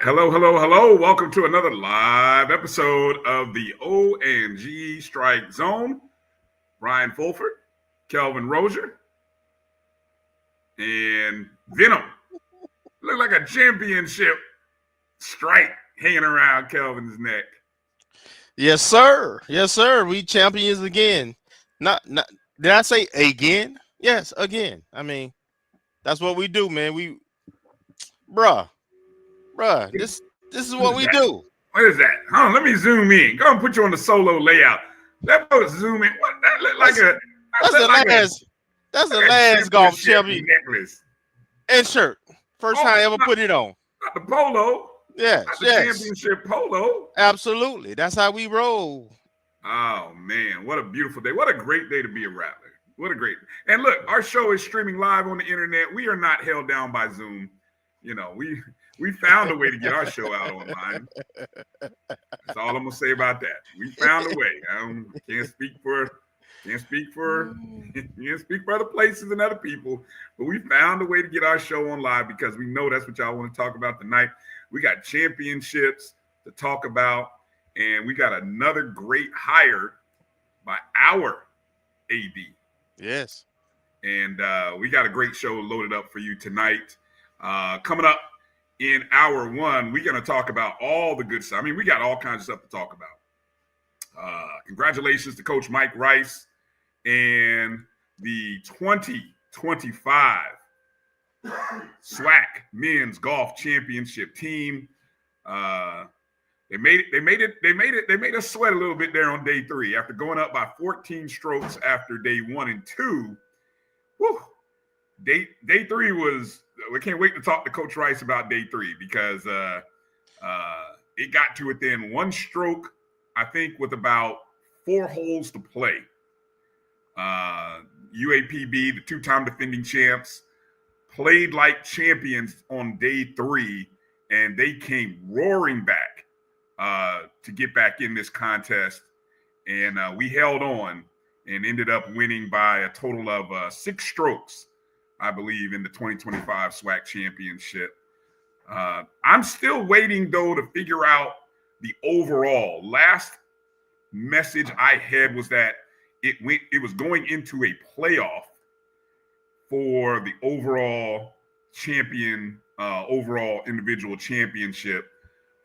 Hello, hello, hello. Welcome to another live episode of the O&G StrikeZone. Bryan Fulford, Kelvin Rozier, and Venom. Look like a championship strike hanging around Kelvin's neck. Yes, sir. Yes, sir. We champions again. Not did I say again? Yes, again. I mean, that's what we do, man. Bruh, this is what we do. What is that? Hold on, let me zoom in. Go and put you on the solo layout. Let us zoom in. What that look like That's the last golf champion necklace and shirt. First time I ever put it on. Not the polo. Yes, not the championship polo. Absolutely. That's how we roll. Oh man, what a beautiful day. What a great day to be a Rattler. What a great. And look, our show is streaming live on the internet. We are not held down by Zoom. You know, we found a way to get our show out online. That's all I'm gonna say about that. We found a way. Can't speak for other places and other people, but we found a way to get our show on live because we know that's what y'all want to talk about tonight. We got championships to talk about, and we got another great hire by our AD. Yes. And we got a great show loaded up for you tonight. Coming up in hour one, we're going to talk about all the good stuff. I mean, we got all kinds of stuff to talk about. Congratulations to Coach Mike Rice and the 2025 SWAC Men's Golf Championship team. They made us sweat a little bit there on day 3 after going up by 14 strokes after day 1 and 2. Whew. Day 3 was. We can't wait to talk to Coach Rice about day 3 because it got to within 1 stroke, I think, with about 4 holes to play. UAPB, the 2-time defending champs, played like champions on day 3, and they came roaring back to get back in this contest. And we held on and ended up winning by a total of 6 strokes, I believe, in the 2025 SWAC championship. I'm still waiting, though, to figure out the overall. Last message I had was that it was going into a playoff for the overall champion, overall individual championship.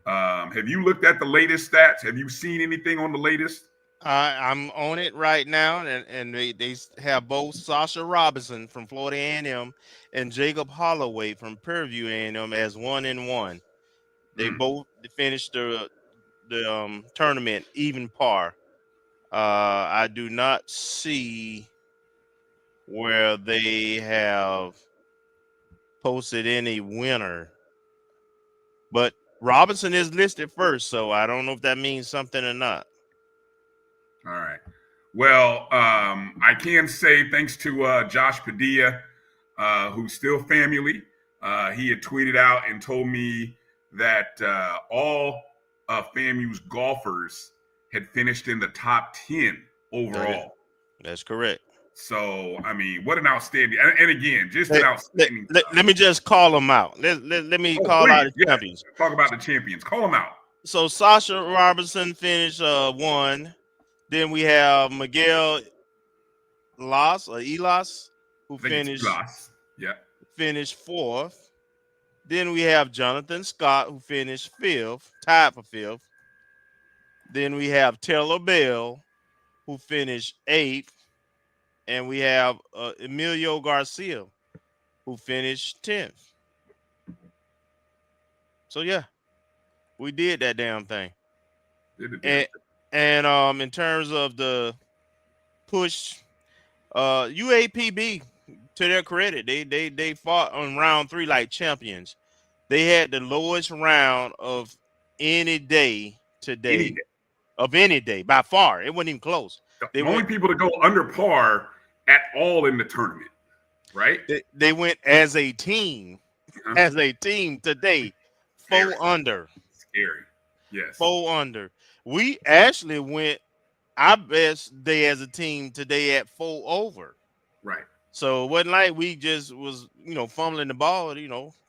Have you looked at the latest stats? Have you seen anything on the latest? I'm on it right now, and they have both Sasha Robinson from Florida A&M and Jacob Holloway from Purdue A&M as 1-1. They both finished the tournament even par. I do not see where they have posted any winner, but Robinson is listed first, so I don't know if that means something or not. All right. Well, I can say thanks to Josh Padilla, who's still family. He had tweeted out and told me that all FAMU's golfers had finished in the top 10 overall. That's correct. So, I mean, what an outstanding, and again, just an outstanding. Let me just call them out. Let me call out the champions. Talk about the champions. Call them out. So Sasha Robinson finished 1. Then we have Miguel Elas, who finished 4th. Then we have Jonathan Scott, who finished 5th, tied for 5th. Then we have Taylor Bell, who finished 8th. And we have Emilio Garcia, who finished 10th. So, yeah, we did that damn thing. And in terms of the push, UAPB, to their credit, they fought on round 3 like champions. They had the lowest round of any day today. Of any day, by far. It wasn't even close. The only people to go under par at all in the tournament, right? They went as a team. As a team today, 4 under. Scary. Yes. 4 under. We actually went our best day as a team today at 4 over. Right. So it wasn't like we just was, fumbling the ball.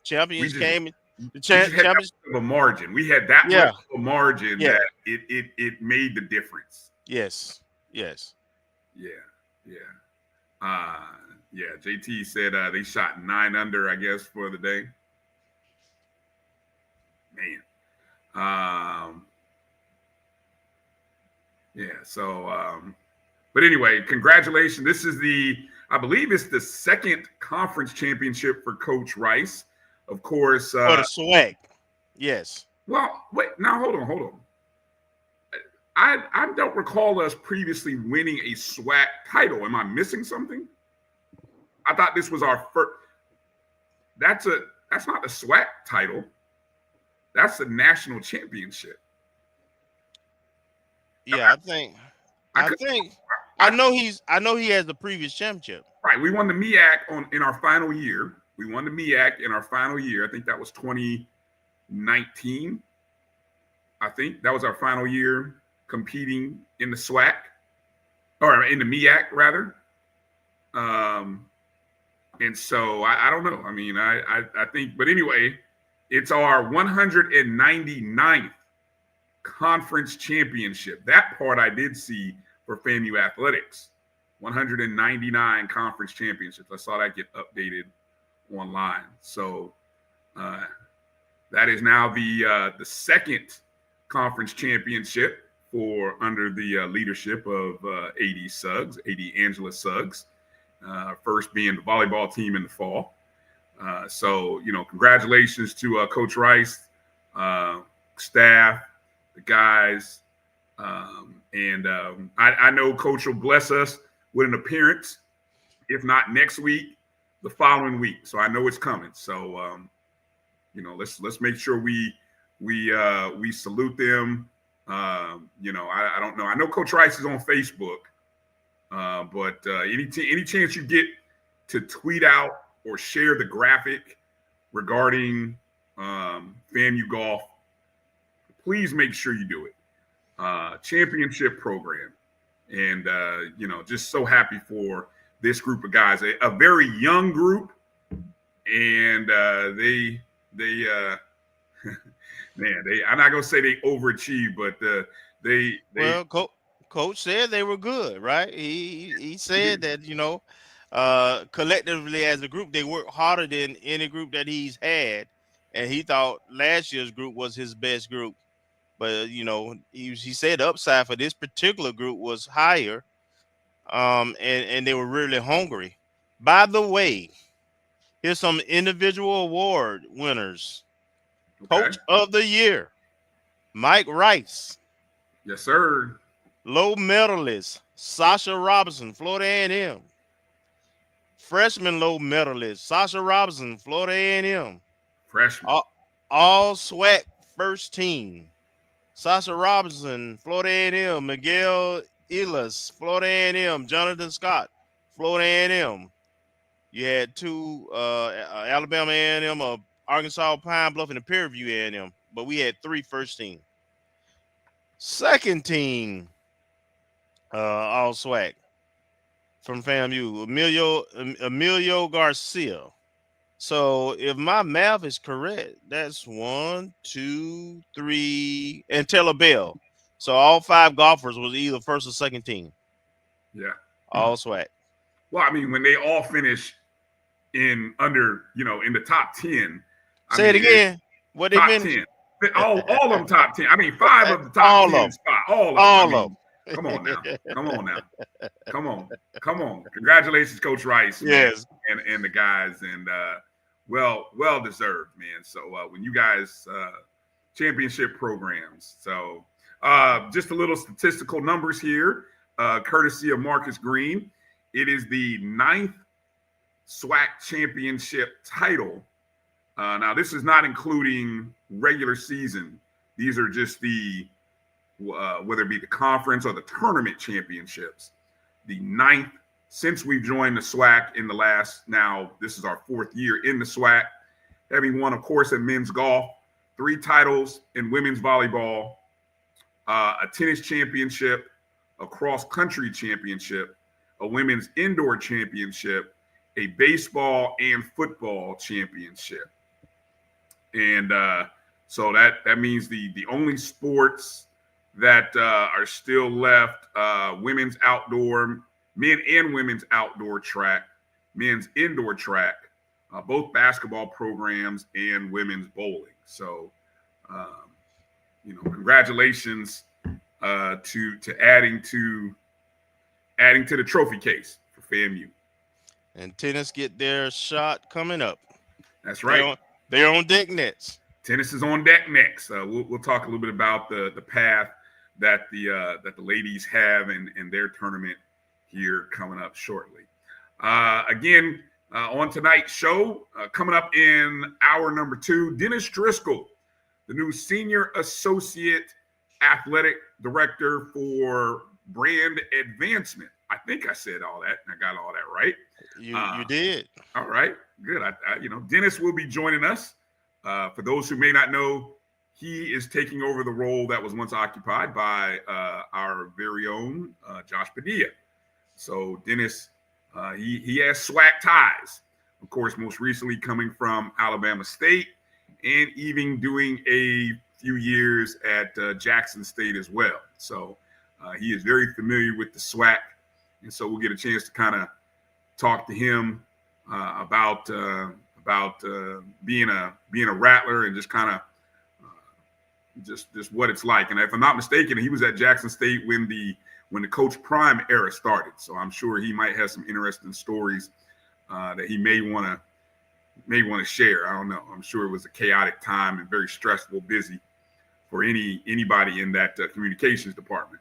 Champions came The We just had that championship. much of a margin. We had that Yeah. much of a margin Yeah. that it made the difference. Yes. Yeah. Yeah. JT said they shot 9 under, I guess, for the day. Man. But anyway, congratulations. This is I believe it's the second conference championship for Coach Rice. Of course. For the SWAC. Yes. Well, wait, now hold on. I don't recall us previously winning a SWAC title. Am I missing something? I thought this was our first. That's not the SWAC title. That's the national championship. Yeah, I know he has the previous championship. Right. We won the MEAC in our final year. We won the MEAC in our final year. I think that was 2019. I think that was our final year competing in the SWAC, or in the MEAC rather. And so I don't know. I mean, I think, but anyway, it's our 199th conference championship. That part I did see for FAMU Athletics. 199 conference championships. I saw that get updated online. So that is now the second conference championship for under the leadership of AD Suggs, AD Angela Suggs. First being the volleyball team in the fall. So, congratulations to Coach Rice, staff, the guys. I know Coach will bless us with an appearance, if not next week, the following week. So I know it's coming. So, let's make sure we salute them. I don't know. I know Coach Rice is on Facebook. But any chance you get to tweet out or share the graphic regarding FAMU Golf, please make sure you do it. Championship program. And, just so happy for this group of guys. A very young group. And they I'm not going to say they overachieved, but Well, Coach said they were good, right? He said that, collectively as a group, they worked harder than any group that he's had. And he thought last year's group was his best group. But, he said the upside for this particular group was higher. And they were really hungry. By the way, here's some individual award winners. Okay. Coach of the Year, Mike Rice. Yes, sir. Low medalist, Sasha Robinson, Florida A&M. Freshman low medalist, Sasha Robinson, Florida A&M. Freshman. All SWAC first team, Sasha Robinson, Florida A&M. Miguel Elas, Florida A&M. Jonathan Scott, Florida A&M. You had two Alabama A&M, Arkansas Pine Bluff, and the Prairie View A&M. But we had 3 first team. Second team, all SWAC from FAMU, Emilio Garcia. So if my math is correct, that's 1, 2, 3, and Taylor Bell. So all 5 golfers was either first or second team. Yeah. All SWAC. Well, I mean, when they all finish in the top 10. Say it again. What they finish? 10. All of them top 10. I mean, 5 of the top 10 spots. All of them. Come on now. Come on. Congratulations, Coach Rice. Yes. Man, and the guys. And well deserved, man. So when you guys championship programs. So just a little statistical numbers here, courtesy of Marcus Green. It is the 9th SWAC championship title. Now, this is not including regular season. These are just the, whether it be the conference or the tournament championships. The 9th since we've joined the SWAC in the last, now this is our 4th year in the SWAC, having won, of course, in men's golf, 3 titles in women's volleyball, a tennis championship, a cross-country championship, a women's indoor championship, a baseball and football championship. And so that means the only sports that are still left: women's outdoor, men and women's outdoor track, men's indoor track, both basketball programs, and women's bowling. So, congratulations to adding to the trophy case for FAMU. And tennis get their shot coming up. That's right. They're on deck next. Tennis is on deck next. We'll talk a little bit about the path that the ladies have in their tournament here coming up shortly. Again, on tonight's show, coming up in hour number 2, Dennis Driscoll, the new Senior Associate Athletic Director for Brand Advancement. I think I said all that, and I got all that right. You did. All right, good. Dennis will be joining us. For those who may not know, he is taking over the role that was once occupied by our very own Josh Padilla. So Dennis, he has SWAC ties, of course, most recently coming from Alabama State, and even doing a few years at Jackson State as well. So he is very familiar with the SWAC, and so we'll get a chance to kind of talk to him about being a Rattler and just kind of just what it's like. And if I'm not mistaken, he was at Jackson State when the Coach Prime era started. So I'm sure he might have some interesting stories that he may want to share. I don't know. I'm sure it was a chaotic time and very stressful, busy for anybody in that communications department.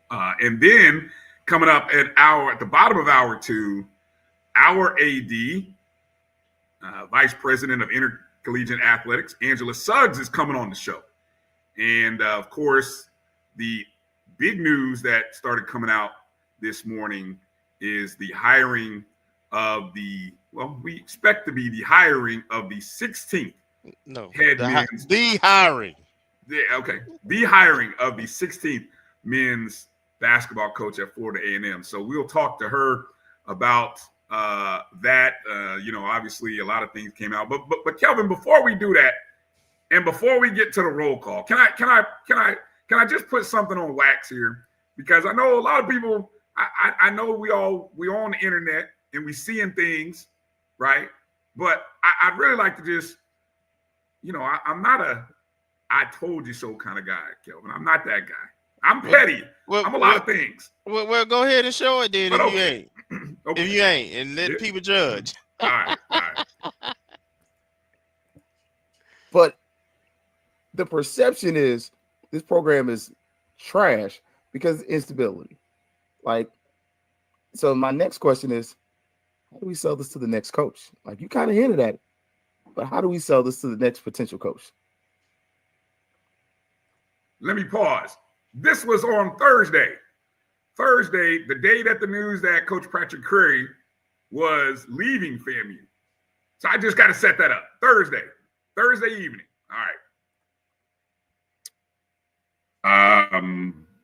And then coming up at the bottom of hour 2, our AD, Vice President of Intercollegiate Athletics, Angela Suggs, is coming on the show. And of course, the big news that started coming out this morning is the hiring of we expect to be the hiring of the 16th head men's. The hiring. The hiring of the 16th men's basketball coach at Florida A&M. So we'll talk to her about that. Obviously a lot of things came out, but Kelvin, before we do that, and before we get to the roll call, can I just put something on wax here? Because I know a lot of people, I know we on the internet and we seeing things, right? But I'd really like to just, I'm not a I told you so kind of guy, Kelvin. I'm not that guy. I'm petty. I'm a lot of things. Well, go ahead and show it then if you ain't. Okay. If you ain't, and let people judge. All right. But the perception is this program is trash because of instability. So my next question is, how do we sell this to the next coach? You kind of hinted at it, but how do we sell this to the next potential coach? Let me pause. This was on Thursday. The day that the news that Coach Patrick Curry was leaving FAMU. So I just got to set that up. Thursday evening. All right.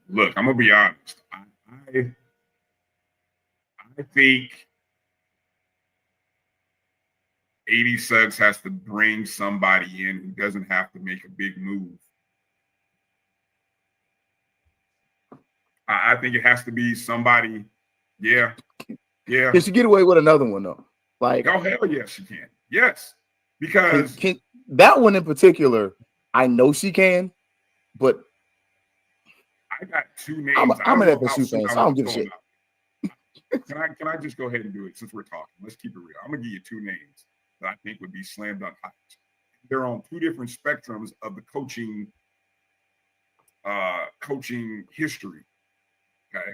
Look, I'm gonna be honest. I think AD Suggs has to bring somebody in who doesn't have to make a big move. I think it has to be somebody. Yeah. Can she get away with another one though? Oh hell yes, she can. Yes, because that one in particular, I know she can, but I got two names. I'm an FSU fan, so I don't give a shit. Can I just go ahead and do it since we're talking? Let's keep it real. I'm gonna give you two names that I think would be slam dunk hires. They're on two different spectrums of the coaching history. Okay.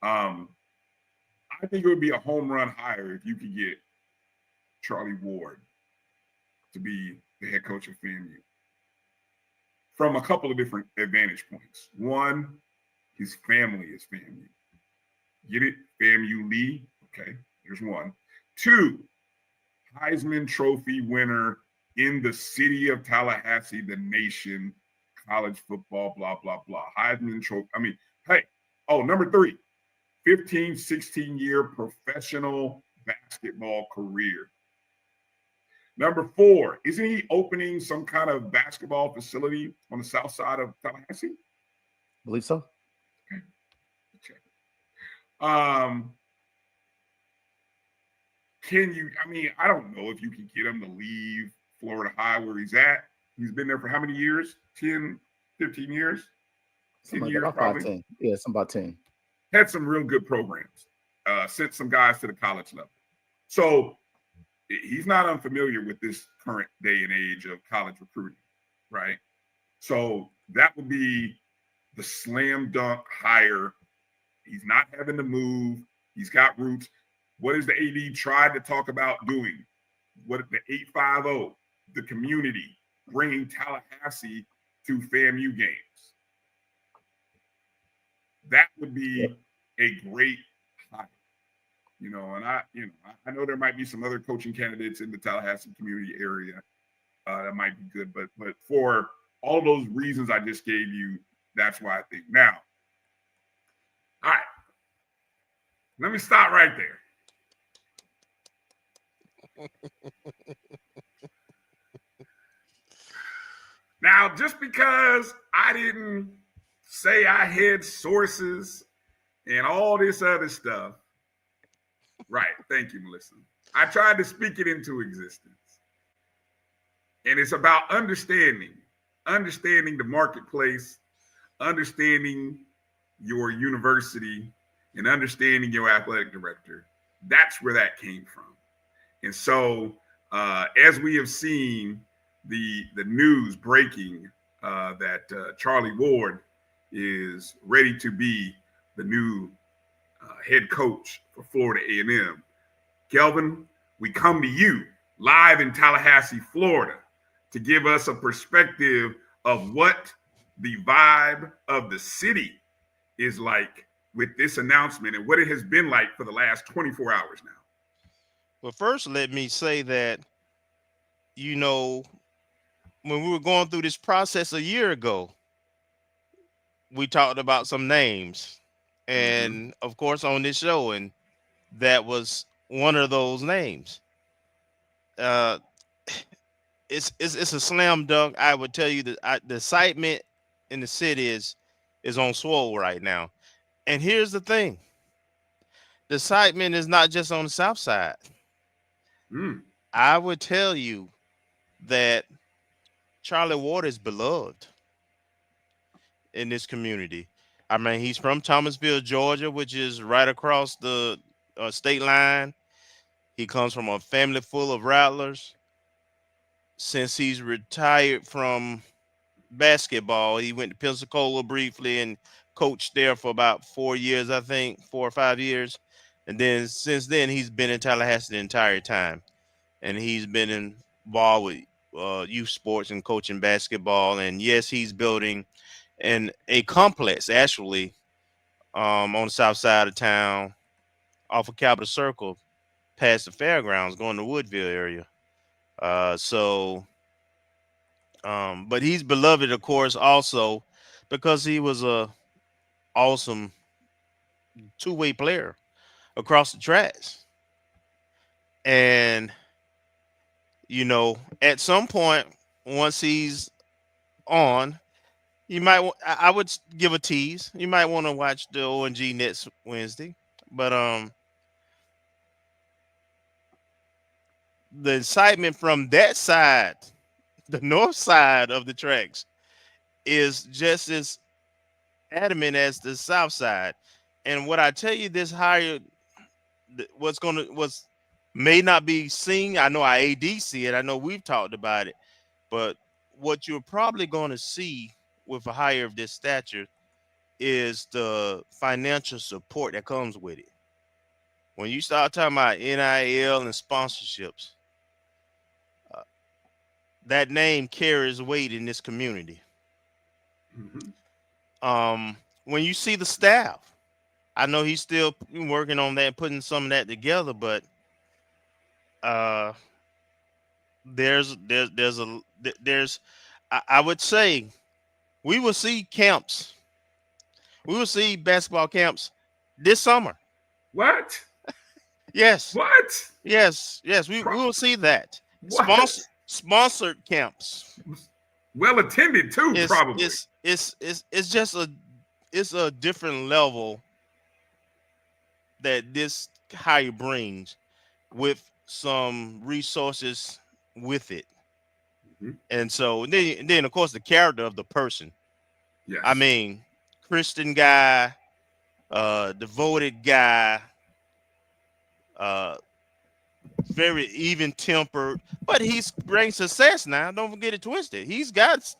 I think it would be a home run hire if you could get Charlie Ward to be the head coach of FAMU from a couple of different advantage points. One, his family is FAMU. Get it? FAMU Lee. Okay, there's one. Two, Heisman Trophy winner in the city of Tallahassee, the nation, college football, blah, blah, blah. Heisman Trophy. I mean, hey. Oh, number three, 15, 16-year professional basketball career. Number 4, isn't he opening some kind of basketball facility on the south side of Tallahassee? Believe so. Okay. Can you, I mean, I don't know if you can get him to leave Florida High where he's at. He's been there for how many years? 10, 15 years? 10 Something years, like that, probably. 10. Yeah, it's about 10. Had some real good programs. Sent some guys to the college level. So he's not unfamiliar with this current day and age of college recruiting, right? So that would be the slam dunk hire. He's not having to move. He's got roots. What has the AD tried to talk about doing? What the 850, the community, bringing Tallahassee to FAMU games. That would be a great hire. You know, and I know there might be some other coaching candidates in the Tallahassee community area that might be good, but for all those reasons I just gave you, that's why I think. Now, all right, let me stop right there. Now, just because I didn't say I had sources and all this other stuff, right? Thank you, Melissa. I tried to speak it into existence. And it's about understanding the marketplace, understanding your university, and understanding your athletic director. That's where that came from. And so, as we have seen the news breaking that Charlie Ward is ready to be the new head coach for Florida A&M. Kelvin, we come to you live in Tallahassee, Florida, to give us a perspective of what the vibe of the city is like with this announcement and what it has been like for the last 24 hours now. Well, first, let me say that, you know, when we were going through this process a year ago, we talked about some names, and of course on this show, and that was one of those names. It's a slam dunk. I would tell you that the excitement in the city is on swole right now. And here's the thing: the excitement is not just on the south side. I would tell you that Charlie Ward is beloved in this community. I mean, he's from Thomasville, Georgia, which is right across the state line. He comes from a family full of rattlers. Since he's retired from basketball, he went to Pensacola briefly and coached there for about 4 years, I think, 4 or 5 years. And then since then, he's been in Tallahassee the entire time. And he's been involved with youth sports and coaching basketball. And yes, he's building a complex actually on the south side of town off of Capitol Circle past the fairgrounds going to Woodville area. But he's beloved, of course, also because he was a awesome two-way player across the tracks. And, you know, at some point, once he's on, you might, I would give a tease. You might want to watch the O&G next Wednesday, but the excitement from that side, the north side of the tracks, is just as adamant as the south side. And what I tell you, this hire, what's may not be seen. I know our AD see it. I know we've talked about it, but what you're probably going to see with a hire of this stature is the financial support that comes with it. When you start talking about NIL and sponsorships, that name carries weight in this community. When you see the staff, I know he's still working on that, putting some of that together, but there's I would say we will see camps. We will see basketball camps this summer. What? Yes. What? Yes. We will see that. Sponsored camps. Well attended too, probably. It's just a different level that this hire brings with some resources with it. Mm-hmm. And so then of course the character of the person. Yes. I mean, Christian guy, devoted guy, very even tempered, but he's great success now. Don't forget it twisted. He's got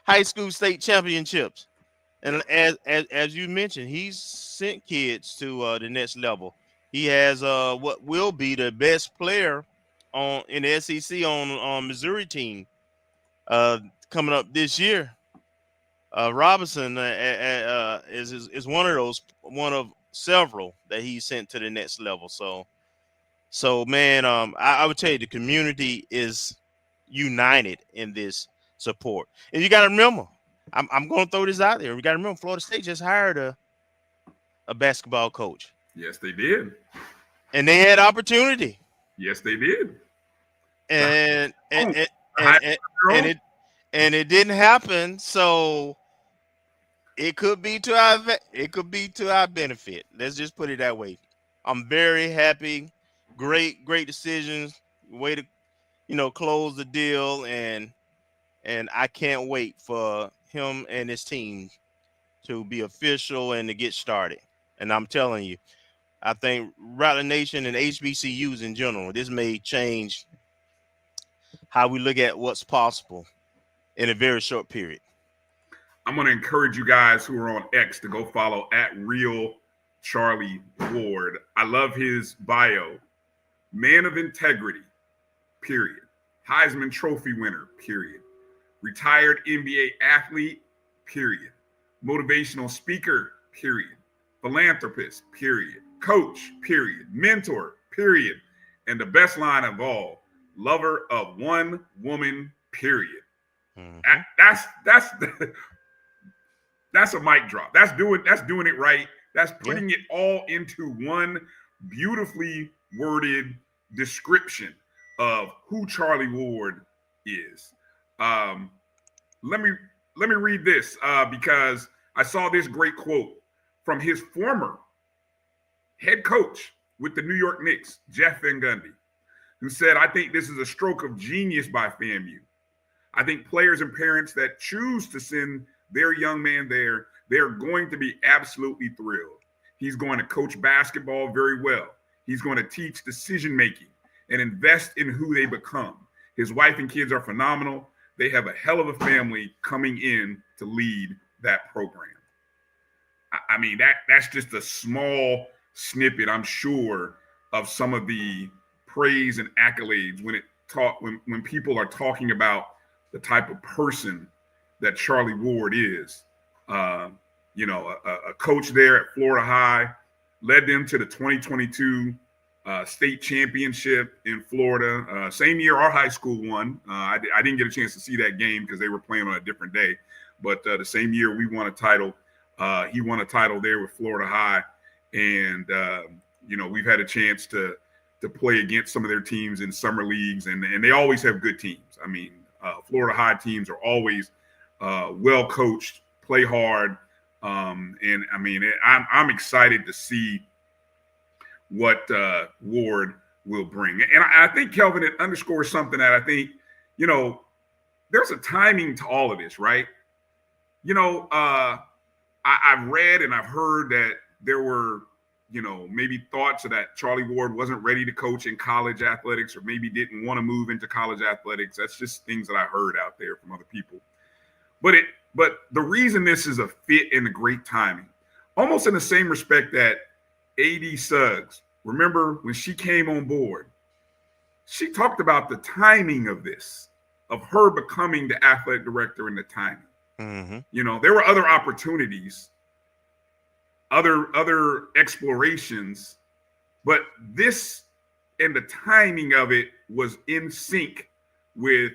high school state championships. And as you mentioned, he's sent kids to the next level. He has what will be the best player in the SEC on Missouri team coming up this year. Robinson is one of several that he sent to the next level. So man, I would tell you the community is united in this support, and you got to remember. I'm going to throw this out there. We got to remember, Florida State just hired a basketball coach. Yes, they did. And they had opportunity. Yes, they did. And it didn't happen. So it could be to our benefit. Let's just put it that way. I'm very happy. Great decisions. Way to close the deal, and I can't wait for him and his team to be official and to get started. And I'm telling you, I think Rattler Nation and HBCUs in general, this may change how we look at what's possible in a very short period. I'm going to encourage you guys who are on X to go follow @RealCharlie Ward. I love his bio. Man of integrity, period. Heisman Trophy winner, period. Retired NBA athlete, period. Motivational speaker, period. Philanthropist, period. Coach, period. Mentor, period. And the best line of all, lover of one woman, period. Mm-hmm. That's a mic drop. That's doing it right. That's putting it all into one beautifully worded description of who Charlie Ward is. Let me read this because I saw this great quote from his former head coach with the New York Knicks, Jeff Van Gundy, who said, "I think this is a stroke of genius by FAMU. I think players and parents that choose to send their young man there, they're going to be absolutely thrilled. He's going to coach basketball very well. He's going to teach decision-making and invest in who they become. His wife and kids are phenomenal. They have a hell of a family coming in to lead that program." I mean, that's just a small snippet, I'm sure, of some of the praise and accolades when people are talking about the type of person that Charlie Ward is. A coach there at Florida High, led them to the 2022 state championship in Florida. Same year our high school won. I didn't get a chance to see that game because they were playing on a different day. But the same year we won a title. He won a title there with Florida High. And, we've had a chance to play against some of their teams in summer leagues. And they always have good teams. I mean, Florida High teams are always well coached, play hard. I'm excited to see what Ward will bring. And I think, Kelvin, it underscores something that I think, there's a timing to all of this, right? I've read and I've heard that there were, maybe thoughts that Charlie Ward wasn't ready to coach in college athletics or maybe didn't want to move into college athletics. That's just things that I heard out there from other people. But the reason this is a fit and a great timing, almost in the same respect that AD Suggs, remember when she came on board, she talked about the timing of this, of her becoming the athletic director and the timing. Mm-hmm. There were other opportunities, other explorations, but this and the timing of it was in sync with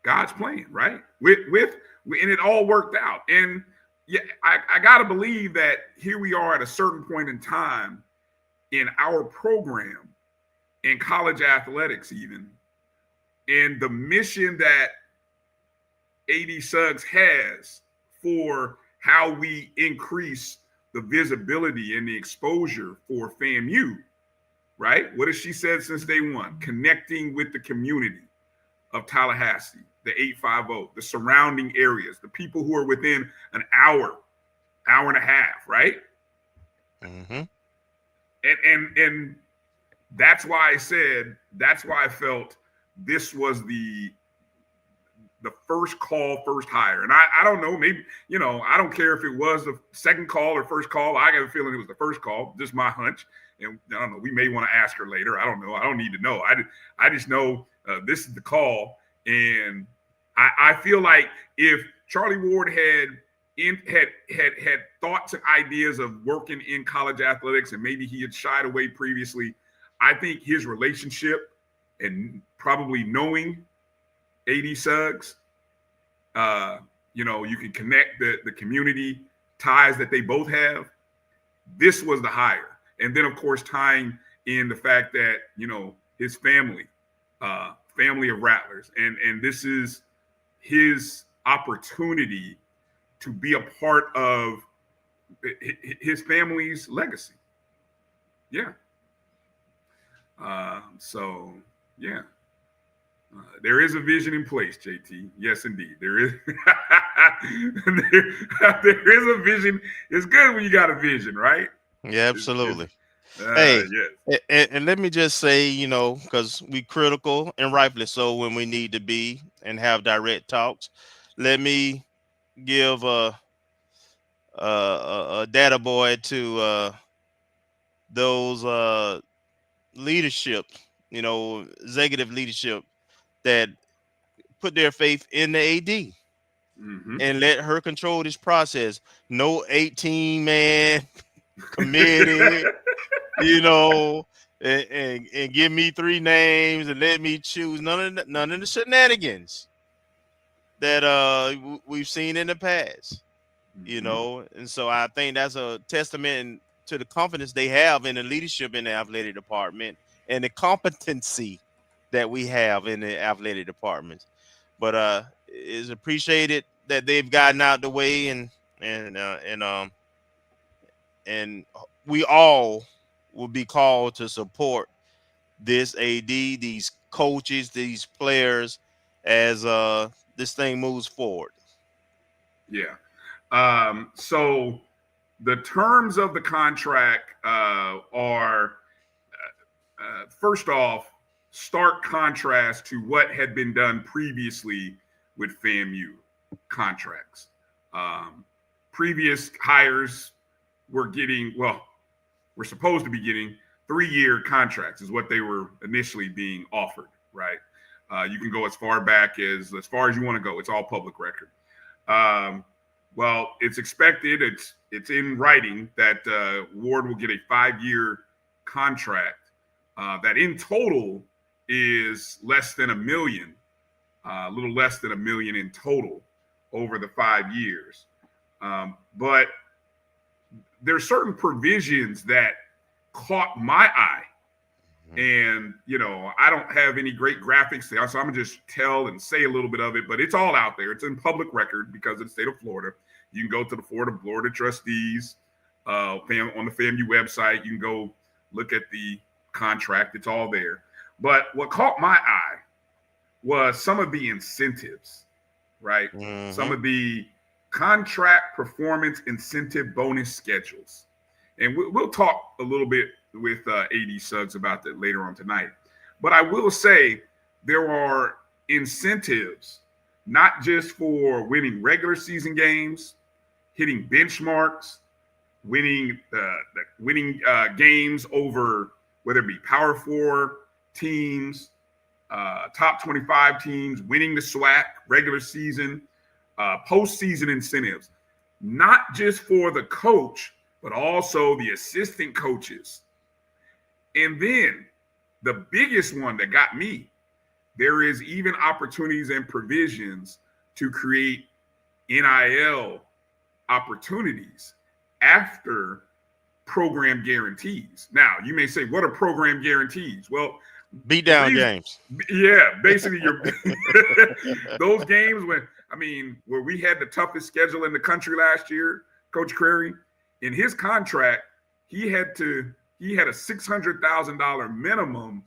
God's plan, right? And it all worked out. And yeah, I got to believe that here we are at a certain point in time in our program in college athletics even, and the mission that AD Suggs has for how we increase the visibility and the exposure for FAMU, right? What has she said since day one? Connecting with the community of Tallahassee, the 850, the surrounding areas, the people who are within an hour and a half, right? Mm-hmm. And that's why I felt this was the first call, first hire. And I don't know, maybe, I don't care if it was the second call or first call. I got a feeling it was the first call, just my hunch. And I don't know, we may want to ask her later. I don't know. I don't need to know. I just know this is the call. And I feel like if Charlie Ward had thoughts and ideas of working in college athletics, and maybe he had shied away previously, I think his relationship and probably knowing AD Suggs, you can connect the community ties that they both have. This was the hire. And then, of course, tying in the fact that, his family of Rattlers. And this is his opportunity to be a part of his family's legacy. Yeah. Yeah. There is a vision in place, JT. Yes, indeed. There is. there is a vision. It's good when you got a vision, right? Yeah, absolutely. Yes. And let me just say, because we critical and rightfully so when we need to be and have direct talks. Let me give a data boy to those leadership, executive leadership that put their faith in the AD and let her control this process. No 18-man committee, and give me 3 names and let me choose. None of the shenanigans that we've seen in the past, and so I think that's a testament to the confidence they have in the leadership in the athletic department and the competency that we have in the athletic departments. But it's appreciated that they've gotten out the way, and we all will be called to support this AD, these coaches, these players as this thing moves forward. Yeah. So the terms of the contract are, first off, stark contrast to what had been done previously with FAMU contracts. Previous hires were supposed to be getting 3-year contracts is what they were initially being offered, right? You can go as far back as far as you want to go. It's all public record. Well, it's expected, it's in writing that Ward will get a 5-year contract that in total is less than $1 million, a little less than $1 million in total over the 5 years. But there's certain provisions that caught my eye. And, I don't have any great graphics there, so I'm going to just tell and say a little bit of it, but it's all out there. It's in public record because of the state of Florida. You can go to the Florida Board of Trustees on the FAMU website. You can go look at the contract. It's all there. But what caught my eye was some of the incentives, right? Some of the contract performance incentive bonus schedules. And we'll talk a little bit with AD Suggs about that later on tonight. But I will say there are incentives, not just for winning regular season games, hitting benchmarks, winning games over whether it be Power 4 teams, top 25 teams, winning the SWAC, regular season, postseason incentives, not just for the coach, but also the assistant coaches. And then the biggest one that got me, there is even opportunities and provisions to create NIL opportunities after program guarantees. Now, you may say, what are program guarantees? Well, beat down games. Yeah, basically those games where we had the toughest schedule in the country last year, Coach Crary, in his contract, he had a $600,000 minimum,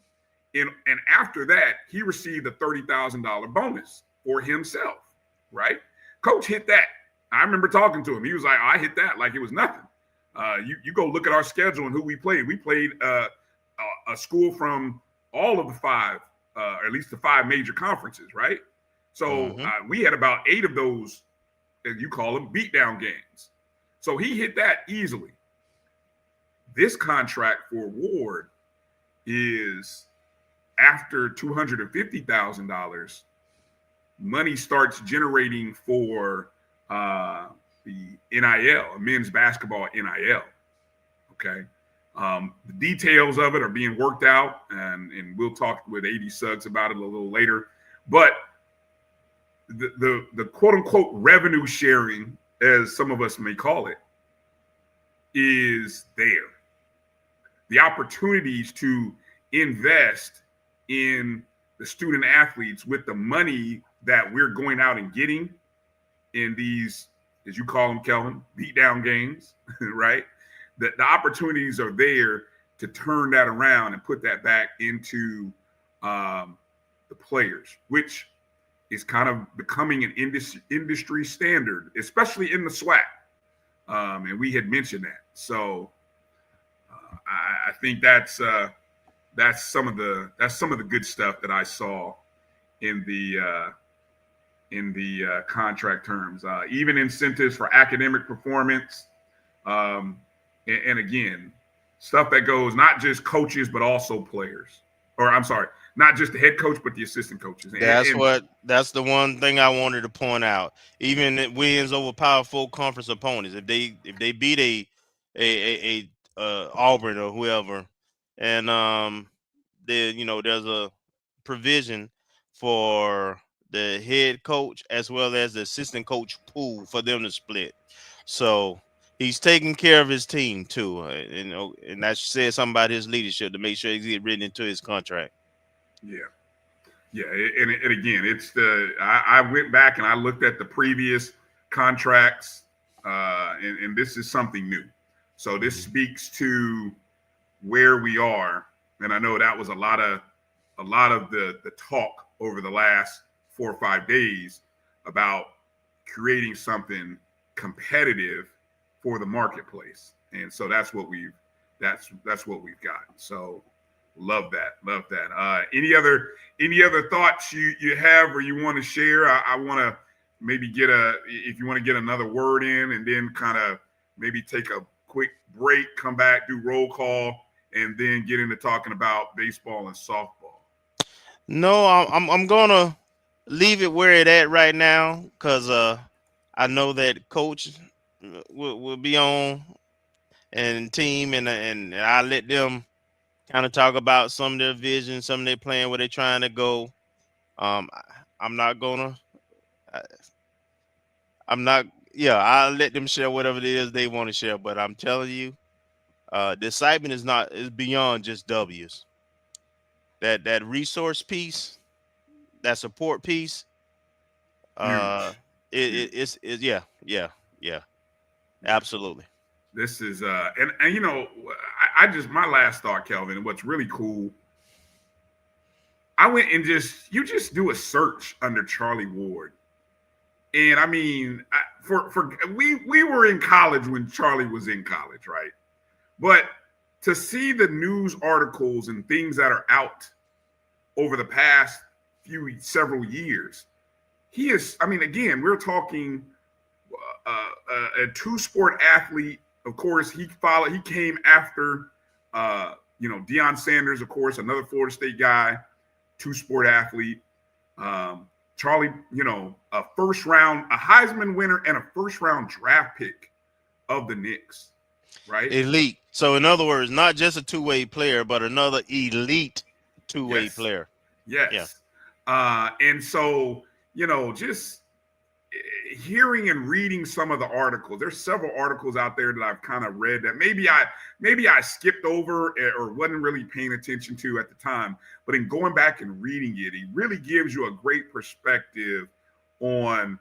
and after that, he received a $30,000 bonus for himself, right? Coach hit that. I remember talking to him. He was like, I hit that like it was nothing. You go look at our schedule and who we played. We played a school from all of the five, or at least the five major conferences, right? So we had about 8 of those, as you call them, beatdown games. So he hit that easily. This contract for Ward is after $250,000, money starts generating for the NIL, men's basketball NIL. Okay. The details of it are being worked out, and we'll talk with AD Suggs about it a little later. But the quote unquote revenue sharing, as some of us may call it, is there. The opportunities to invest in the student athletes with the money that we're going out and getting in these, as you call them, Kelvin, beat down games, right? The opportunities are there to turn that around and put that back into the players, which is kind of becoming an industry standard, especially in the SWAC. And we had mentioned that. So I think that's some of the good stuff that I saw in the contract terms. Even incentives for academic performance. And again, stuff that goes not just coaches, but also players. Or I'm sorry, not just the head coach, but the assistant coaches. That's the one thing I wanted to point out. Even it wins over Power 4 conference opponents, if they beat a Auburn or whoever, and there's a provision for the head coach as well as the assistant coach pool for them to split. So he's taking care of his team too, and that says something about his leadership to make sure he's getting written into his contract. Yeah, and again, it's I went back and I looked at the previous contracts, and this is something new. So this speaks to where we are, and I know that was a lot of the talk over the last 4 or 5 days about creating something competitive for the marketplace, and so that's what we've got. So love that. Any other thoughts you have or you want to share? I want to maybe if you want to get another word in, and then kind of maybe take a quick break, come back, do roll call, and then get into talking about baseball and softball. No, I'm gonna leave it where it at right now, because I know that Coach will be on and team, and I let them kind of talk about some of their vision, some of their plan, where they're trying to go. I'll let them share whatever it is they want to share, but I'm telling you, the excitement is beyond just W's. That resource piece, that support piece, it's absolutely. This is and I just, my last thought, Kelvin, and what's really cool, I went and you just do a search under Charlie Ward. And I mean, we were in college when Charlie was in college, right? But to see the news articles and things that are out over the past several years, he is, I mean, again, we're talking a 2-sport athlete. Of course, he came after, Deion Sanders, of course, another Florida State guy, 2-sport athlete. Charlie, a Heisman winner and a first-round draft pick of the Knicks, right? Elite. So, in other words, not just a two-way player, but another elite two-way player. Yes. Yeah. And so, just hearing and reading some of the articles, there's several articles out there that I've kind of read that maybe I skipped over or wasn't really paying attention to at the time. But in going back and reading it, it really gives you a great perspective on,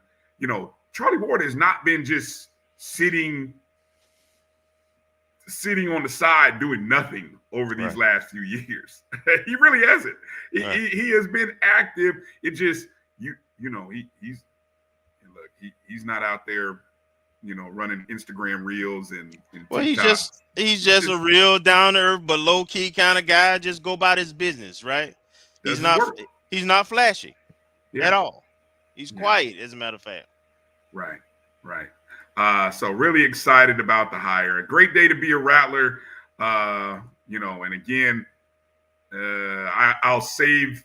Charlie Ward has not been just sitting on the side doing nothing over these last few years. He really hasn't. He has been active. It just he's not out there, running Instagram reels and well, TikTok. he's just a real down to earth but low key kind of guy. Just go about his business, right? He's not flashy at all. He's quiet, as a matter of fact. Right. So really excited about the hire. A great day to be a Rattler. And again, I'll save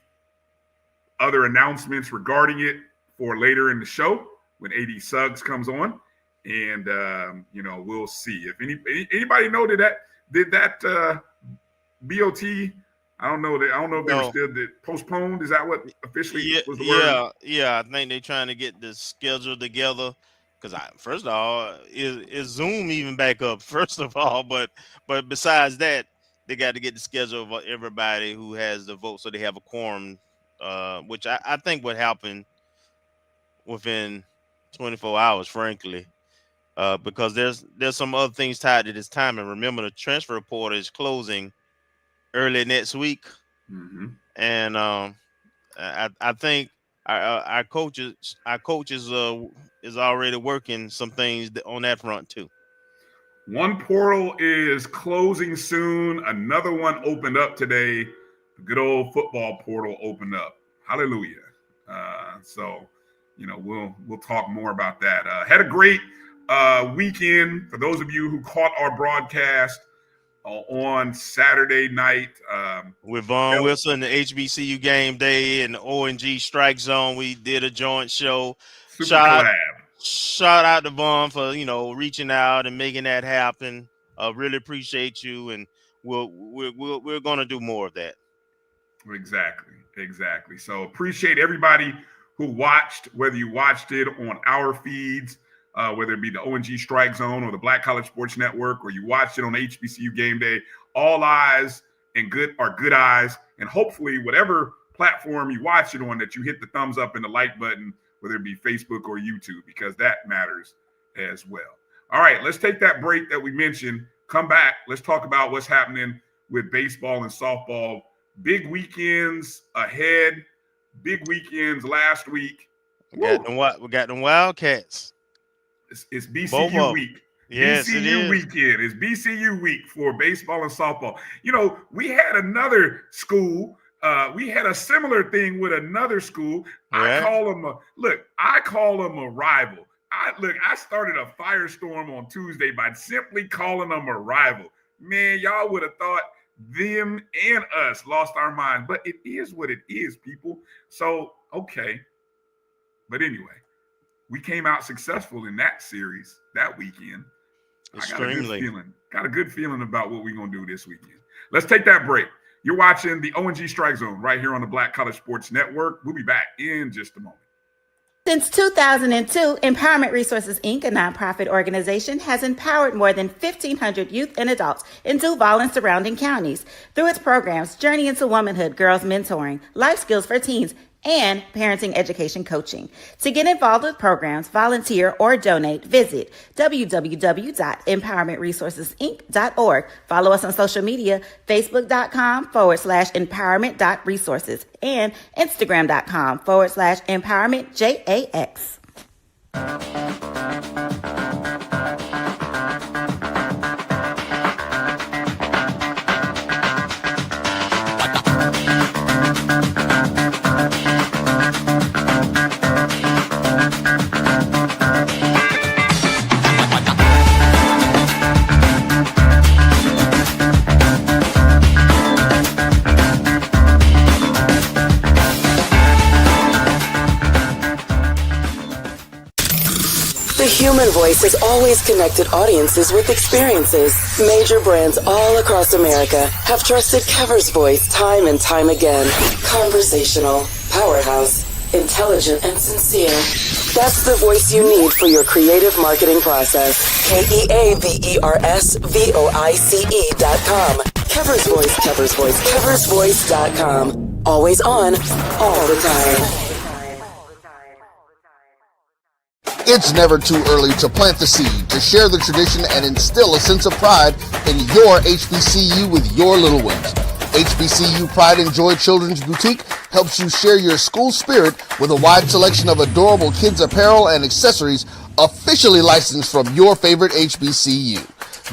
other announcements regarding it for later in the show when AD Suggs comes on, and we'll see if anybody know that BOT. I don't know if they were still postponed. Is that what officially was the word? Yeah. I think they're trying to get the schedule together. Because first of all, is Zoom even back up? First of all, but besides that, they got to get the schedule of everybody who has the vote, so they have a quorum, which I think would happen within 24 hours, frankly, because there's some other things tied to this time. And remember, the transfer portal is closing early next week, and I think our coaches is already working some things on that front too. One portal is closing soon. Another one opened up today. The good old football portal opened up. Hallelujah. So we'll talk more about that. Had a great weekend for those of you who caught our broadcast on Saturday night with Vaughn Wilson, the HBCU game day, and the O&G StrikeZone. We did a joint show. Shout out to Vaughn for reaching out and making that happen. Really appreciate you, and we're going to do more of that. Exactly. So appreciate everybody who watched, whether you watched it on our feeds, whether it be the O&G StrikeZone or the Black College Sports Network, or you watched it on HBCU Game Day. All eyes and good eyes, and hopefully whatever platform you watch it on, that you hit the thumbs up and the like button, whether it be Facebook or YouTube, because that matters as well. All right, let's take that break that we mentioned. Come back. Let's talk about what's happening with baseball and softball. Big weekends ahead. Big weekends last week. We got them Wildcats. It's BCU week. Yes, BCU it is. weekend. It's BCU week for baseball and softball. We had another school. We had a similar thing with another school. Right. I call them a rival. I started a firestorm on Tuesday by simply calling them a rival. Man, y'all would have thought them and us lost our mind, but it is what it is, people. So, okay. But anyway, we came out successful in that series that weekend. Extremely. Got a good feeling about what we're going to do this weekend. Let's take that break. You're watching the O&G StrikeZone right here on the Black College Sports Network. We'll be back in just a moment. Since 2002, Empowerment Resources, Inc., a nonprofit organization, has empowered more than 1,500 youth and adults in Duval and surrounding counties. Through its programs, Journey into Womanhood, Girls Mentoring, Life Skills for Teens, and Parenting Education Coaching. To get involved with programs, volunteer, or donate, visit www.empowermentresourcesinc.org. Follow us on social media, facebook.com/empowerment.resources and Instagram.com/empowermentJAX. The human voice has always connected audiences with experiences. Major brands all across America have trusted Kever's voice time and time again. Conversational, powerhouse, intelligent, and sincere. That's the voice you need for your creative marketing process. KeaversVoice.com. Kever's Voice, Kever's Voice, KeversVoice.com. Always on, all the time. It's never too early to plant the seed, to share the tradition, and instill a sense of pride in your HBCU with your little ones. HBCU Pride and Joy Children's Boutique helps you share your school spirit with a wide selection of adorable kids' apparel and accessories officially licensed from your favorite HBCU.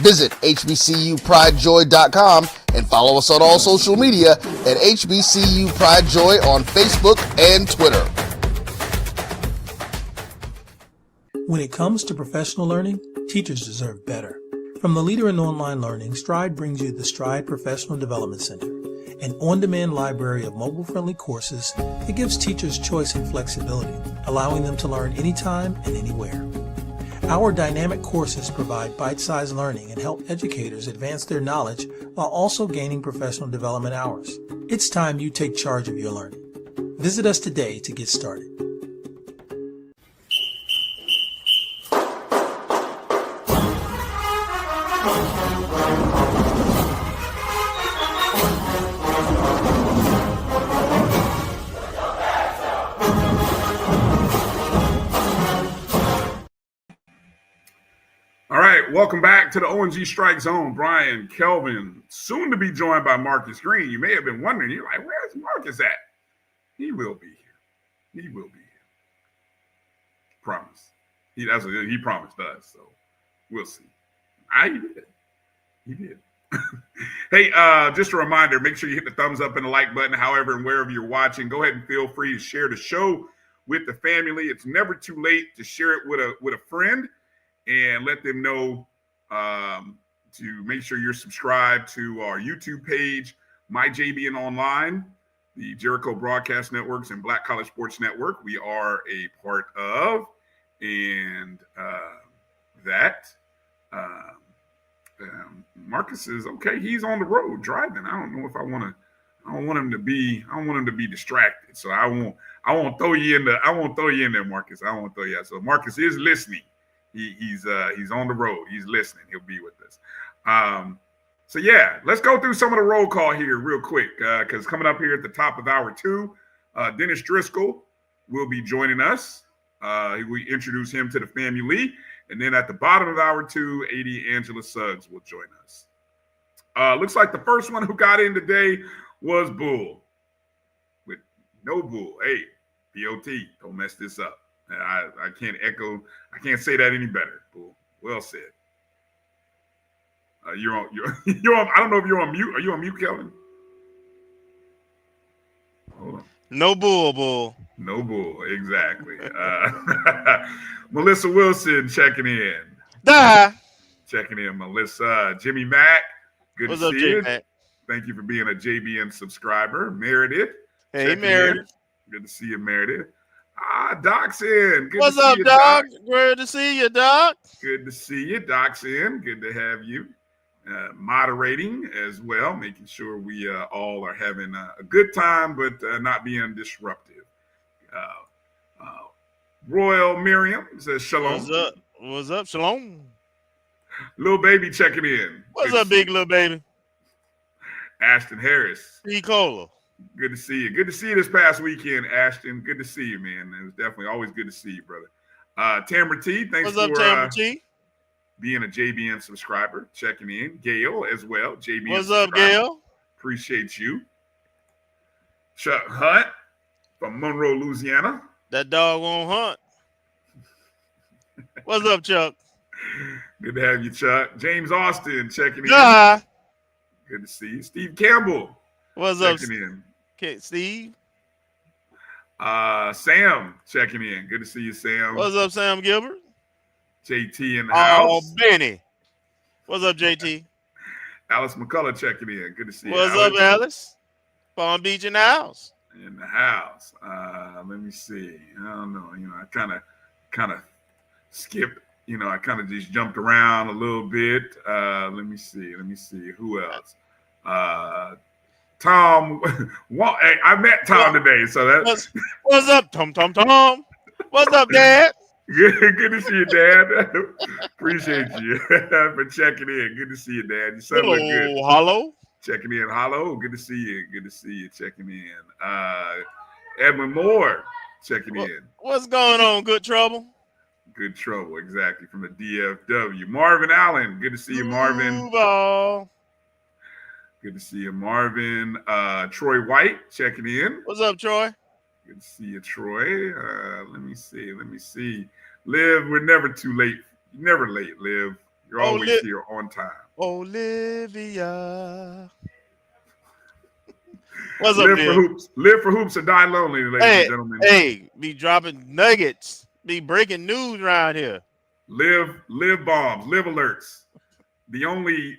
Visit hbcupridejoy.com and follow us on all social media at HBCU Pride Joy on Facebook and Twitter. When it comes to professional learning, teachers deserve better. From the leader in online learning, Stride brings you the Stride Professional Development Center, an on-demand library of mobile-friendly courses that gives teachers choice and flexibility, allowing them to learn anytime and anywhere. Our dynamic courses provide bite-sized learning and help educators advance their knowledge while also gaining professional development hours. It's time you take charge of your learning. Visit us today to get started. Welcome back to the O&G StrikeZone. Bryan, Kelvin, soon to be joined by Marcus Green. You may have been wondering, you're like, where's Marcus at? He will be here. He will be here. Promise. He promised us, so we'll see. He did. He did. Hey, just a reminder, make sure you hit the thumbs up and the like button, however and wherever you're watching. Go ahead and feel free to share the show with the family. It's never too late to share it with a friend and let them know to make sure you're subscribed to our YouTube page, My JBN Online, the Jericho Broadcast Networks and Black College Sports Network. We are a part of, and Marcus is okay. He's on the road driving. I don't know if I want him to be distracted. So I won't throw you in there, Marcus. I won't throw you out. So Marcus is listening. He's on the road. He's listening. He'll be with us. So yeah, let's go through some of the roll call here real quick, because coming up here at the top of hour 2, Dennis Driscoll will be joining us. We introduce him to the FAMU League. And then at the bottom of hour 2, AD Angela Suggs will join us. Looks like the first one who got in today was Bull. With no Bull. Hey, BOT, don't mess this up. I can't say that any better. Bull. Well said. You're on. I don't know if you're on mute. Are you on mute, Kelvin? Hold on. No bull. No Bull. Exactly. Melissa Wilson checking in. Checking in, Melissa. Jimmy Mack. Good to see you. Mac? Thank you for being a JBN subscriber. Meredith. Hey, Meredith. Good to see you, Meredith. Doc's in. What's up, Doc? Good to see you, Doc. Good to see you. Doc's in. Good to have you. Moderating as well, making sure we all are having a good time, but not being disruptive. Royal Miriam says shalom. What's up? Shalom. Little baby checking in. What's up, big little baby? Ashton Harris. Nicola. Good to see you. Good to see you this past weekend, Ashton. Good to see you, man. It was definitely always good to see you, brother. Tamara T, thanks for being a JBN subscriber, checking in. Gail as well, JBN What's up, Gail? Appreciate you. Chuck Hunt from Monroe, Louisiana. That dog won't hunt. What's up, Chuck? Good to have you, Chuck. James Austin checking in. Good to see you. Steve Campbell. What's up, Steve? Sam checking in. Good to see you, Sam. What's up, Sam Gilbert? JT in the house. Oh, Benny. What's up, JT? Alice McCullough checking in. Good to see you. What's up, Alice? Palm Beach in the house. In the house. Let me see. I don't know. I kind of skipped. I kind of just jumped around a little bit. Let me see. Who else? Tom, hey, I met Tom today, so that's what's up, Tom? What's up, Dad? good to see you, Dad. Appreciate you for checking in. Good to see you, Dad. Your son look good. Hello. Checking in. Hello. Good to see you. Good to see you. Checking in. Edwin Moore checking in. What's going on? Good trouble. Good trouble. Exactly. From the DFW. Marvin Allen. Good to see you, Marvin. Ball. Good to see you, Marvin. Troy White checking in. What's up, Troy? Good to see you, Troy. Let me see. Liv, we're never too late. You're never late, Liv. You're always here on time. Olivia. What's Live up, for Liv? hoops. Live for hoops or die lonely, ladies and gentlemen. Hey, be dropping nuggets. Be breaking news around here. Live bombs, live alerts. The only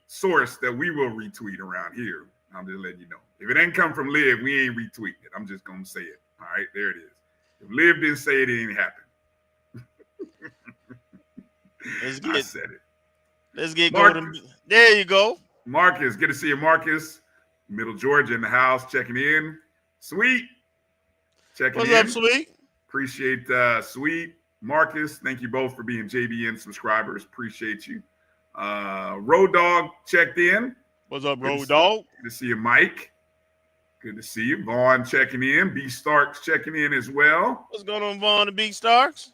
source that we will retweet around here. I'm just letting you know. If it ain't come from Liv, we ain't retweeting it. I'm just gonna say it. All right, there it is. If Liv didn't say it, it ain't happened. I said it. Let's get going. There you go. Marcus, good to see you, Marcus. Middle Georgia in the house, checking in. Sweet, checking in. What's up, Sweet? Appreciate Sweet. Marcus, thank you both for being JBN subscribers. Appreciate you. Road Dog checked in. What's up, Road Dog? Good to see you, Mike. Good to see you. Vaughn checking in. B Starks checking in as well. What's going on, Vaughn and B Starks?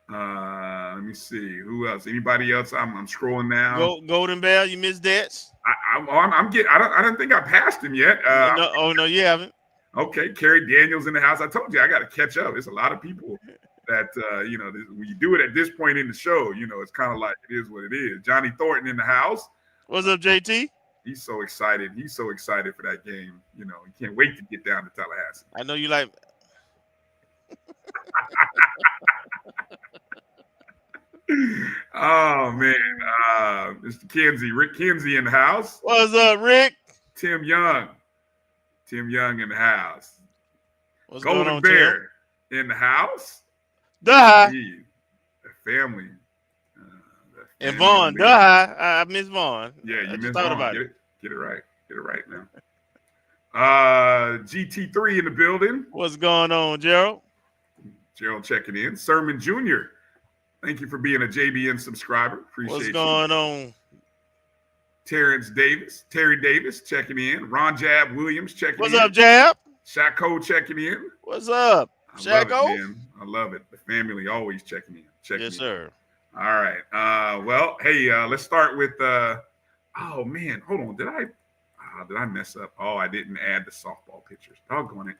Let me see. Who else? Anybody else? I'm scrolling now. Golden Bell, you missed that? I don't think I passed him yet. No, you haven't. Okay, Kerry Daniels in the house. I told you I got to catch up. There's a lot of people that when you do it at this point in the show, it's kind of like it is what it is. Johnny Thornton in the house. What's up, JT? He's so excited. He's so excited for that game. He can't wait to get down to Tallahassee. I know you like. Oh man, Mr. Kinsey, Rick Kinsey in the house. What's up, Rick? Tim Young in the house. What's Golden going on, Bear Tim? In the house. The family. And Vaughn, I miss Vaughn. Yeah, you missed Vaughn. About it. Get it right. Get it right now. GT3 in the building. What's going on, Gerald? Gerald checking in. Sermon Jr. Thank you for being a JBN subscriber. Appreciate What's going on? Terry Davis checking in. Ron Jab Williams checking in. What's up, Jab? Shaqo checking in. What's up, Shaqo? I love it. The family always checking in. Yes, sir. All right. Well, hey, let's start with oh man, hold on. Did I mess up? Oh, I didn't add the softball pictures. Doggone it.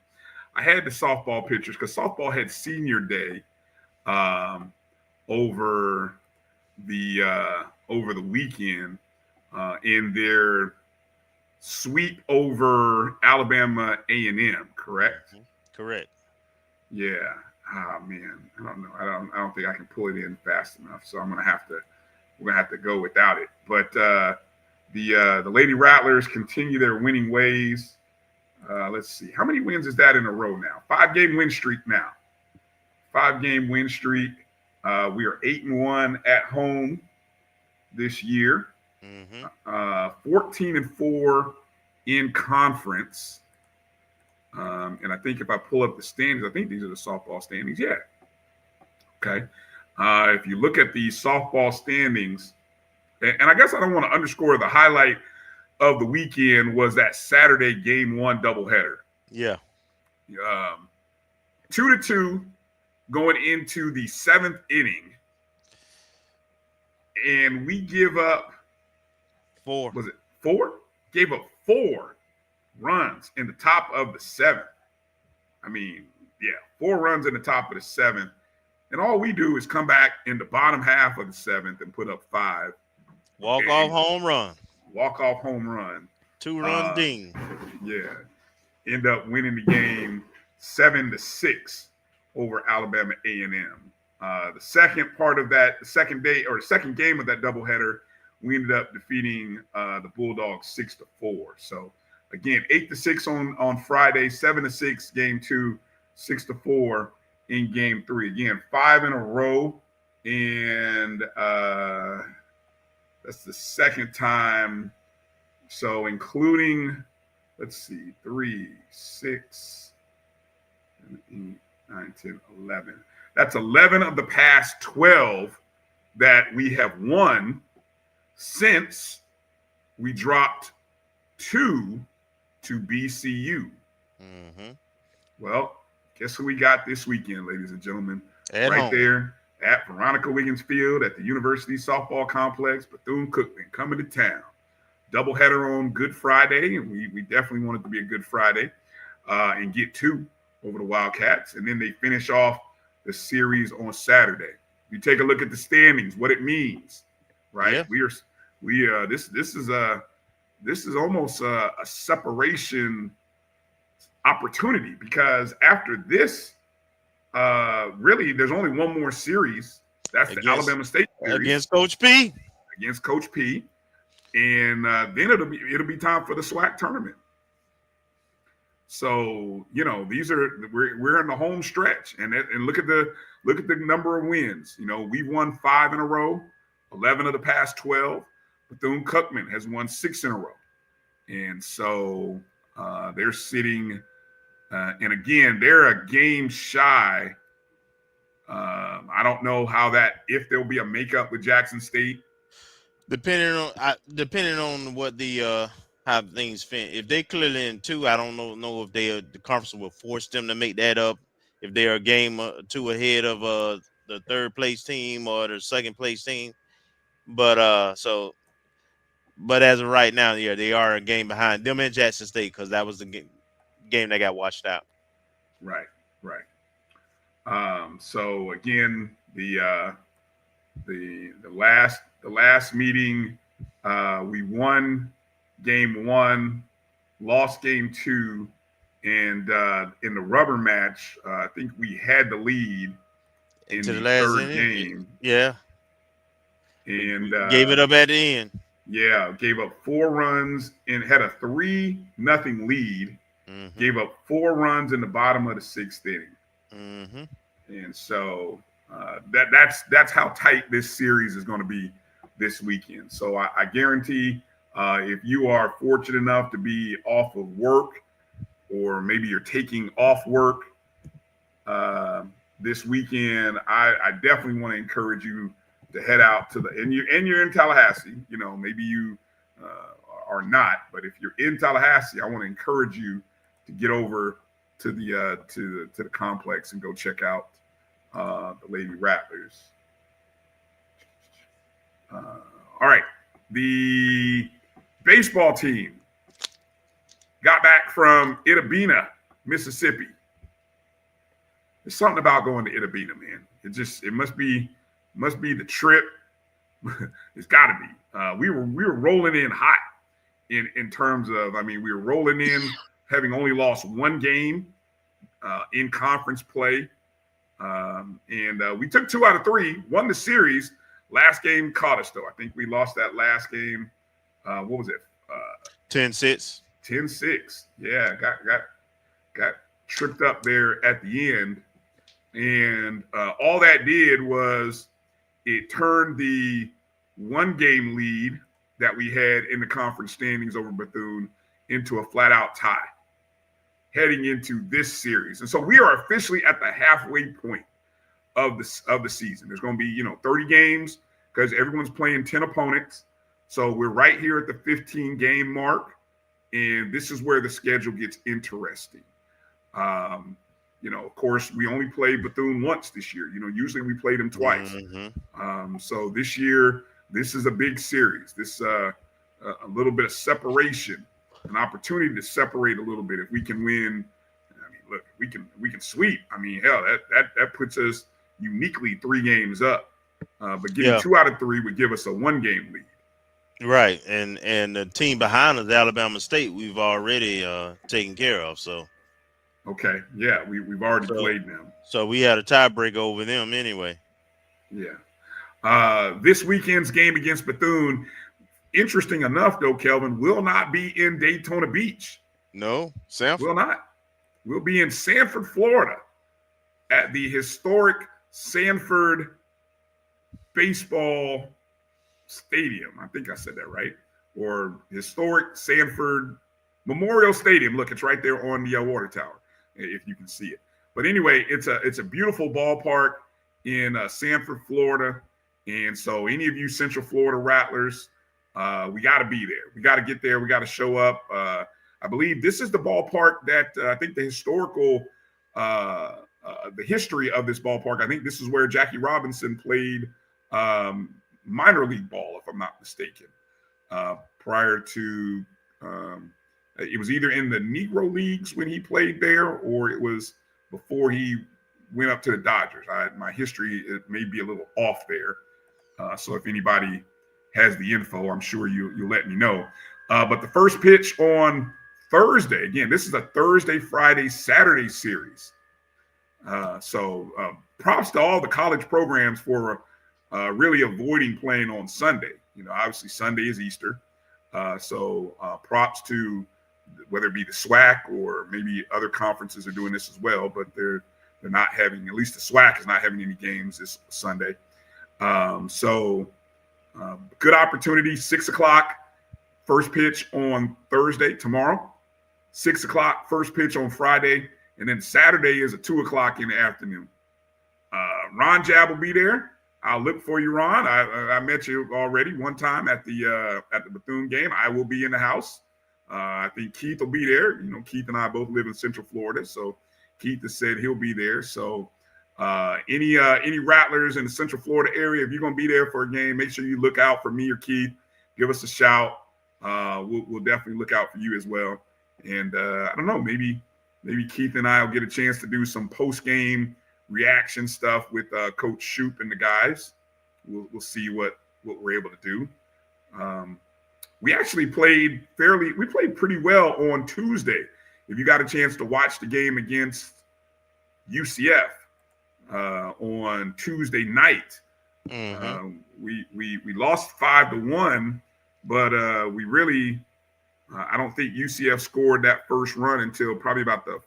I had the softball pictures because softball had senior day over the weekend in their sweep over Alabama A&M, correct? Correct. Yeah. Oh man, I don't know. I don't think I can pull it in fast enough. So we're gonna have to go without it. But the Lady Rattlers continue their winning ways. Let's see. How many wins is that in a row now? 5-game win streak now. 5-game win streak. We are 8-1 at home this year. 14-4 in conference. And I think if I pull up the standings, I think these are the softball standings. Yeah. Okay. If you look at the softball standings, and I guess I don't want to underscore the highlight of the weekend was that Saturday game 1 doubleheader. Yeah. 2-2 going into the 7th inning. And we give up 4. Was it 4? Gave up 4 runs in the top of the 7th. I mean, yeah, 4 runs in the top of the 7th. And all we do is come back in the bottom half of the 7th and put up 5. Walk-off home run. 2-run ding. Yeah. End up winning the game 7-6 over Alabama A&M. The second game of that doubleheader, we ended up defeating the Bulldogs 6-4. So again, 8-6 on Friday, 7-6 game 2, 6-4 in game 3. Again, 5 in a row, and that's the second time So including, let's see, 3, 6, 7, 8, 9, 10, 11. That's 11 of the past 12 that we have won since we dropped 2 to BCU. Mm-hmm. Well, guess who we got this weekend, ladies and gentlemen? At right home. there at Veronica Wiggins Field at the University Softball Complex, Bethune-Cookman coming to town. Doubleheader on Good Friday, and we definitely want it to be a Good Friday and get 2 over the Wildcats. And then they finish off the series on Saturday. You take a look at the standings, what it means, right? Yeah. This is almost a separation opportunity, because after this, really, there's only one more series. That's the Alabama State series against Coach P. Against Coach P, and then it'll be time for the SWAC tournament. So we're in the home stretch, and look at the number of wins. We've won 5 in a row, 11 of the past 12. Bethune-Cookman has won 6 in a row, and so they're sitting. And again, they're a game shy. I don't know if there'll be a makeup with Jackson State. Depending on what the how things fit. If they clearly in 2, I don't know if the conference will force them to make that up. If they're a game 2 ahead of the 3rd place team or the 2nd place team, but as of right now, yeah, they are a game behind them and Jackson State, because that was the game that got washed out. Right. So again, the last meeting, we won game 1, lost game 2, and in the rubber match, I think we had the lead in the last 3rd game. Yeah, and gave it up at the end. Yeah, gave up 4 runs and had a 3-0 lead. Mm-hmm. Gave up 4 runs in the bottom of the 6th inning. Mm-hmm. And so that's how tight this series is going to be this weekend. So I guarantee if you are fortunate enough to be off of work, or maybe you're taking off work this weekend, I definitely want to encourage you to head out to and you're in Tallahassee. Maybe you are not, but if you're in Tallahassee, I want to encourage you to get over to the complex and go check out the Lady Rattlers. All right, the baseball team got back from Itabena, Mississippi. There's something about going to Itabena, man. It must be the trip. It's got to be. We were rolling in hot in terms of, we were rolling in having only lost 1 game in conference play. And we took 2 out of 3, won the series. Last game caught us, though. I think we lost that last game. What was it? 10-6. 10-6. Yeah, got tripped up there at the end. And all that did was it turned the 1-game lead that we had in the conference standings over Bethune into a flat-out tie heading into this series. And so we are officially at the halfway point of the season. There's going to be 30 games because everyone's playing 10 opponents. So we're right here at the 15-game mark, and this is where the schedule gets interesting. Of course, we only played Bethune once this year. Usually we played them twice. Mm-hmm. So this year, this is a big series. This a little bit of separation, an opportunity to separate a little bit. If we can win, look, we can sweep. Hell, that puts us uniquely 3 games up. But getting 2 out of 3 would give us a 1-game lead. Right, and the team behind us, Alabama State, we've already taken care of. So, okay, yeah, we've already played them. So we had a tiebreaker over them anyway. Yeah. This weekend's game against Bethune, interesting enough, though, Kelvin, will not be in Daytona Beach. No, Sanford. Will not. We'll be in Sanford, Florida, at the historic Sanford Baseball Stadium. I think I said that right. or historic Sanford Memorial Stadium. Look, it's right there on the water tower, if you can see it. But anyway, it's a beautiful ballpark in Sanford, Florida. And so any of you Central Florida Rattlers, we got to be there. We got to get there. We got to show up. I believe this is the ballpark that I think the history of this ballpark, I think this is where Jackie Robinson played minor league ball, if I'm not mistaken, prior to it was either in the Negro Leagues when he played there, or it was before he went up to the Dodgers. My history, it may be a little off there. So if anybody has the info, I'm sure you'll let me know. But the first pitch on Thursday, again, this is a Thursday, Friday, Saturday series. So props to all the college programs for really avoiding playing on Sunday. Obviously Sunday is Easter. So props to whether it be the SWAC or maybe other conferences are doing this as well, but they're not having, at least the SWAC is not having any games this Sunday. So good opportunity, 6 o'clock, first pitch on Thursday, tomorrow, 6 o'clock, first pitch on Friday, and then Saturday is at 2 o'clock in the afternoon. Ron Jab will be there. I'll look for you, Ron. I met you already one time at the Bethune game. I will be in the house. I think Keith will be there. Keith and I both live in Central Florida, so Keith has said he'll be there. So any Rattlers in the Central Florida area, if you're going to be there for a game, make sure you look out for me or Keith. Give us a shout. We'll definitely look out for you as well. And I don't know, maybe Keith and I will get a chance to do some post-game reaction stuff with Coach Shoup and the guys. We'll see what we're able to do. We actually played pretty well on Tuesday. If you got a chance to watch the game against UCF on Tuesday night, we lost 5-1, but we really I don't think UCF scored that first run until probably about the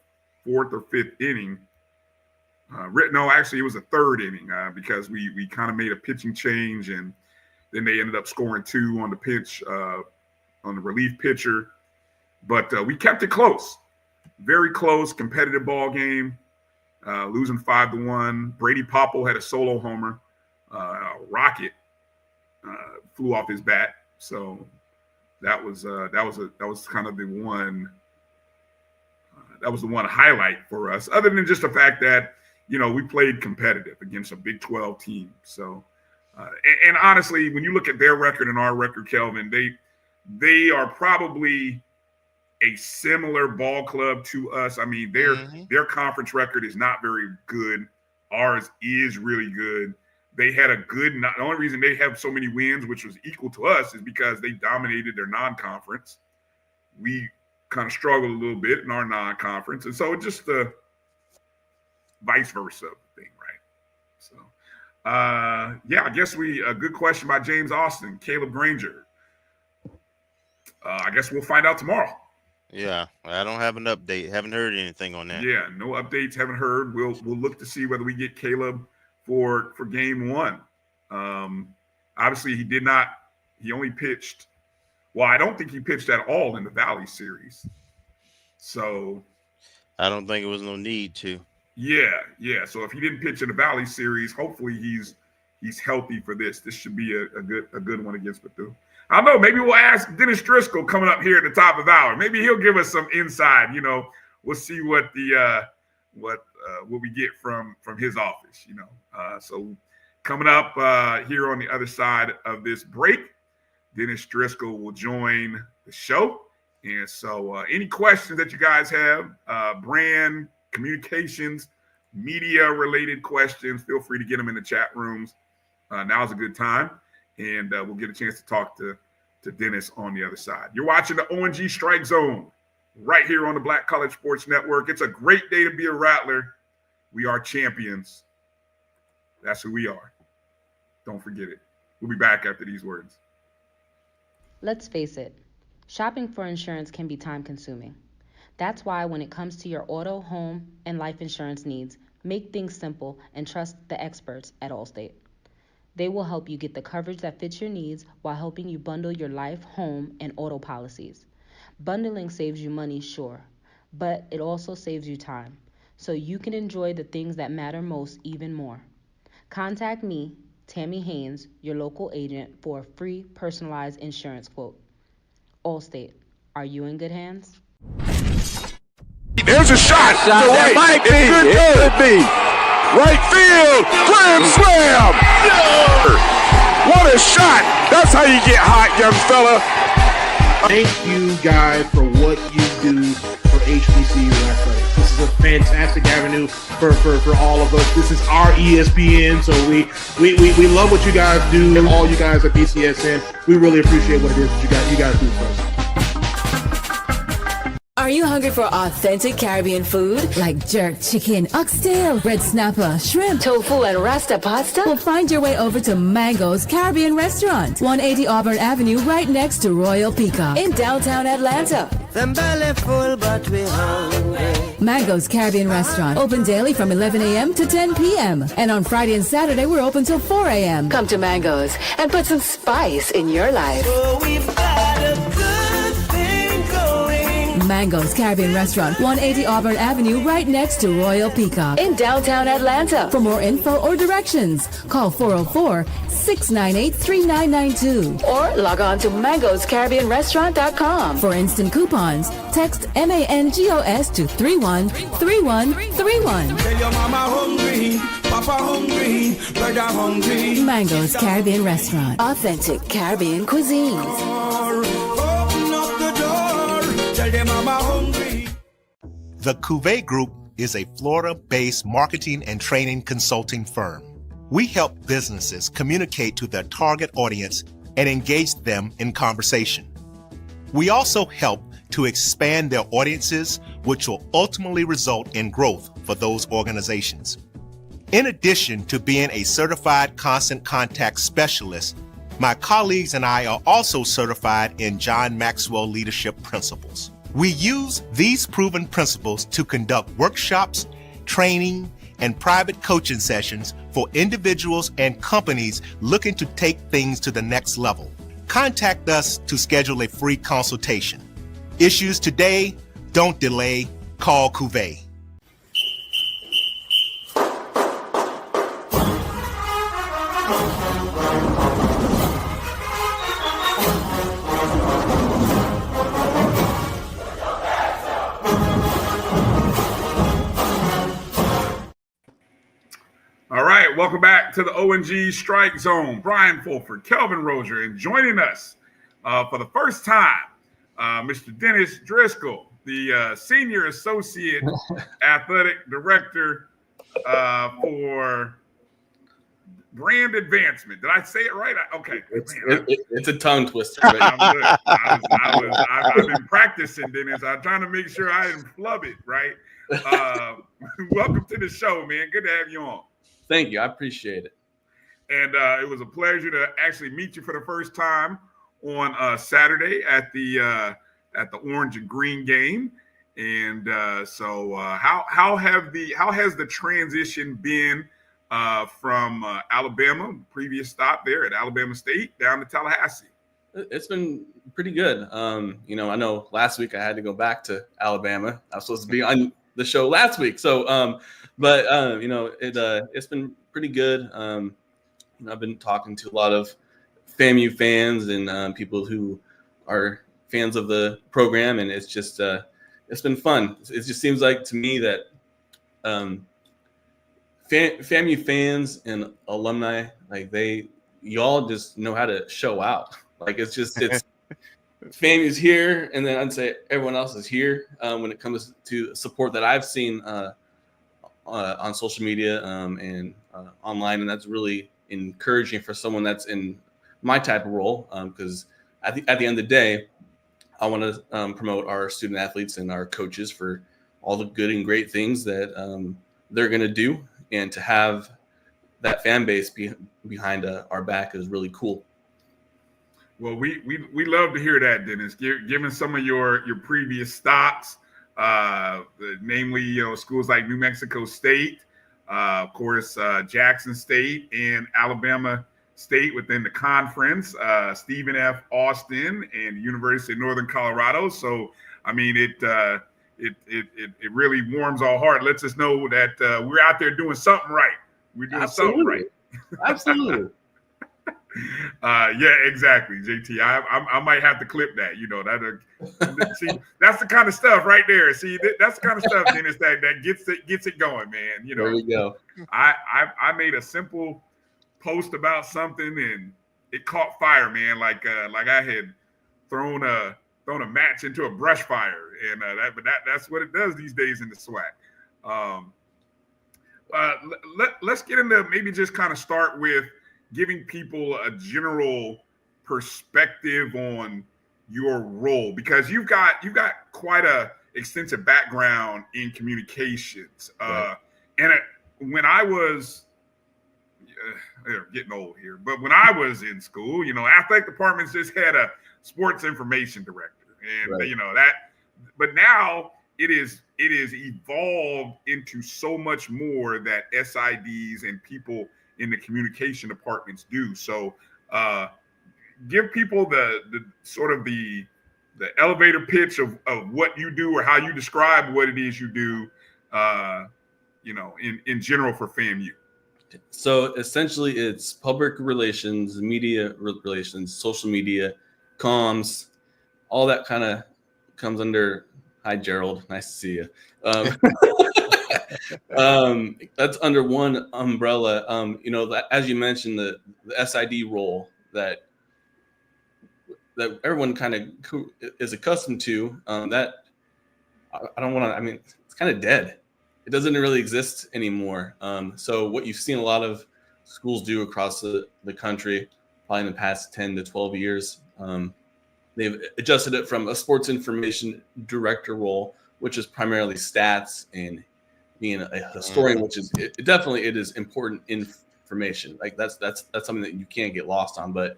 4th or 5th inning. No, actually it was the 3rd inning because we kind of made a pitching change, and then they ended up scoring 2 on the pitch on the relief pitcher. But we kept it close, very close, competitive ball game, losing 5-1. Brady Popple had a solo homer. A rocket flew off his bat, so that was kind of the one. That was the one highlight for us, other than just the fact that we played competitive against a Big 12 team. So, and honestly, when you look at their record and our record, Kelvin, they are probably a similar ball club to us. I mean, their conference record is not very good. Ours is really good. They had the only reason they have so many wins, which was equal to us, is because they dominated their non-conference. We kind of struggled a little bit in our non-conference. And so it's just the vice versa thing, right? So, I guess a good question by James Austin, Caleb Granger. I guess we'll find out tomorrow. Yeah, I don't have an update. Haven't heard anything on that. Yeah, no updates. Haven't heard. We'll look to see whether we get Caleb for game 1. Obviously, he only pitched. Well, I don't think he pitched at all in the Valley series. So I don't think it was no need to. Yeah. So if he didn't pitch in the Valley series, hopefully he's healthy for this. This should be a good one against Bethune. I don't know. Maybe we'll ask Dennis Driscoll coming up here at the top of the hour. Maybe he'll give us some insight. We'll see what we get from his office. So coming up here on the other side of this break, Dennis Driscoll will join the show. And so any questions that you guys have, brand, communications, media-related questions, feel free to get them in the chat rooms. Now's a good time. And we'll get a chance to talk to Dennis on the other side. You're watching the O&G Strike Zone right here on the Black College Sports Network. It's a great day to be a Rattler. We are champions. That's who we are. Don't forget it. We'll be back after these words. Let's face it, shopping for insurance can be time-consuming. That's why when it comes to your auto, home, and life insurance needs, make things simple and trust the experts at Allstate. They will help you get the coverage that fits your needs while helping you bundle your life, home, and auto policies. Bundling saves you money, sure, but it also saves you time, so you can enjoy the things that matter most even more. Contact me, Tammy Haynes, your local agent, for a free personalized insurance quote. Allstate, are you in good hands? There's a shot. To right. It could be. Right field. Grand slam. No. What a shot. That's how you get hot, young fella. Thank you, guys, for what you do for HBCU athletics. This is a fantastic avenue for all of us. This is our ESPN, so we love what you guys do, and all you guys at BCSN. We really appreciate what it is that you guys do for us. Are you hungry for authentic Caribbean food? Like jerk chicken, oxtail, red snapper, shrimp, tofu, and rasta pasta? Well, find your way over to Mango's Caribbean Restaurant, 180 Auburn Avenue, right next to Royal Peacock in downtown Atlanta. Them belly full, but we hungry. Mango's Caribbean Restaurant, open daily from 11 a.m. to 10 p.m. And on Friday and Saturday, we're open till 4 a.m. Come to Mango's and put some spice in your life. Oh, we've got a good thing going. Mango's Caribbean Restaurant, 180 Auburn Avenue, right next to Royal Peacock in downtown Atlanta. For more info or directions, call 404-698-3992 or log on to mangoscaribbeanrestaurant.com. For instant coupons, text MANGOS to 313131. Tell your mama hungry, papa hungry, brother hungry. Mango's Caribbean Restaurant. Authentic Caribbean cuisines. Open up the door, tell them mama hungry. The Cuvée Group is a Florida-based marketing and training consulting firm. We help businesses communicate to their target audience and engage them in conversation. We also help to expand their audiences, which will ultimately result in growth for those organizations. In addition to being a certified constant contact specialist, my colleagues and I are also certified in John Maxwell Leadership Principles. We use these proven principles to conduct workshops, training, and private coaching sessions for individuals and companies looking to take things to the next level. Contact us to schedule a free consultation. Issues today, don't delay, call Cuvée. All right, welcome back to the O&G StrikeZone. Bryan Fulford, Kelvin Rozier, and joining us for the first time, Mr. Dennis Driscoll, the Senior Associate Athletic Director for Brand Advancement. Did I say it right? Okay. It's a tongue twister. I'm good. I've been practicing, Dennis. I'm trying to make sure I didn't flub it, right? Welcome to the show, man. Good to have you on. Thank you. I appreciate it. And it was a pleasure to actually meet you for the first time on Saturday at the Orange and Green game. And so how has the transition been from Alabama, previous stop there at Alabama State, down to Tallahassee? It's been pretty good. I know last week I had to go back to Alabama. I was supposed to be on the show last week. So, it's been pretty good. I've been talking to a lot of FAMU fans and people who are fans of the program, and it's just it's been fun. It just seems like to me that FAMU fans and alumni, like y'all just know how to show out. Like it's FAMU's here, and then I'd say everyone else is here when it comes to support that I've seen on social media and online, and that's really encouraging for someone that's in my type of role, because at the end of the day, I want to promote our student athletes and our coaches for all the good and great things that they're going to do, and to have that fan base behind our back is really cool. Well, we love to hear that, Dennis. Given some of your previous stops, namely schools like New Mexico State, of course Jackson State, and Alabama state within the conference, Stephen F. Austin and University of Northern Colorado. So, I mean, it really warms our heart. Lets us know that we're out there doing something right. We're doing something right. Absolutely. Yeah, exactly, JT. I might have to clip that. You know, see, that's the kind of stuff right there. See, that's the kind of stuff, Dennis, that gets it going, man. You know, there we go. I made a simple post about something and it caught fire, man. Like I had thrown a match into a brush fire, and that's what it does these days in the SWAC. Let's get into maybe just kind of start with giving people a general perspective on your role, because you've got quite a extensive background in communications. Right. And when I was getting old here, but when I was in school, you know, athletic departments just had a sports information director, and right. you know that. But now it is evolved into so much more that SIDs and people in the communication departments do. So give people the sort of the elevator pitch of what you do, or how you describe what it is you do, you know, in general for FAMU. So essentially it's public relations, media relations, social media, comms, all that kind of comes under. Hi, Gerald. Nice to see you. That's under one umbrella. You know, that, as you mentioned, the SID role that everyone kind of is accustomed to. That I don't want to. I mean, it's kind of dead. It doesn't really exist anymore. So what you've seen a lot of schools do across the country, probably in the past 10 to 12 years, they've adjusted it from a sports information director role, which is primarily stats, and being a historian, which is it is important information. Like that's something that you can't get lost on. But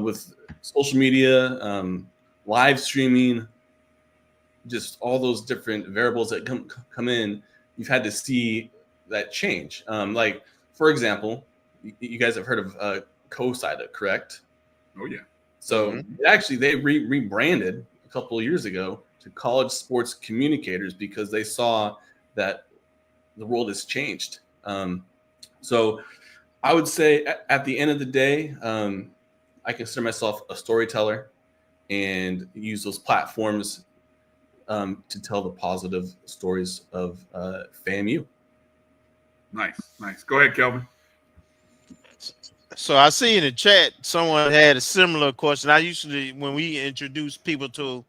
with social media, live streaming, just all those different variables that come in, you've had to see that change. Like, for example, you guys have heard of COSIDA, correct? Oh, yeah. So actually, they rebranded a couple of years ago to College Sports Communicators, because they saw that the world has changed. So I would say at the end of the day, I consider myself a storyteller and use those platforms to tell the positive stories of FAMU. Nice. Go ahead, Kelvin. So I see in the chat someone had a similar question. I usually, when we introduce people to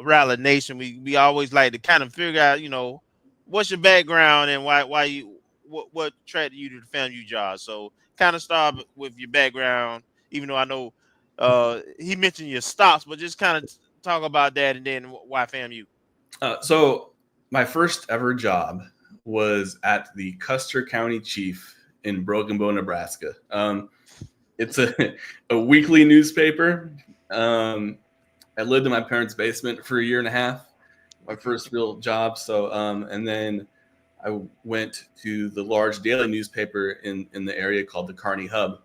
Rally Nation, we always like to kind of figure out, you know, what's your background and why you what attracted you to the FAMU job. So kind of start with your background, even though I know he mentioned your stops, but just kind of talk about that, and then why FAMU. So my first ever job was at the Custer County Chief in Broken Bow, Nebraska. It's a weekly newspaper. I lived in my parents' basement for a year and a half, my first real job. So, and then I went to the large daily newspaper in the area called the Kearney Hub,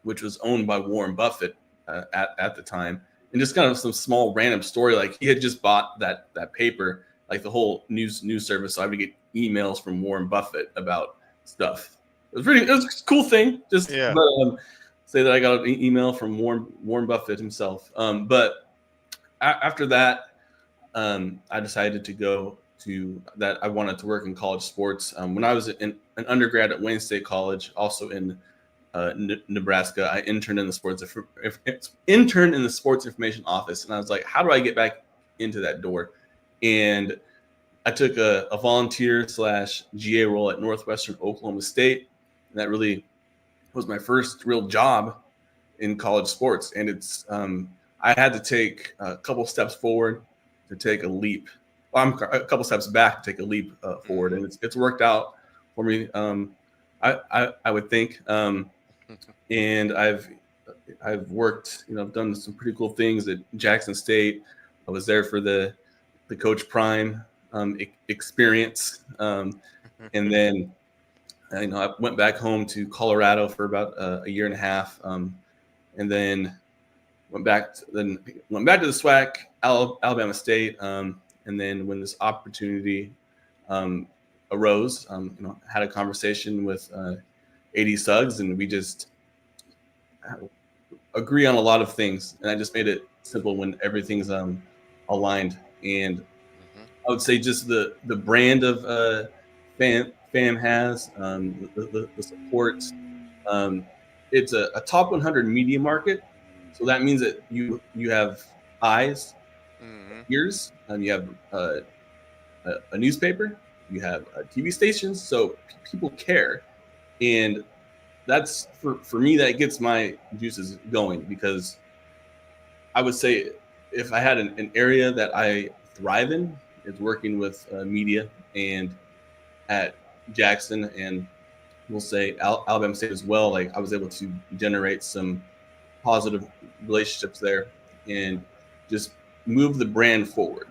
which was owned by Warren Buffett at the time. And just kind of some small random story, like he had just bought that paper, like the whole news service. So I would get emails from Warren Buffett about stuff. It was a cool thing. Just say that I got an email from Warren Buffett himself. But after that, I decided to go to that. I wanted to work in college sports. When I was an undergrad at Wayne State College, also in Nebraska, I interned in the sports information office, and I was like, how do I get back into that door? And I took a volunteer / GA role at Northwestern Oklahoma State, and that really was my first real job in college sports. And it's I had to take a couple steps forward to take a leap. Well, I'm a couple steps back to take a leap forward, and it's worked out for me. I would think. And I've worked, I've done some pretty cool things at Jackson State. I was there for the Coach Prime experience, and then I went back home to Colorado for about a year and a half, and then went back to the SWAC, Alabama State, and then when this opportunity arose, had a conversation with AD Suggs, and we just agree on a lot of things, and I just made it simple when everything's aligned. And I would say just the brand of FAM has the support. It's a top 100 media market, so that means that you have eyes, ears, you have a newspaper, you have TV stations, so people care, and that's for me that gets my juices going, because I would say if I had an area that I thrive in, it's working with media, and at Jackson and we'll say Alabama State as well, like I was able to generate some positive relationships there and just move the brand forward.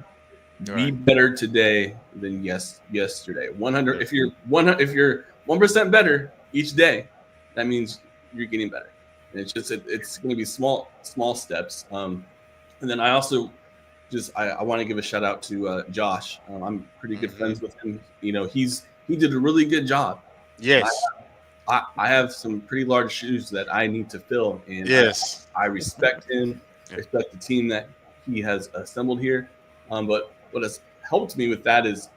Right. Be better today than yesterday. 100. If you're 1% better each day, that means you're getting better. And it's going to be small steps. And then I also I want to give a shout out to Josh. I'm pretty good friends with him. He did a really good job. Yes. I have some pretty large shoes that I need to fill. And yes, I respect him, respect the team that he has assembled here. But what has helped me with that is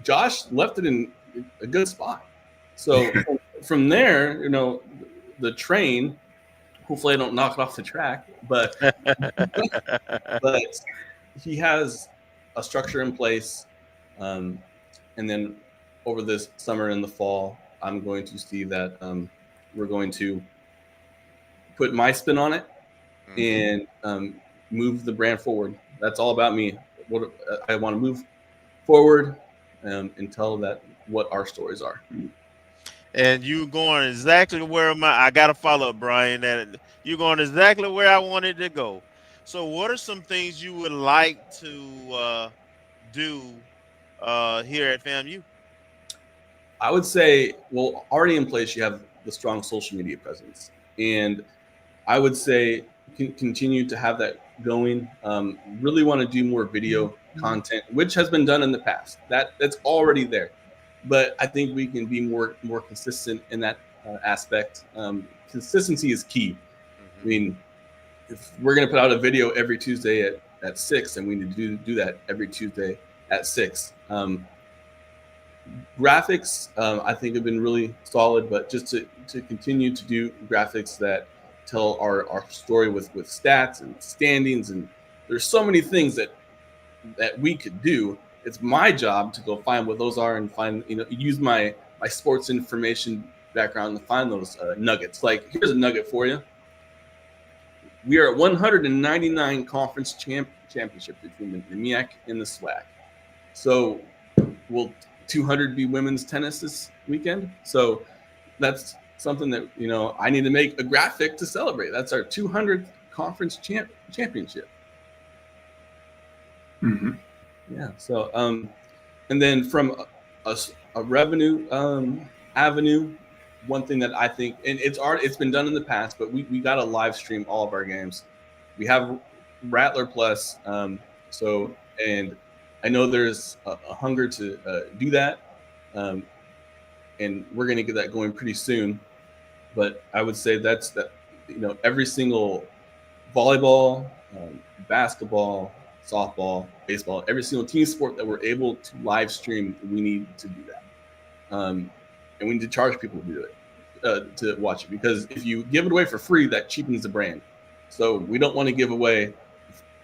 Josh left it in a good spot. So from there, the train, hopefully I don't knock it off the track, but he has a structure in place. And then over this summer and the fall, I'm going to see that we're going to put my spin on it and move the brand forward. That's all about me. What I want to move forward and tell that what our stories are. And you going exactly where I got to follow up, Brian. That you're going exactly where I wanted to go. So, what are some things you would like to do here at FAMU? I would say, well, already in place, you have the strong social media presence, and I would say continue to have that going. Really want to do more video content, which has been done in the past. That's already there, but I think we can be more consistent in that aspect. Consistency is key. I mean, if we're going to put out a video every Tuesday at 6, and we need to do that every Tuesday at 6. Graphics, I think, have been really solid, but just to continue to do graphics that tell our story with stats and standings, and there's so many things that we could do. It's my job to go find what those are and find, use my sports information background to find those nuggets. Like, here's a nugget for you. We are at 199 conference championships between the MEAC and the SWAC. So will 200 be women's tennis this weekend? So that's something that, I need to make a graphic to celebrate. That's our 200th conference championship. Mm-hmm. Yeah. So, and then from a revenue avenue, one thing that I think, and it's been done in the past, but we got to live stream all of our games. We have Rattler Plus. So, and I know there's a hunger to do that. And we're going to get that going pretty soon. But I would say that's every single volleyball, basketball, softball, baseball, every single team sport that we're able to live stream, we need to do that. And we need to charge people to do it, to watch it, because if you give it away for free, that cheapens the brand. So we don't want to give away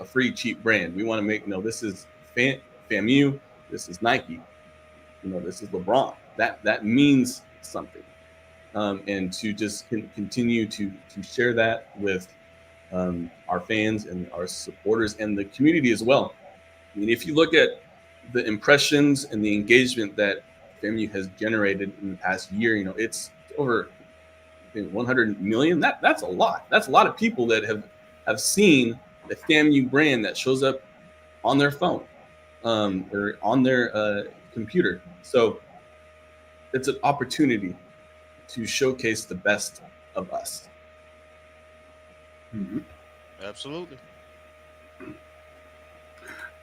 a free, cheap brand. We want to make, this is FAMU, this is Nike, this is LeBron. That means something. And to just continue to share that with our fans and our supporters and the community as well. I mean, if you look at the impressions and the engagement that FAMU has generated in the past year, it's over 100 million. That's a lot. That's a lot of people that have seen the FAMU brand that shows up on their phone or on their computer. So it's an opportunity to showcase the best of us. Mm-hmm. Absolutely.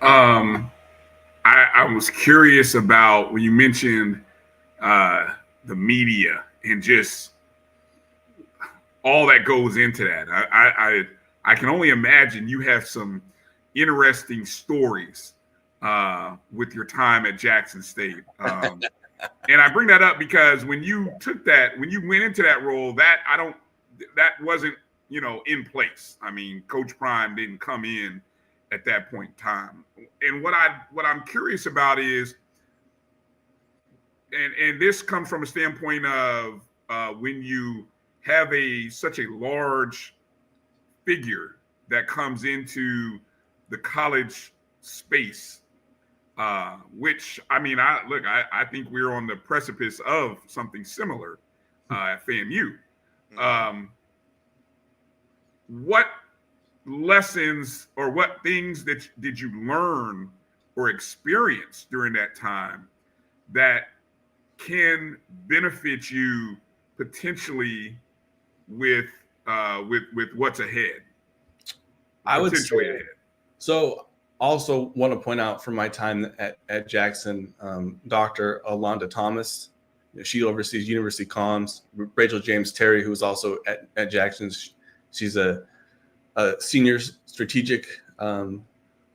I was curious about when you mentioned the media and just all that goes into that. I can only imagine you have some interesting stories with your time at Jackson State. And I bring that up because when you went into that role, that wasn't, in place. I mean, Coach Prime didn't come in at that point in time. And what I'm curious about is, and this comes from a standpoint of when you have such a large figure that comes into the college space, which, I mean, I think we're on the precipice of something similar at FAMU. What lessons or what things did you learn or experience during that time that can benefit you potentially with what's ahead? I would say, so also want to point out from my time at Jackson, Dr. Alonda Thomas, she oversees University Comms. Rachel James Terry, who's also at Jackson, she's a senior strategic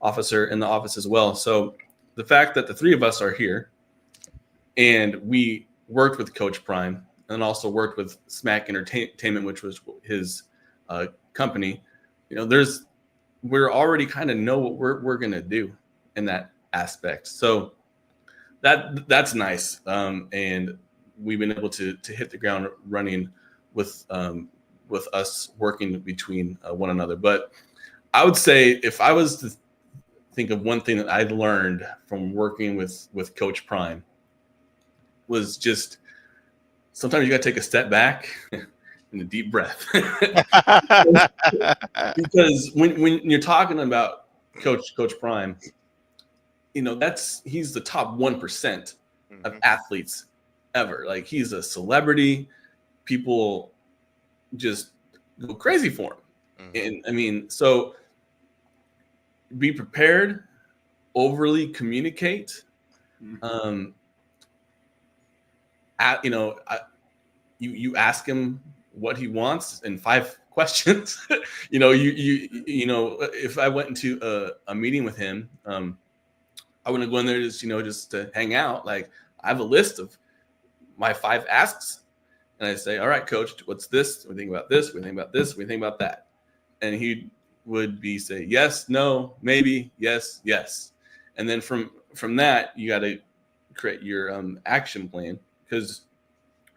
officer in the office as well. So the fact that the three of us are here and we worked with Coach Prime and also worked with SWAC Entertainment, which was his company, we're already kind of know what we're going to do in that aspect. So that's nice. And we've been able to hit the ground running with us working between one another. But I would say if I was to think of one thing that I learned from working with Coach Prime was just sometimes you got to take a step back and a deep breath. Because when you're talking about Coach Prime, he's the top 1% of athletes ever. Like, he's a celebrity. People just go crazy for him. And I mean, so be prepared, overly communicate. You ask him what he wants in 5 questions. If I went into a meeting with him, I wouldn't go in there just to hang out. Like, I have a list of my 5 asks, and I say, all right, coach, what's this? We think about this. We think about this. We think about that. And he would say, yes, no, maybe, yes, yes. And then from that, you got to create your action plan, because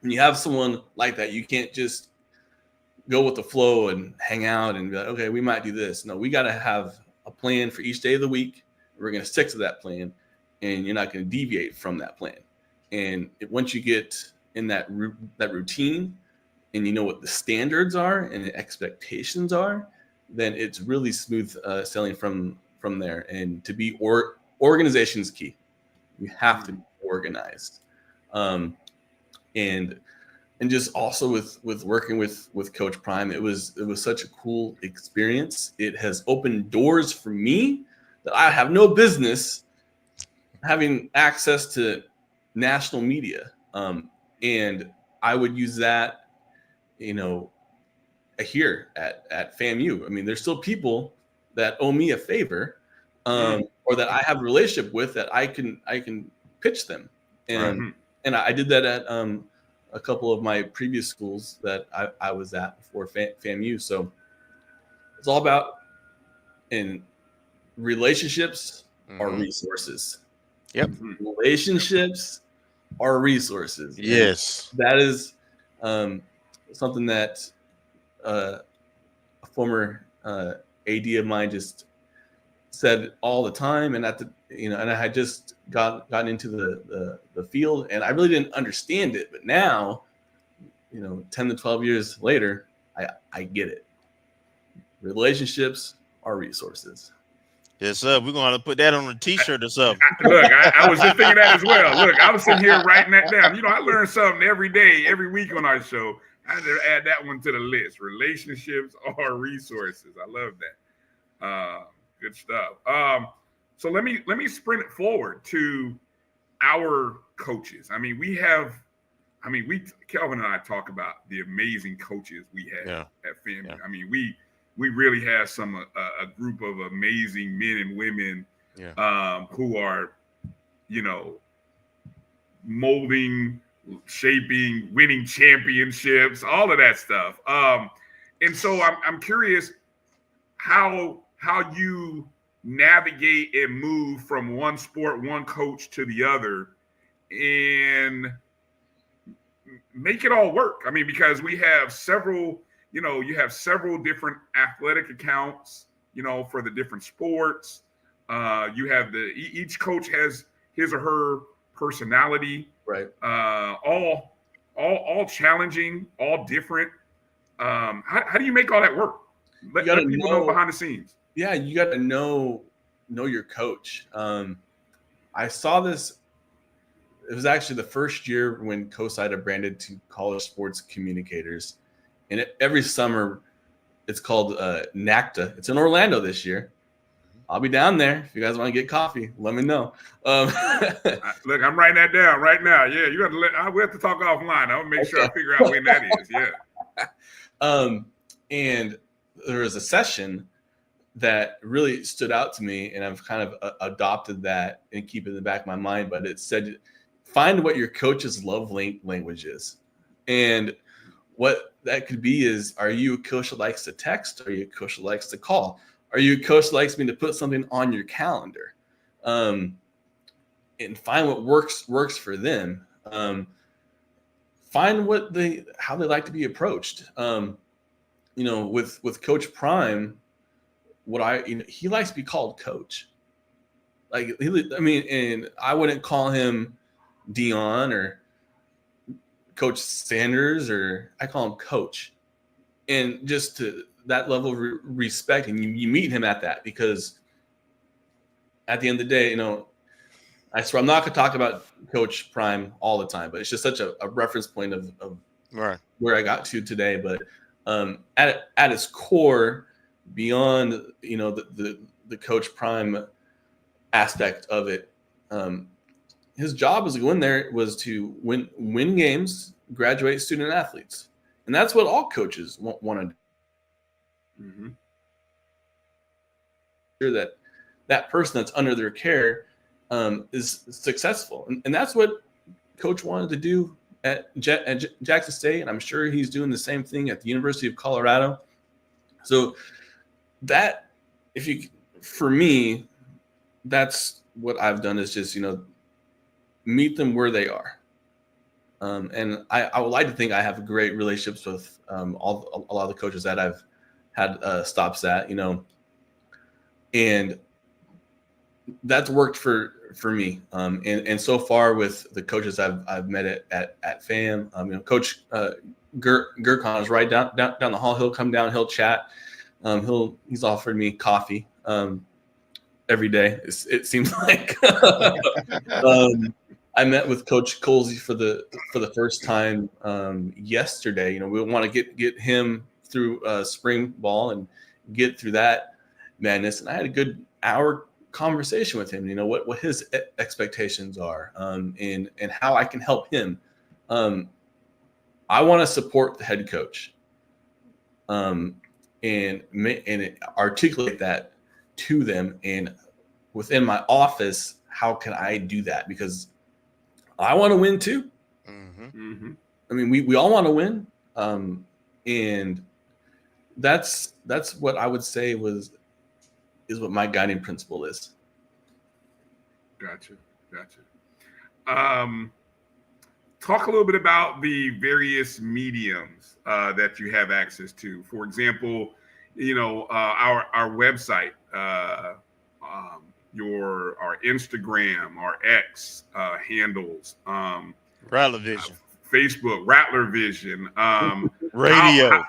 when you have someone like that, you can't just go with the flow and hang out and be like, okay, we might do this. No, we got to have a plan for each day of the week. We're going to stick to that plan, and you're not going to deviate from that plan. And once you get in that routine and you know what the standards are and the expectations are, then it's really smooth sailing from there. And to be organization is key. You have to be organized. And just also with working with Coach Prime, it was such a cool experience. It has opened doors for me that I have no business having access to national media. And I would use that, here at FAMU. I mean, there's still people that owe me a favor, or that I have a relationship with that I can pitch them. And I did that at a couple of my previous schools that I was at before FAMU. So it's all about relationships are resources. Yep. Relationships are resources. Yes. And that is something that a former AD of mine just said all the time. And and I had just gotten into the field, and I really didn't understand it. But now, 10 to 12 years later, I get it. Relationships are resources. Yes, sir. We're gonna put that on a T-shirt or something. I was just thinking that as well. Look, I was sitting here writing that down. You know, I learn something every day, every week on our show. I had to add that one to the list. Relationships are resources. I love that. Good stuff. So let me sprint it forward to our coaches. Kelvin and I talk about the amazing coaches we have at FAMU. Yeah. I mean, we really have a group of amazing men and women who are, you know, molding, shaping, winning championships, all of that stuff. And so I'm curious how you navigate and move from one sport, one coach to the other, and make it all work. I mean, because we have several, you know, you have several different athletic accounts, you know, for the different sports. You have each coach has his or her personality, right? All challenging, all different. How do you make all that work? Let people know behind the scenes. Yeah, you got to know your coach. I saw this. It was actually the first year when COSIDA branded to college sports communicators, and every summer it's called NACTA. It's in Orlando this year. I'll be down there. If you guys want to get coffee, let me know. Look, I'm writing that down right now. Yeah, you have to we have to talk offline. I'll make sure I figure out when that is. Yeah. And there was a session that really stood out to me, and I've kind of adopted that and keep it in the back of my mind. But it said, find what your coach's love language is. And what that could be is, are you a coach that likes to text? Are you a coach that likes to call? Are you a coach that likes me to put something on your calendar? And find what works for them. Find how they like to be approached. You know, with Coach Prime, he likes to be called Coach. And I wouldn't call him Dion or Coach Sanders, or I call him Coach. And just to that level of respect, and you meet him at that, because at the end of the day, you know, I swear I'm not going to talk about Coach Prime all the time, but it's just such a reference point of where I got to today. But at its core, beyond, you know, the Coach Prime aspect of it, his job as to go in there was to win games, graduate student athletes, and that's what all coaches want to do. Mm-hmm. Sure that person that's under their care is successful, and that's what Coach wanted to do at Jackson State, and I'm sure he's doing the same thing at the University of Colorado. So that, for me, that's what I've done, is just, you know, meet them where they are. And I would like to think I have great relationships with a lot of the coaches that I've had stops at, you know, and that's worked for me. And so far with the coaches I've met at FAM, you know, Coach Gurkhan is right down the hall. He'll come down, he'll chat. He's offered me coffee every day. It seems like. I met with Coach Colsey for the first time yesterday. You know, we want to get him through spring ball and get through that madness. And I had a good hour conversation with him. You know, what his expectations are, and how I can help him. I want to support the head coach, and articulate that to them. And within my office, how can I do that? Because I want to win too. Mm-hmm. Mm-hmm. I mean, we all want to win. And that's what I would say is what my guiding principle is. Gotcha. Talk a little bit about the various mediums that you have access to. For example, you know, our website, our Instagram, our X handles, Rattler Vision, Facebook, Rattler Vision, radio.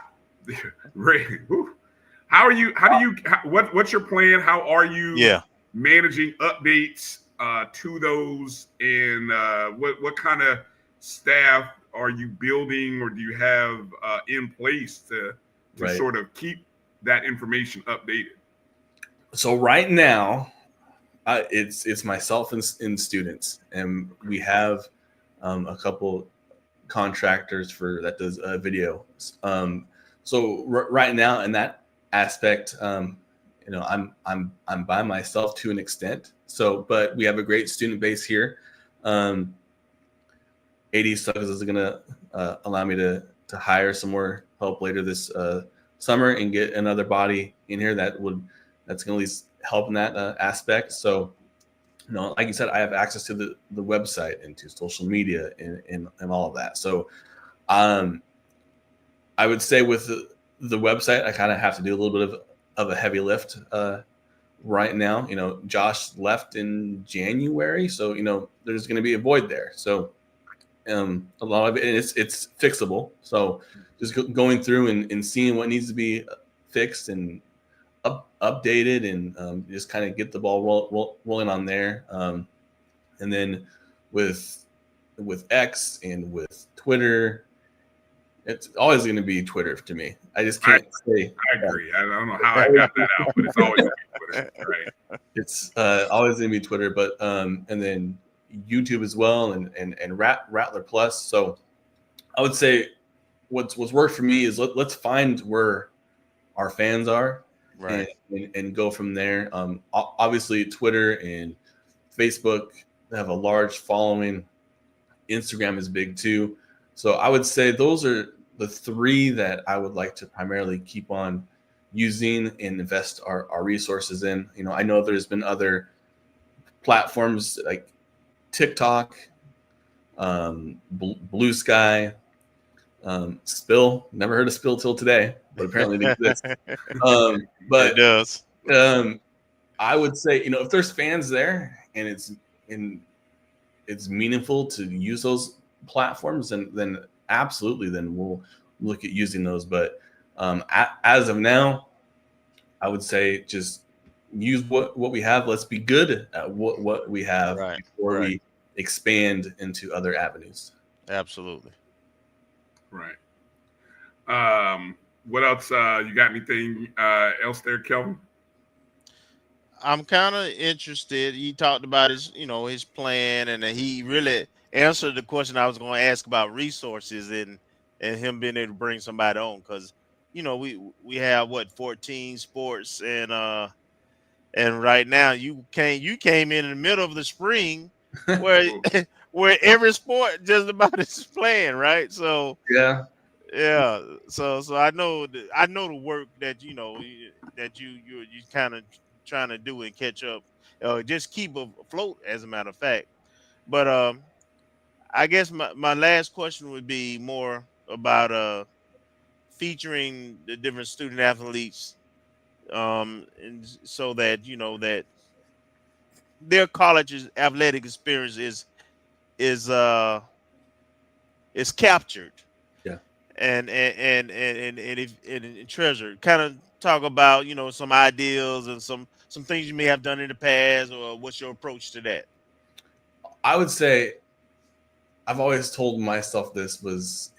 What's your plan? How are you managing updates to those, and what kind of staff are you building, or do you have in place to sort of keep that information updated? So right now, it's myself and students, and we have a couple contractors that does video. So right now in that aspect, I'm by myself to an extent. So, but we have a great student base here. AD Suggs is going to allow me to hire some more help later this summer and get another body in here that's going to at least help in that aspect. So, like you said, I have access to the website and to social media and all of that. So, I would say with the website, I kind of have to do a little bit of a heavy lift right now. Josh left in January, so there's going to be a void there. So a lot of it, and it's fixable. So just going through and seeing what needs to be fixed and updated, and just kind of get the ball rolling on there. And then with X and with Twitter, it's always going to be Twitter to me. I just can't say. I agree. I don't know how I got that out, but it's always going to be Twitter. Right. It's always going to be Twitter, but and then YouTube as well, and Rattler Plus. So I would say what's worked for me is let's find where our fans are, right, and go from there. Obviously Twitter and Facebook have a large following. Instagram is big too. So I would say those are the three that I would like to primarily keep on using and invest our resources in. I know there's been other platforms like TikTok, Blue Sky, Spill. Never heard of Spill till today, but apparently it exists. But it does. I would say, if there's fans there and it's meaningful to use those platforms, then absolutely, then we'll look at using those. But as of now, I would say just use what we have. Let's be good at what we have before we expand into other avenues. Absolutely. Right. What else? You got anything else there, Kelvin? I'm kind of interested. He talked about his plan, and he really answered the question I was going to ask about resources and him being able to bring somebody on, because we have 14 sports, and right now you came in the middle of the spring where where every sport just about is playing, right? So yeah. So I know the work that you kind of trying to do and catch up, just keep afloat, as a matter of fact. But I guess my last question would be more about featuring the different student athletes, and so that that their college's athletic experience is captured, and treasured. Kind of talk about some ideals and some things you may have done in the past, or what's your approach to that? I would say I've always told myself this was,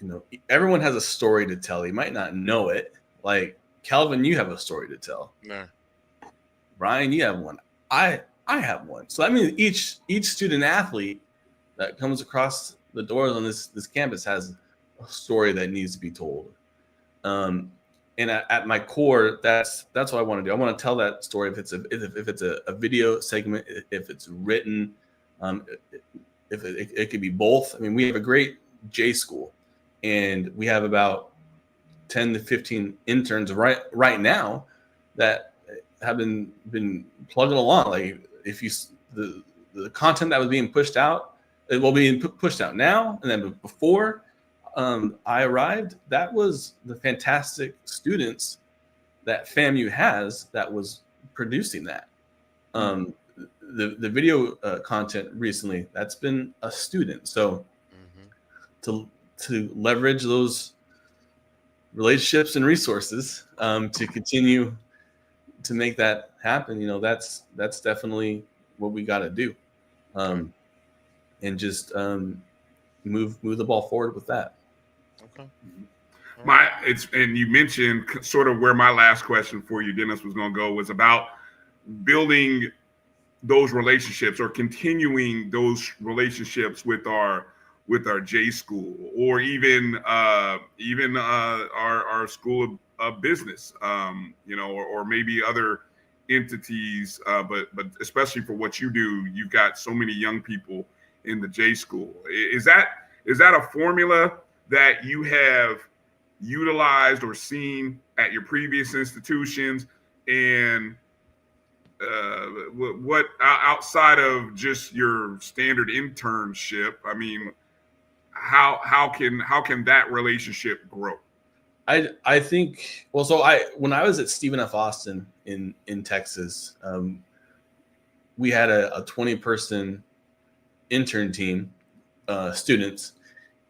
everyone has a story to tell. You might not know it. Like Kelvin, you have a story to tell. Nah. Bryan, you have one. I have one. So that means each student athlete that comes across the doors on this campus has a story that needs to be told. And at my core, that's what I want to do. I want to tell that story. If it's a video segment, if it's written, if it could be both. I mean, we have a great J school, and we have about 10 to 15 interns right now that have been plugging along. Like if the content that was being pushed out, it will be pushed out now, and then before I arrived, that was the fantastic students that FAMU has that was producing that. The video content recently, that's been a student. So to leverage those relationships and resources to continue to make that happen. You know, that's definitely what we got to do, and just move the ball forward with that. Okay. And you mentioned sort of where my last question for you, Dennis, was going to go, was about building those relationships or continuing those relationships with our J school, or even our school of business, you know, or maybe other entities, but especially for what you do, you've got so many young people in the J school. Is that a formula that you have utilized or seen at your previous institutions? And what outside of just your standard internship, I mean, how can that relationship grow? I think, well, so when I was at Stephen F. Austin in Texas, we had a 20-person intern team, students,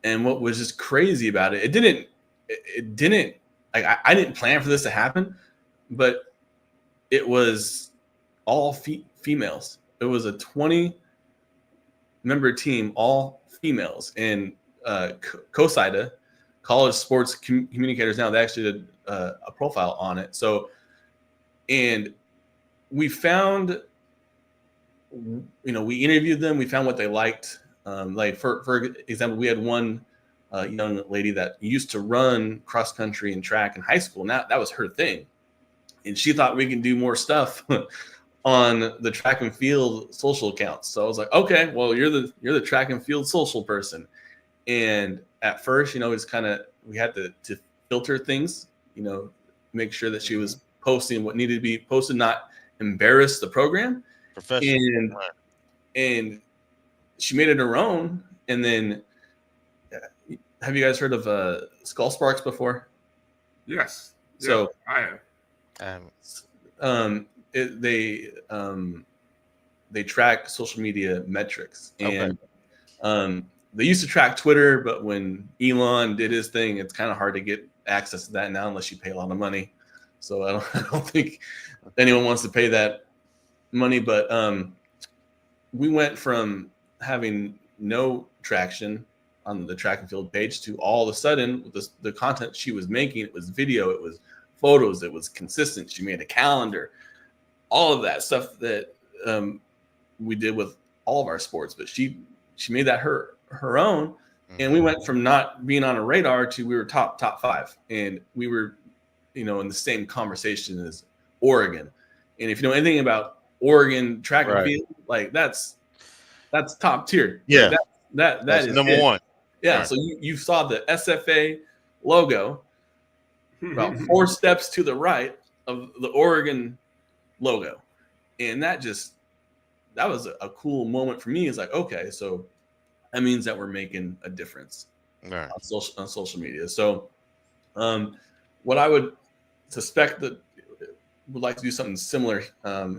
and what was just crazy about it, it didn't like, I didn't plan for this to happen, but it was all females. It was a 20-member team, all females, and COSIDA, College Sports Communicators, now they actually did a profile on it. So, and we found, you know, we interviewed them, we found what they liked. Like for example, we had one young lady that used to run cross country and track in high school. Now that was her thing, and she thought we can do more stuff on the track and field social accounts. So I was like, okay, well, you're the track and field social person. And at first, you know, it's kind of, we had to filter things, you know, make sure that she was posting what needed to be posted, not embarrass the program. Professional. And she made it her own. And then, have you guys heard of Skull Sparks before? Yes. So I have. They track social media metrics, and they used to track Twitter, but when Elon did his thing, it's kind of hard to get access to that now unless you pay a lot of money. So I don't think anyone wants to pay that money. But we went from having no traction on the track and field page to all of a sudden, with the content she was making, it was video, it was photos, it was consistent. She made a calendar, all of that stuff that we did with all of our sports, but she made that her own. And we went from not being on a radar to we were top 5, and we were, you know, in the same conversation as Oregon. And if you know anything about Oregon track and field, like that's top tier. Yeah, like that is number one. Yeah. Right. So you saw the SFA logo about 4 steps to the right of the Oregon logo, and that was a cool moment for me. It's like, okay, so that means that we're making a difference on social media. So what I would suspect that would like to do something similar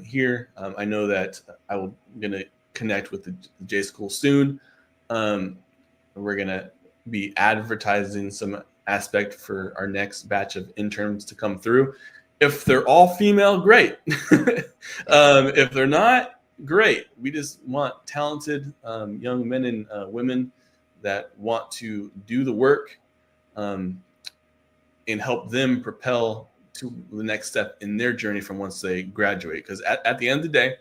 here. I know that I'm going to connect with the J School soon. We're going to be advertising some aspect for our next batch of interns to come through. If they're all female, great. If they're not, great. We just want talented young men and women that want to do the work and help them propel to the next step in their journey from once they graduate. Because at the end of the day,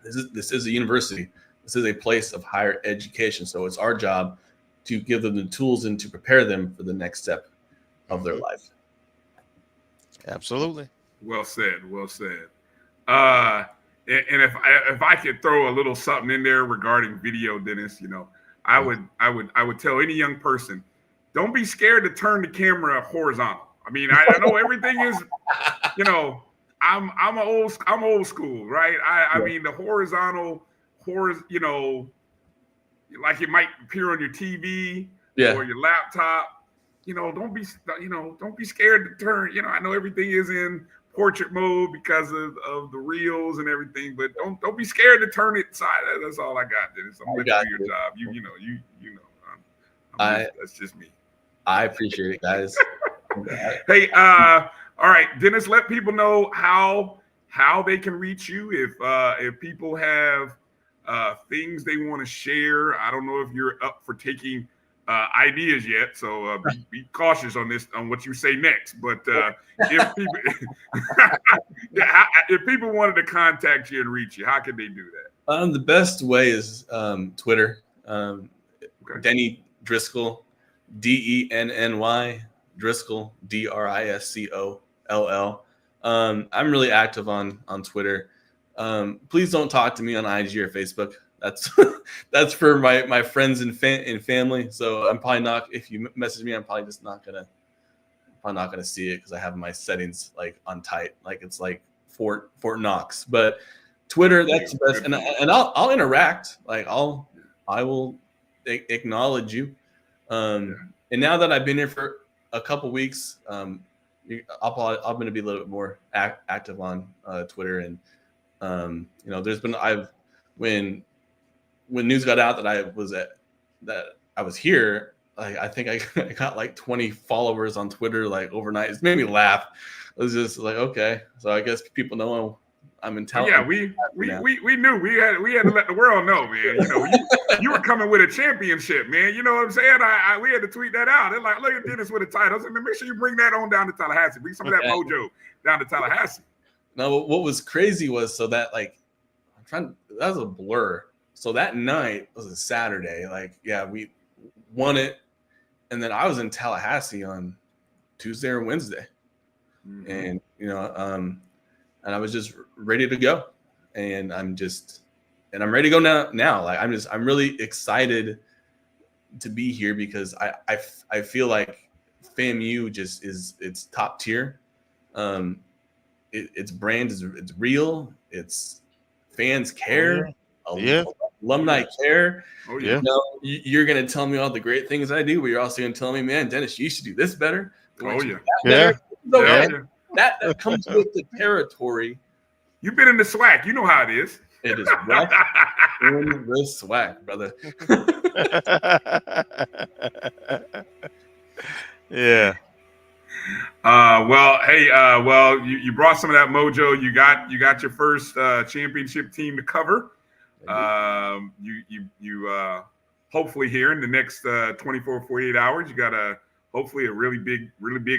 this is a university. This is a place of higher education. So it's our job to give them the tools and to prepare them for the next step of their life. Absolutely. Well said. Well said. And if I could throw a little something in there regarding video, Dennis, you know, I would tell any young person, don't be scared to turn the camera horizontal. I mean, I know everything is, you know, I'm old school, right? I mean, the horizontal, you know, like it might appear on your TV or your laptop. You know, don't be scared to turn. You know, I know everything is in portrait mode because of the reels and everything, but don't be scared to turn it side. That's all I got, Dennis. I'm going to do your job. You know. That's just me. I appreciate it, guys. Hey, all right, Dennis, let people know how they can reach you if people have things they want to share. I don't know if you're up for taking ideas yet, so be cautious on this, on what you say next. But if people if people wanted to contact you and reach you, how can they do that? The best way is Twitter. Denny Driscoll, Denny Driscoll, Driscoll. I'm really active on Twitter. Please don't talk to me on IG or Facebook. That's for my friends and family. So I'm probably not. If you message me, I'm probably just not gonna see it because I have my settings like on tight, like it's like Fort Knox. But Twitter, that's the best, and I'll interact. Like I will acknowledge you. And now that I've been here for a couple weeks, I'm going to be a little bit more active on Twitter. And there's been when news got out that I was here, like I think I got like 20 followers on Twitter like overnight. It made me laugh. It was just like, okay, so I guess people know I'm in town. Yeah, we knew we had to let the world know, man. You were coming with a championship, man. You know what I'm saying? We had to tweet that out. They're like, look at Dennis with a title. I said, make sure you bring that on down to Tallahassee. Bring some of that mojo down to Tallahassee. No, what was crazy was that was a blur. So that night was a Saturday. Like, yeah, we won it, and then I was in Tallahassee on Tuesday or Wednesday, and and I was just ready to go, and I'm ready to go now. Like I'm really excited to be here because I feel like FAMU just it's top tier. Its brand is it's real. Its fans care. Alumni care. Oh yeah. You're gonna tell me all the great things I do, but you're also gonna tell me, man, Dennis, you should do this better. Oh yeah. That comes with the territory. You've been in the SWAC. You know how it is. It is rough in the SWAC, brother. Yeah. Well, hey, you brought some of that mojo. You got your first championship team to cover. You hopefully here in the next 24, 48 hours, you got hopefully a really big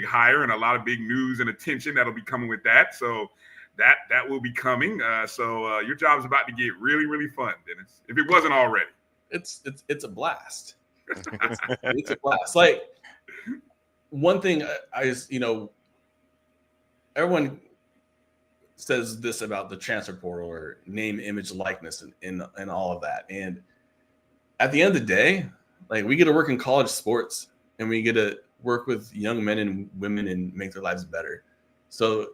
hire and a lot of big news and attention that'll be coming with that. So that will be coming. So your job's about to get really, really fun, Dennis, if it wasn't already. It's a blast. It's a blast. Like one thing I just, everyone says this about the transfer portal or name, image, likeness, and all of that. And at the end of the day, like we get to work in college sports and we get to work with young men and women and make their lives better. So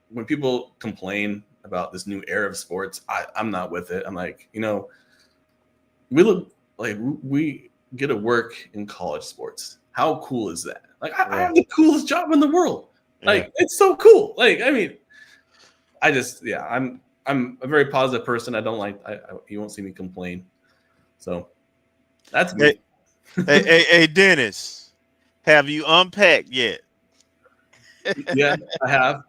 when people complain about this new era of sports, I'm not with it. I'm like, we look like we get to work in college sports. How cool is that? Like I have the coolest job in the world. Like it's so cool. Like, I mean, I'm a very positive person. I don't like, you won't see me complain. So that's me. Hey, Dennis, have you unpacked yet? Yeah, I have.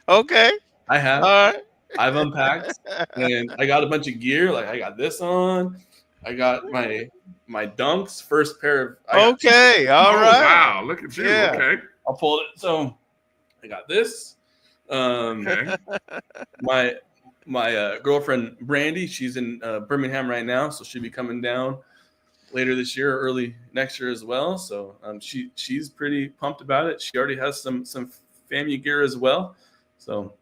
Okay. I have. All right. I've unpacked and I got a bunch of gear. Like I got this on. I got my Dunks, first pair of. Okay. All right. Wow. Look at you. Yeah. Okay. I'll pull it. So I got this. Okay. My girlfriend Brandy, she's in Birmingham right now, so she'll be coming down later this year, early next year as well. So she's pretty pumped about it. She already has some FAMU gear as well. So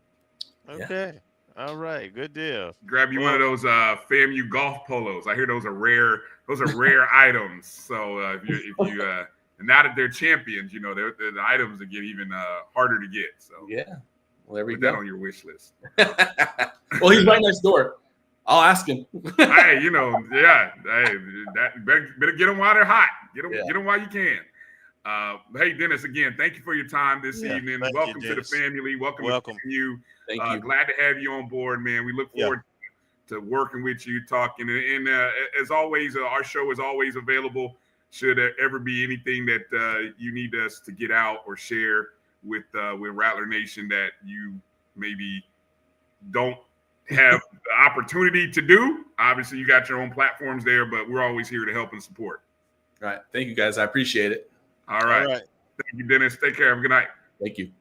okay, all right, good deal. Grab you one of those FAMU golf polos. I hear those are rare. Those are rare items. So if you and now that they're champions, they're the items that get even harder to get. So yeah. Well, there we put go. that on your wish list. Well, he's right next door. I'll ask him. Hey, yeah. Hey, better get them while they're hot. Get them while you can. Hey, Dennis, again, thank you for your time this evening. Welcome to the family. Welcome. To you. Thank you. Glad to have you on board, man. We look forward to working with you, talking. And as always, our show is always available should there ever be anything that you need us to get out or share with Rattler Nation that you maybe don't have the opportunity to do, obviously you got your own platforms there, but we're always here to help and support. All right. Thank you, guys. I appreciate it. All right. Thank you, Dennis. Take care. Have a good night. Thank you.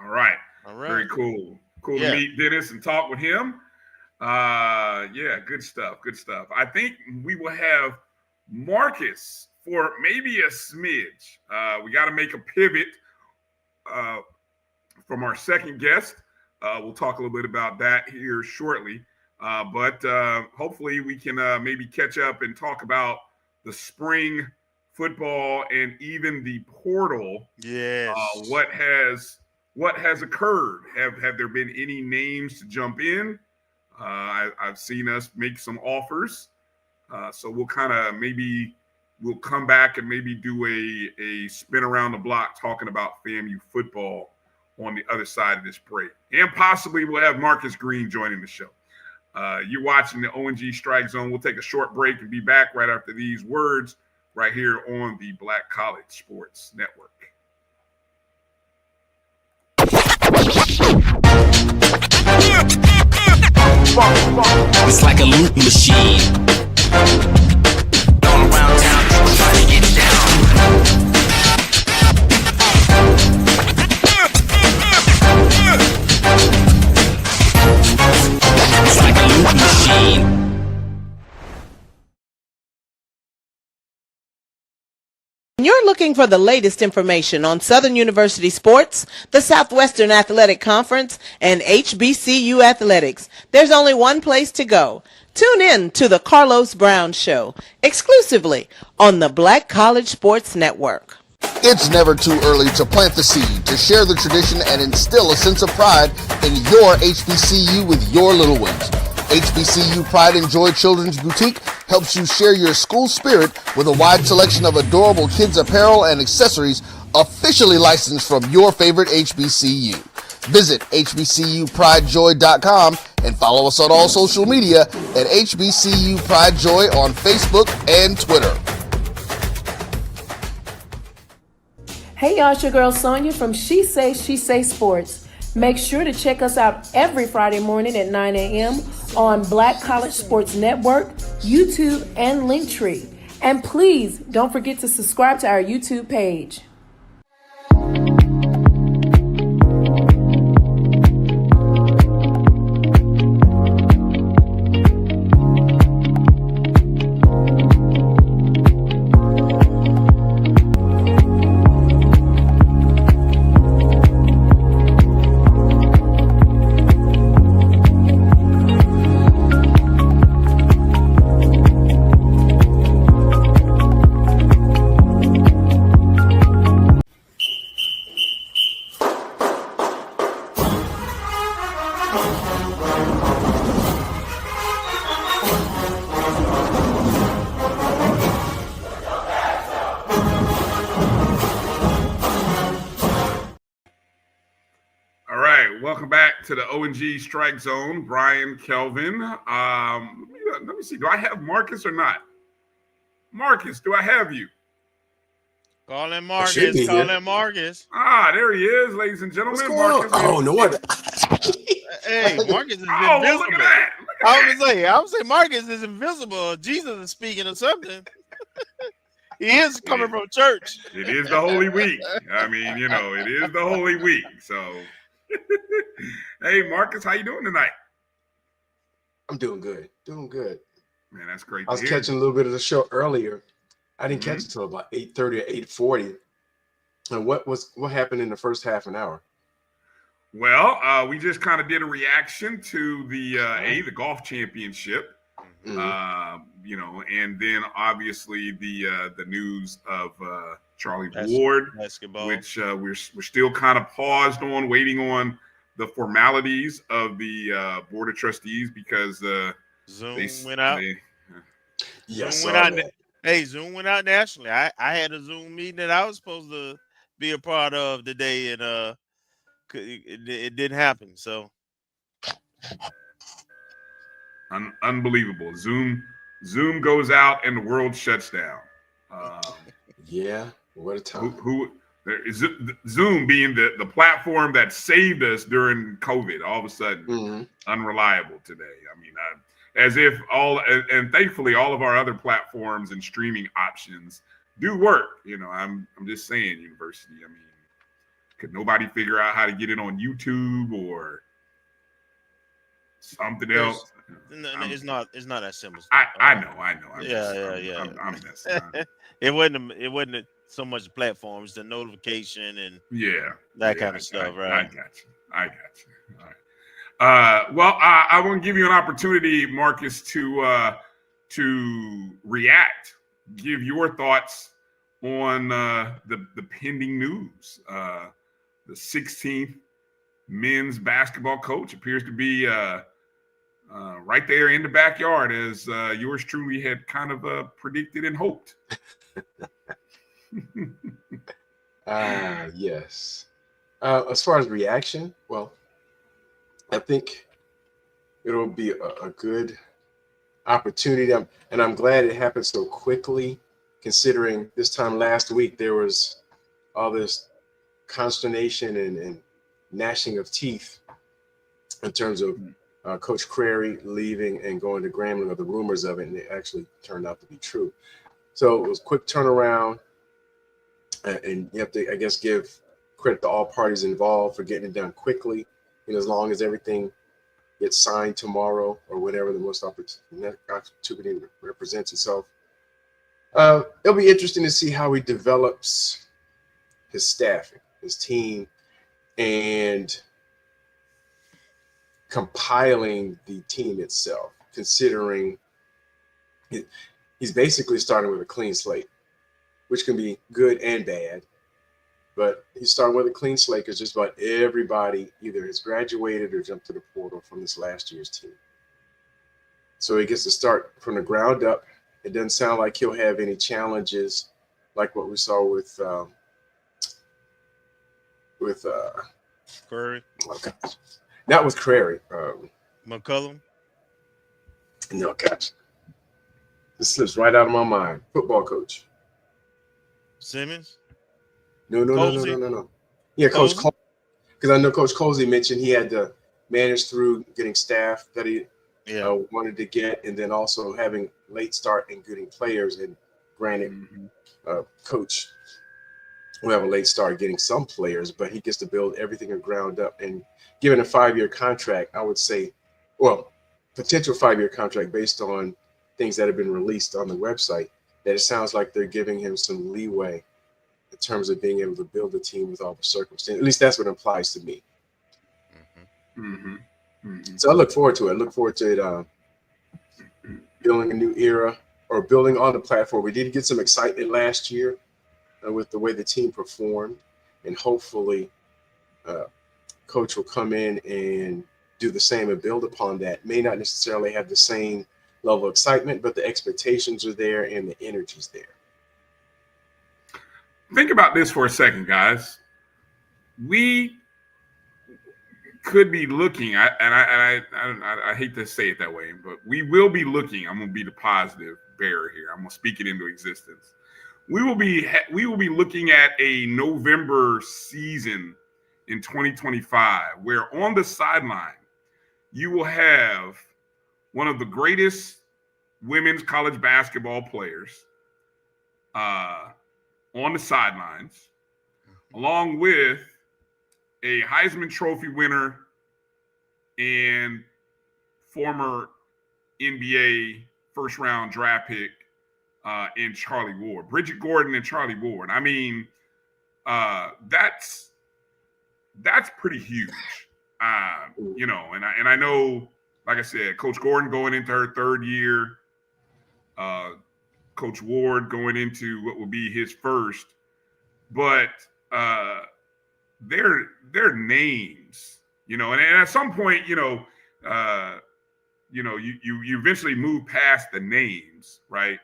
All right. All right. Very cool. Cool to meet Dennis and talk with him. Yeah, good stuff. Good stuff. I think we will have Marcus for maybe a smidge. We got to make a pivot from our second guest. We'll talk a little bit about that here shortly. But hopefully we can maybe catch up and talk about the spring football and even the portal. Yes. What has occurred? Have there been any names to jump in? I've seen us make some offers. So we'll kind of we'll come back and maybe do a spin around the block talking about FAMU football on the other side of this break. And possibly we'll have Marcus Green joining the show. You're watching the O&G StrikeZone. We'll take a short break and be back right after these words right here on the Black College Sports Network. It's like a loot machine. All around town, people trying to get down. It's like a loot machine. You're looking for the latest information on Southern University sports, the Southwestern Athletic Conference, and HBCU athletics. There's only one place to go. Tune in to the Carlos Brown Show, exclusively on the Black College Sports Network. It's never too early to plant the seed, to share the tradition, and instill a sense of pride in your HBCU with your little ones. HBCU Pride and Joy Children's Boutique helps you share your school spirit with a wide selection of adorable kids apparel and accessories officially licensed from your favorite HBCU. Visit hbcupridejoy.com and follow us on all social media at HBCU Pride Joy on Facebook and Twitter. Hey y'all, it's your girl Sonia from She Say Sports. Make sure to check us out every Friday morning at 9 a.m. on Black College Sports Network, YouTube, and Linktree. And please don't forget to subscribe to our YouTube page. To the O&G StrikeZone, Bryan, Kelvin. Let me see. Do I have Marcus or not? Marcus, do I have you? Call him Marcus. Call him Marcus. Ah, there he is, ladies and gentlemen. Marcus. Oh, no wonder. Hey, Marcus is invisible. Well, look at that. I would say Marcus is invisible. Jesus is speaking or something. He is coming from church. It is the Holy Week. I mean, it is the Holy Week. So. Hey, Marcus, how you doing tonight? I'm doing good. Man, that's great. I was catching a little bit of the show earlier. I didn't catch it until about 8:30 or 8:40. And what happened in the first half an hour? Well, we just kind of did a reaction to the golf championship. And then obviously the news of Charlie Ward, basketball, which we're still kind of paused on, waiting on the formalities of the board of trustees because Zoom went out. Zoom went out nationally. I had a Zoom meeting that I was supposed to be a part of today, and it didn't happen. So unbelievable. Zoom Zoom goes out and the world shuts down. Yeah, what a time. Zoom being the platform that saved us during COVID, all of a sudden unreliable today. I mean, as if and thankfully all of our other platforms and streaming options do work. You know, I'm just saying, university. I mean, could nobody figure out how to get it on YouTube or something else? No, it's not that simple. I know. I'm messing. It wasn't so much platforms, the notification and that kind of stuff, right? I got you. All right. Well, I want to give you an opportunity, Marcus, to react, give your thoughts on the pending news. The 16th men's basketball coach appears to be right there in the backyard, as yours truly had kind of predicted and hoped. Yes. As far as reaction, well, I think it'll be a good opportunity. And I'm glad it happened so quickly, considering this time last week there was all this consternation and gnashing of teeth in terms of Coach Crary leaving and going to Grambling, or the rumors of it, and it actually turned out to be true. So it was a quick turnaround, and you have to, I guess, give credit to all parties involved for getting it done quickly. And as long as everything gets signed tomorrow or whenever the most opportunity represents itself, it'll be interesting to see how he develops his staff, his team, and compiling the team itself, considering he's basically starting with a clean slate, which can be good and bad. But he's starting with a clean slate because just about everybody either has graduated or jumped to the portal from this last year's team. So he gets to start from the ground up. It doesn't sound like he'll have any challenges like what we saw with Curry. Oh gosh, not with Crary. McCullum. No, gosh, this slips right out of my mind. Football coach. Simmons. No. Yeah, Coach Cole. Because I know Coach Colsey mentioned he had to manage through getting staff that he wanted to get, and then also having late start and getting players. And granted, Coach will have a late start getting some players, but he gets to build everything from ground up. And given a 5-year contract, I would say, well, potential 5-year contract based on things that have been released on the website, that it sounds like they're giving him some leeway in terms of being able to build a team with all the circumstances. At least that's what it implies to me. So I look forward to it. I look forward to it building a new era, or building on the platform. We did get some excitement last year with the way the team performed, and hopefully Coach will come in and do the same and build upon that. May not necessarily have the same level of excitement, but the expectations are there and the energy's there. Think about this for a second, guys. We could be looking, I hate to say it that way, but we will be looking. I'm going to be the positive bearer here. I'm going to speak it into existence. We will be looking at a November season in 2025, where on the sideline you will have one of the greatest women's college basketball players on the sidelines, along with a Heisman Trophy winner and former NBA first-round draft pick in Charlie Ward, Bridget Gordon and Charlie Ward. I mean, that's pretty huge, and I know, like I said, Coach Gordon going into her third year, Coach Ward going into what will be his first, but their names, and at some point, you eventually move past the names, right?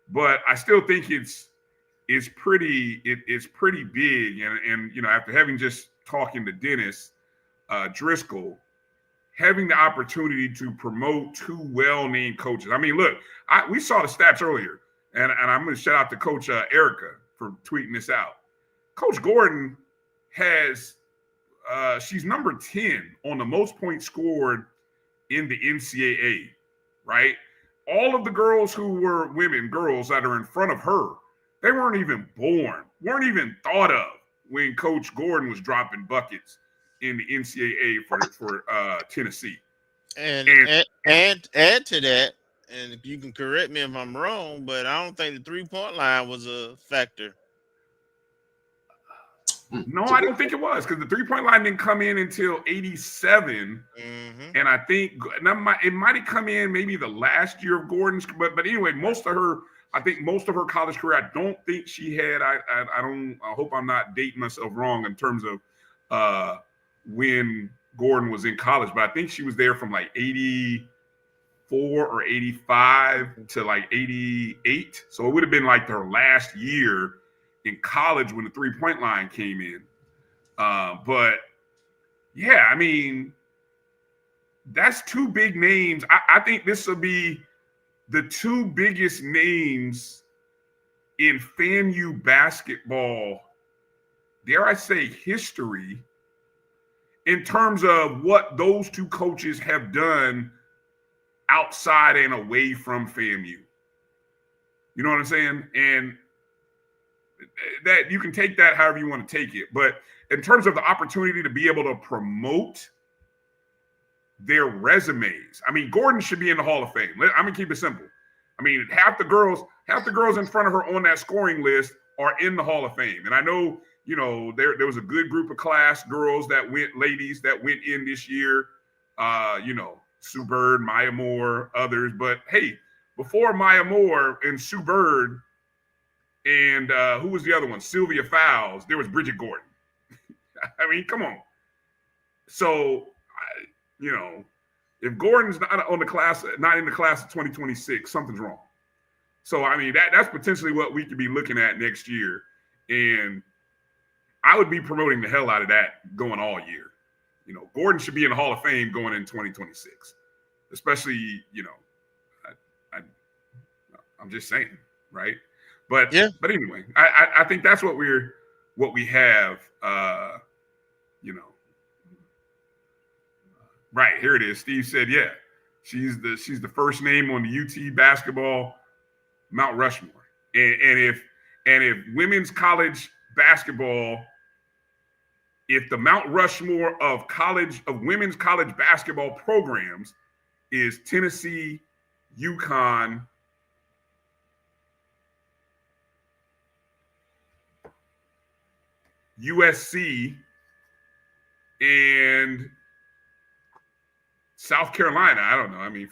But I still think it's pretty big, and after having just talking to Dennis Driscoll, having the opportunity to promote two well-named coaches. I mean, look, we saw the stats earlier, and I'm going to shout out to Coach Erica for tweeting this out. Coach Gordon has she's number 10 on the most points scored in the NCAA, right? All of the girls who were girls that are in front of her, they weren't even born, weren't even thought of when Coach Gordon was dropping buckets in the NCAA for Tennessee. And add to that, and you can correct me if I'm wrong, but I don't think the 3-point line was a factor. No, I don't think it was, because the 3-point line didn't come in until 87. And I think it might have come in maybe the last year of Gordon's, but anyway, most of her college career, I don't think she had. I hope I'm not dating myself wrong in terms of when Gordon was in college, but I think she was there from like 84 or 85 to like 88. So it would have been like her last year in college when the 3-point line came in. But yeah, I mean, that's two big names. I think this will be the two biggest names in FAMU basketball, dare I say, history, in terms of what those two coaches have done outside and away from FAMU. You know what I'm saying? And that you can take that however you want to take it. But in terms of the opportunity to be able to promote their resumes, I mean, Gordon should be in the Hall of Fame. I'm gonna keep it simple. I mean, half the girls in front of her on that scoring list are in the Hall of Fame. And I know, you know, there was a good group of class girls ladies that went in this year. You know, Sue Bird, Maya Moore, others. But hey, before Maya Moore and Sue Bird and who was the other one? Sylvia Fowles. There was Bridget Gordon. I mean, come on. So, you know, if Gordon's not in the class of 2026, something's wrong. So, I mean, that's potentially what we could be looking at next year. And I would be promoting the hell out of that going all year. You know, Gordon should be in the Hall of Fame going in 2026, especially, you know, I'm just saying, right? But yeah. But anyway, I think that's what we have. You know, right here it is. Steve said, yeah, she's the first name on the UT basketball Mount Rushmore. And if women's college basketball, if the Mount Rushmore of women's college basketball programs is Tennessee, UConn, USC, and South Carolina. I don't know. I mean,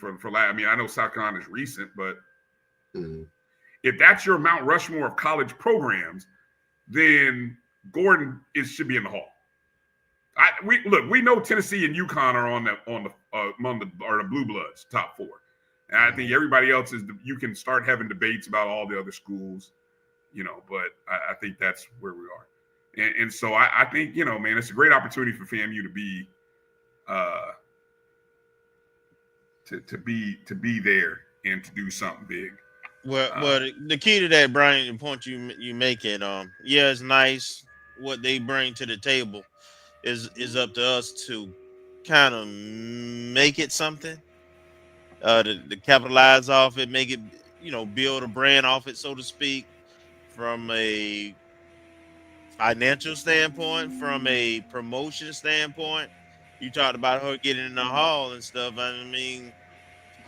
I know South Carolina is recent, but if that's your Mount Rushmore of college programs, then Gordon should be in the Hall. We know Tennessee and UConn are on the Blue Bloods top 4, and I think everybody else you can start having debates about all the other schools, you know. But I think that's where we are. And so I think, you know, man, it's a great opportunity for FAMU to be to be there and to do something big. Well, the key to that, Bryan, the point you making, yeah, it's nice what they bring to the table. Is up to us to kind of make it something, to capitalize off it, make it, you know, build a brand off it, so to speak, from a financial standpoint, from a promotion standpoint. You talked about her getting in the hall and stuff. I mean,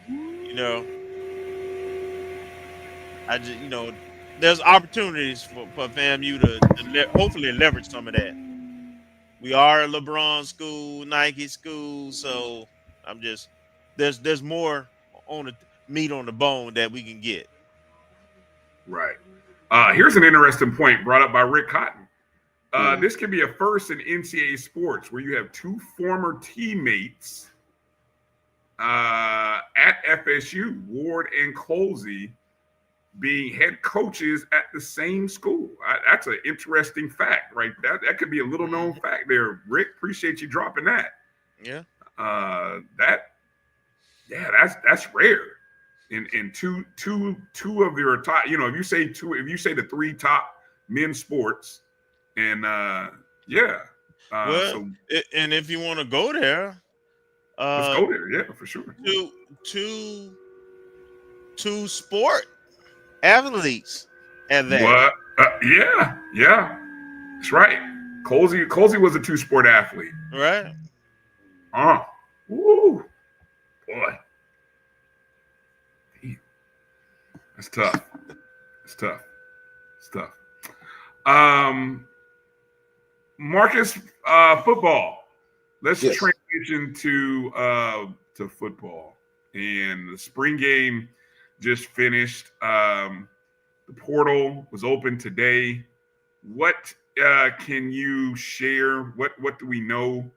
you know, there's opportunities for FAMU to hopefully leverage some of that. We are a LeBron school, Nike school, so there's more on the meat on the bone that we can get. Right. Here's an interesting point brought up by Rick Cotton. This could be a first in NCAA sports where you have two former teammates at FSU, Ward and Colsey, being head coaches at the same school. That's an interesting fact, right? That could be a little known fact there. Rick, appreciate you dropping that. Yeah. That's rare. In two of your top, if you say the three top men's sports, and Well, so and if you want to go there, let's go there. Yeah, for sure. Two sport athletes at that. What? Yeah, that's right. Colsey was a two-sport athlete, right? Woo, boy, that's tough. It's tough. Marcus, football. Let's transition to football. And the spring game just finished. The portal was open today. What can you share? What do we know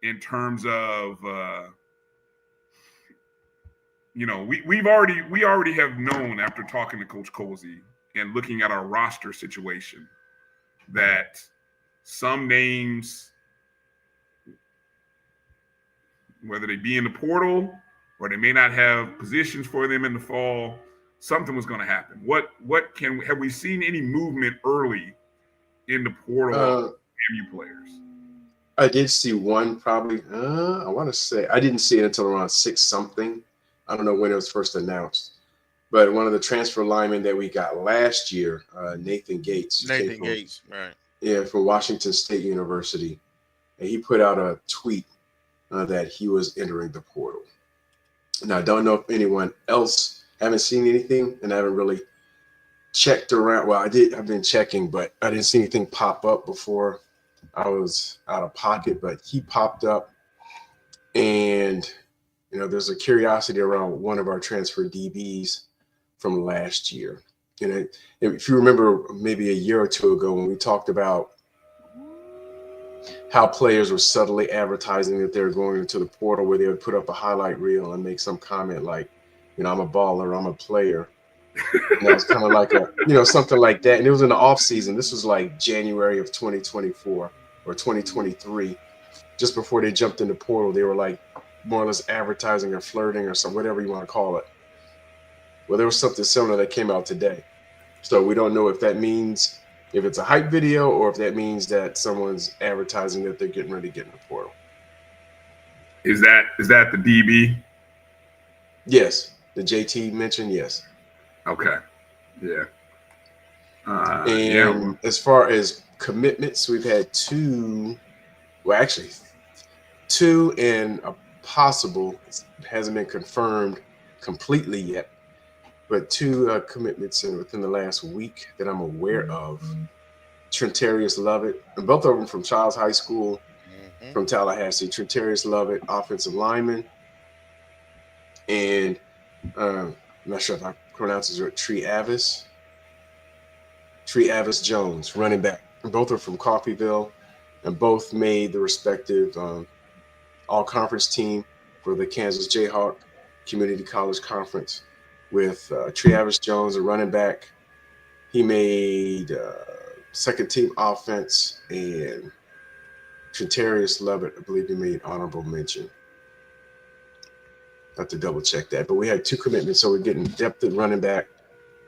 in terms of we already have known after talking to Coach Colsey and looking at our roster situation that some names, whether they be in the portal or they may not have positions for them in the fall, something was going to happen. Have we seen any movement early in the portal of FAMU players? I did see one probably, I want to say, I didn't see it until around 6 something. I don't know when it was first announced. But one of the transfer linemen that we got last year, Nathan Gates. Right. Yeah, from Washington State University. And he put out a tweet that he was entering the portal. Now, I don't know if anyone else, haven't seen anything, and I haven't really checked around. Well, I've been checking, but I didn't see anything pop up before I was out of pocket. But he popped up, and, there's a curiosity around one of our transfer DBs from last year. And if you remember maybe a year or two ago when we talked about how players were subtly advertising that they're going into the portal, where they would put up a highlight reel and make some comment like, I'm a baller, I'm a player. And that was kind of like something like that. And it was in the off season. This was like January of 2024 or 2023, just before they jumped in the portal. They were like more or less advertising or flirting or some, whatever you want to call it. Well, there was something similar that came out today. So we don't know if that means if it's a hype video or if that means that someone's advertising that they're getting ready to get in the portal. Is that the DB? Yes. The JT mentioned, yes. Okay. Yeah. And as far as commitments, we've had two and a possible, it hasn't been confirmed completely yet, but 2 commitments within the last week that I'm aware of. Trentarius Lovett, and both of them from Childs High School, from Tallahassee. Trentarius Lovett, offensive lineman, and I'm not sure if I pronounce his right, Tre'Avis Jones, running back. Both are from Coffeyville, and both made the respective all-conference team for the Kansas Jayhawk Community College Conference. With Tre'Avis Jones, a running back, he made second-team offense, and Trentarius Lovett, I believe he made honorable mention. Have to double-check that. But we had 2 commitments, so we're getting depth at running back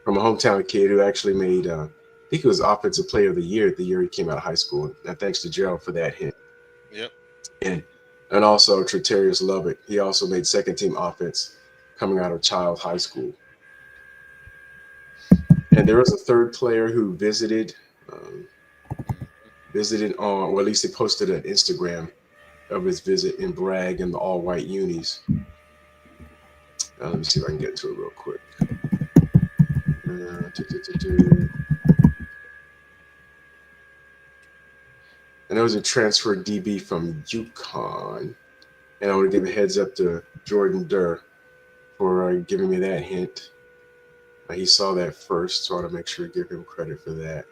from a hometown kid who actually made, I think it was Offensive Player of the Year the year he came out of high school. And thanks to Gerald for that hint. Yep. And also Trentarius Lovett, he also made second-team offense coming out of Child High School. And there was a third player who visited on, or at least he posted an Instagram of his visit in Bragg in the all-white unis. Let me see if I can get to it real quick. And there was a transfer DB from UConn. And I want to give a heads up to Jordan Durr for giving me that hint. He saw that first, so I want to make sure to give him credit for that.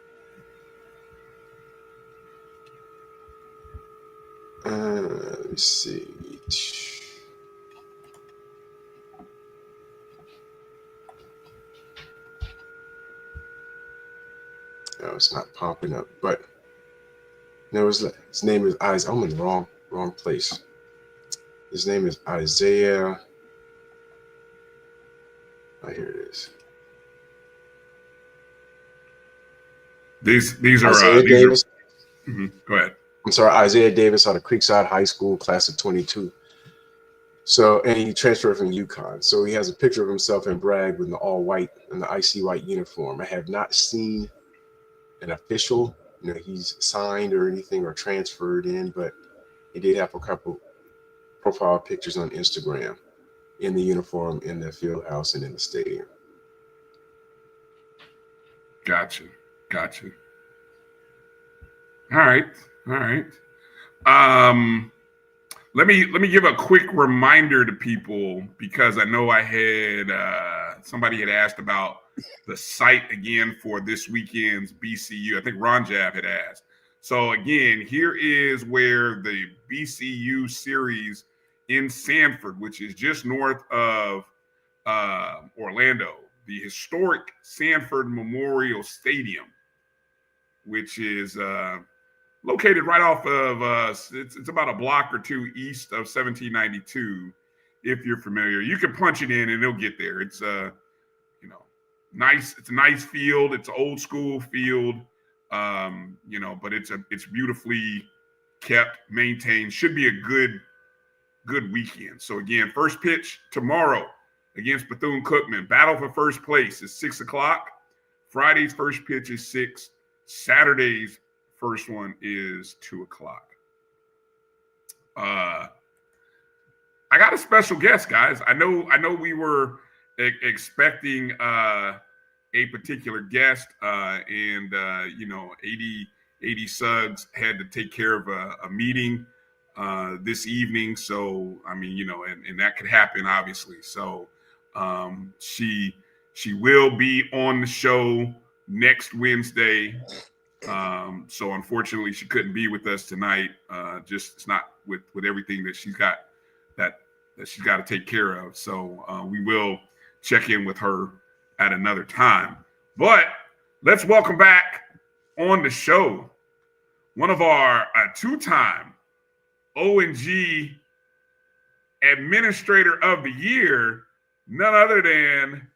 Let me see. No, it's not popping up, but no, his name is Eyes. I'm in the wrong place. His name is Isaiah. Oh, here it is. These are Isaiah Davis. Go ahead. I'm sorry, Isaiah Davis out of Creekside High School, class of 22. So, and he transferred from UConn. So he has a picture of himself in Bragg with the all white and the icy white uniform. I have not seen an official, he's signed or anything or transferred in, but he did have a couple profile pictures on Instagram in the uniform, in the field house, and in the stadium. Gotcha. All right. Let me give a quick reminder to people, because I know I had somebody had asked about the site again for this weekend's BCU. I think Ron Jab had asked. So again, here is where the BCU series in Sanford, which is just north of Orlando, the historic Sanford Memorial Stadium, which is located right off of it's about a block or two east of 1792. If you're familiar, you can punch it in and it'll get there. It's nice. It's a nice field. It's an old school field, but it's beautifully kept, maintained. Should be a good weekend. So again, first pitch tomorrow against Bethune-Cookman. Battle for first place is 6:00. Friday's first pitch is 6. Saturday's first one is 2:00. I got a special guest, guys. I know we were expecting a particular guest, and AD Suggs had to take care of a meeting this evening. So and that could happen, obviously. So she will be on the show next Wednesday. So unfortunately she couldn't be with us tonight. Just it's not with everything that she's got that she's got to take care of. So we will check in with her at another time. But let's welcome back on the show one of our two-time O&G Administrator of the Year, none other than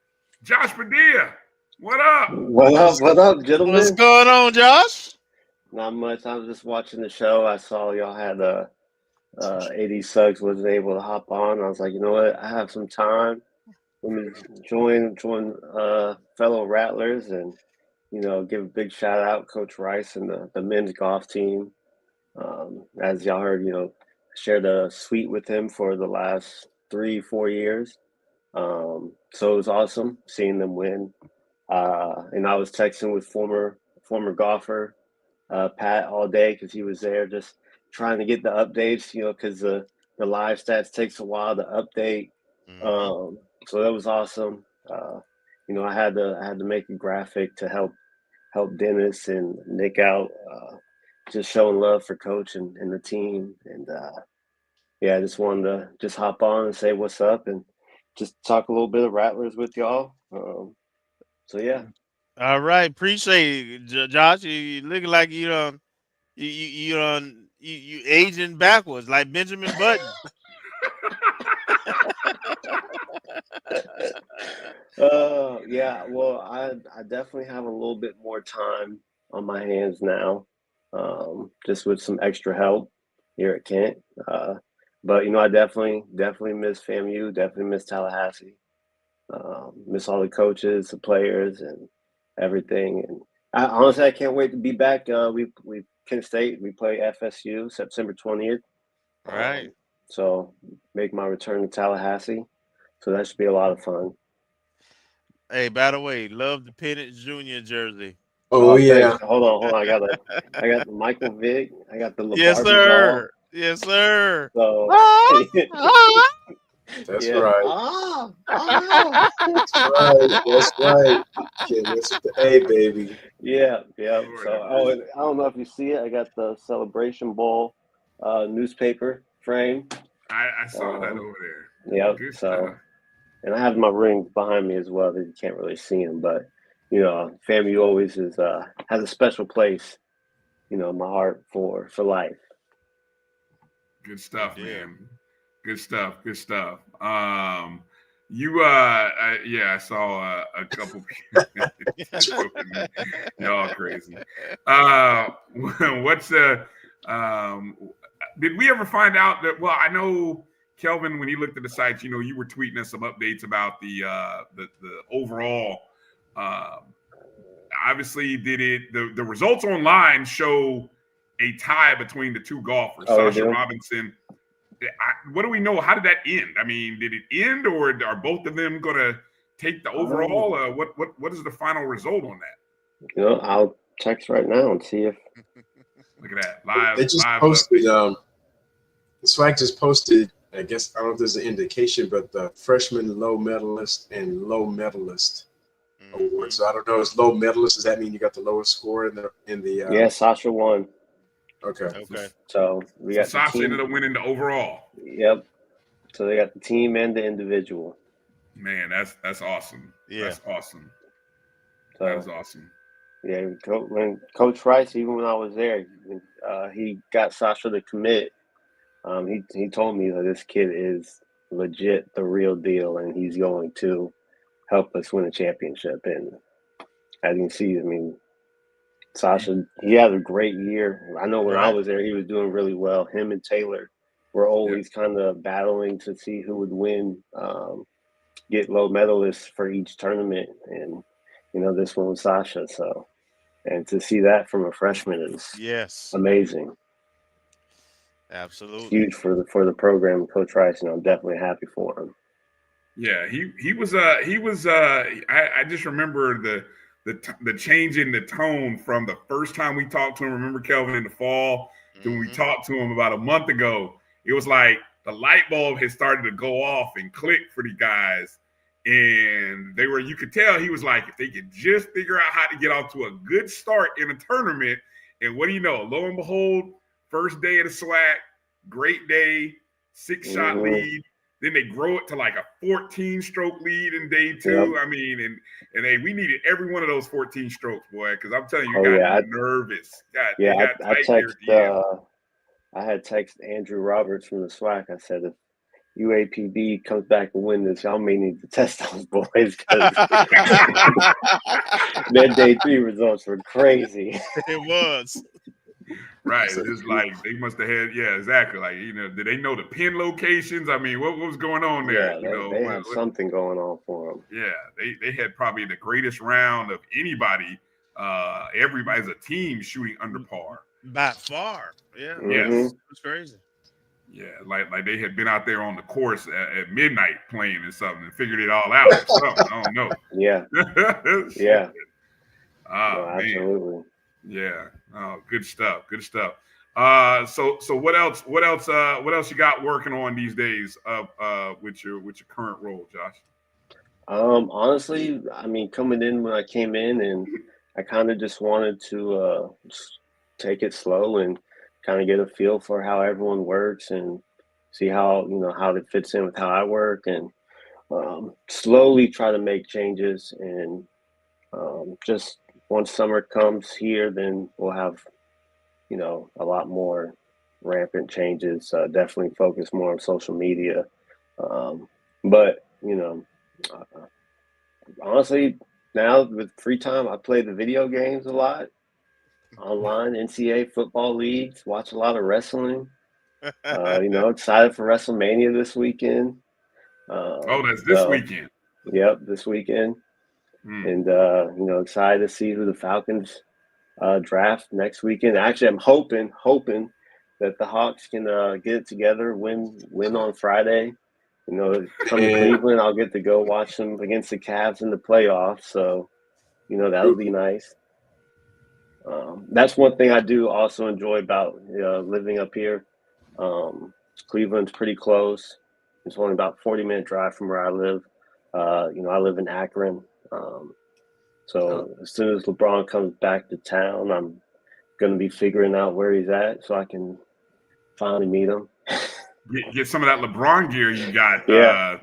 Josh Padilla. What up? What up, gentlemen? What's going on, Josh? Not much. I was just watching the show. I saw y'all had AD Suggs wasn't able to hop on. I was like, you know what? I have some time. Let me join fellow Rattlers and give a big shout out Coach Rice and the men's golf team. As y'all heard, shared a suite with him for the last 3-4 years. So it was awesome seeing them win. And I was texting with former golfer Pat all day because he was there just trying to get the updates, because the live stats takes a while to update. So that was awesome. I had to make a graphic to help Dennis and Nick out, just showing love for Coach and the team. And I just wanted to just hop on and say what's up and just talk a little bit of Rattlers with y'all. So yeah. All right, appreciate it, Josh. You looking like you aging backwards like Benjamin Button. Well, I definitely have a little bit more time on my hands now, just with some extra help here at Kent. But I definitely miss FAMU, definitely miss Tallahassee, miss all the coaches, the players, and everything. And honestly, I can't wait to be back. We Kent State, we play FSU September 20th. All right. So make my return to Tallahassee. So that should be a lot of fun. Hey, by the way, love the Penix Jr. jersey. Oh yeah. Thanks. Hold on. I got the Michael Vick. I got the LeVar Yes, sir. Ball. Yes, sir. So that's yeah. right. That's right. Okay, that's the A, baby. Yeah. So and I don't know if you see it. I got the Celebration Bowl newspaper frame. I saw that over there. Yep. Good So, stuff. and I have my rings behind me as well that you can't really see them, but FAMU always has a special place, in my heart for life. Good stuff, man. Good stuff. Good stuff. I saw a couple people. Y'all crazy. What's did we ever find out that? Well, I know Kelvin, when he looked at the sites, you were tweeting us some updates about the overall. Obviously, the results online show a tie between the two golfers, Sasha Robinson. What do we know? How did that end? I mean, did it end, or are both of them going to take the overall? What is the final result on that? I'll text right now and see if. Look at that live. They just posted. The SWAC just posted. I guess I don't know if there's an indication, but the freshman low medalist and low medalist award. So I don't know. Is low medalist? Does that mean you got the lowest score in the? Yeah, Sasha won. Okay. So we got Sasha ended up winning the overall. Yep. So they got the team and the individual. Man, that's awesome. Yeah, that's awesome. So, that's awesome. Yeah, when Coach Rice, even when I was there, he got Sasha to commit. He told me that this kid is legit the real deal, and he's going to help us win a championship. And as you can see, I mean, Sasha, he had a great year. I know when I was there, he was doing really well. Him and Taylor were always kind of battling to see who would win, get low medalists for each tournament. And, this one was Sasha. So, and to see that from a freshman is amazing. Absolutely. Huge for the program, Coach Rice, and I'm definitely happy for him. Yeah, he was I just remember the change in the tone from the first time we talked to him. Remember Kelvin in the fall to when we talked to him about a month ago. It was like the light bulb had started to go off and click for the guys. And you could tell he was like, if they could just figure out how to get off to a good start in a tournament. And what do you know? Lo and behold, first day of the SWAC, great day, 6-shot lead. Then they grow it to like a 14-stroke lead in day 2. Yep. I mean, and we needed every one of those 14 strokes, boy, because I'm telling you, you got nervous. I had texted Andrew Roberts from the SWAC. I said, if UAPB comes back and win this, y'all may need to test those boys because their day 3 results were crazy. It was. Right. It's like they must have had, exactly. Like, did they know the pin locations? I mean, what was going on there? Yeah, they had something going on for them. Yeah, they had probably the greatest round of anybody, everybody as a team shooting under par. By far. Yeah. Yes. It's crazy. Yeah, like they had been out there on the course at midnight playing and something and figured it all out. Or something. I don't know. Yeah. Yeah. Oh, absolutely. Man. Yeah. Oh, good stuff. Good stuff. So what else you got working on these days with your current role, Josh? Honestly, I mean, coming in when I came in, and I kind of just wanted to take it slow and kind of get a feel for how everyone works and see how it fits in with how I work, and slowly try to make changes. And just once summer comes here, then we'll have a lot more rampant changes. Definitely focus more on social media, but honestly, now with free time, I play the video games a lot. Online NCAA football leagues, watch a lot of wrestling. Excited for WrestleMania this weekend. That's this weekend. Yep, this weekend. And excited to see who the Falcons draft next weekend. Actually, I'm hoping that the Hawks can get it together, win on Friday. Come to Cleveland, I'll get to go watch them against the Cavs in the playoffs. So, that would be nice. That's one thing I do also enjoy about living up here. Cleveland's pretty close. It's only about a 40-minute drive from where I live. I live in Akron. So as soon as LeBron comes back to town, I'm going to be figuring out where he's at so I can finally meet him. Get some of that LeBron gear you got. I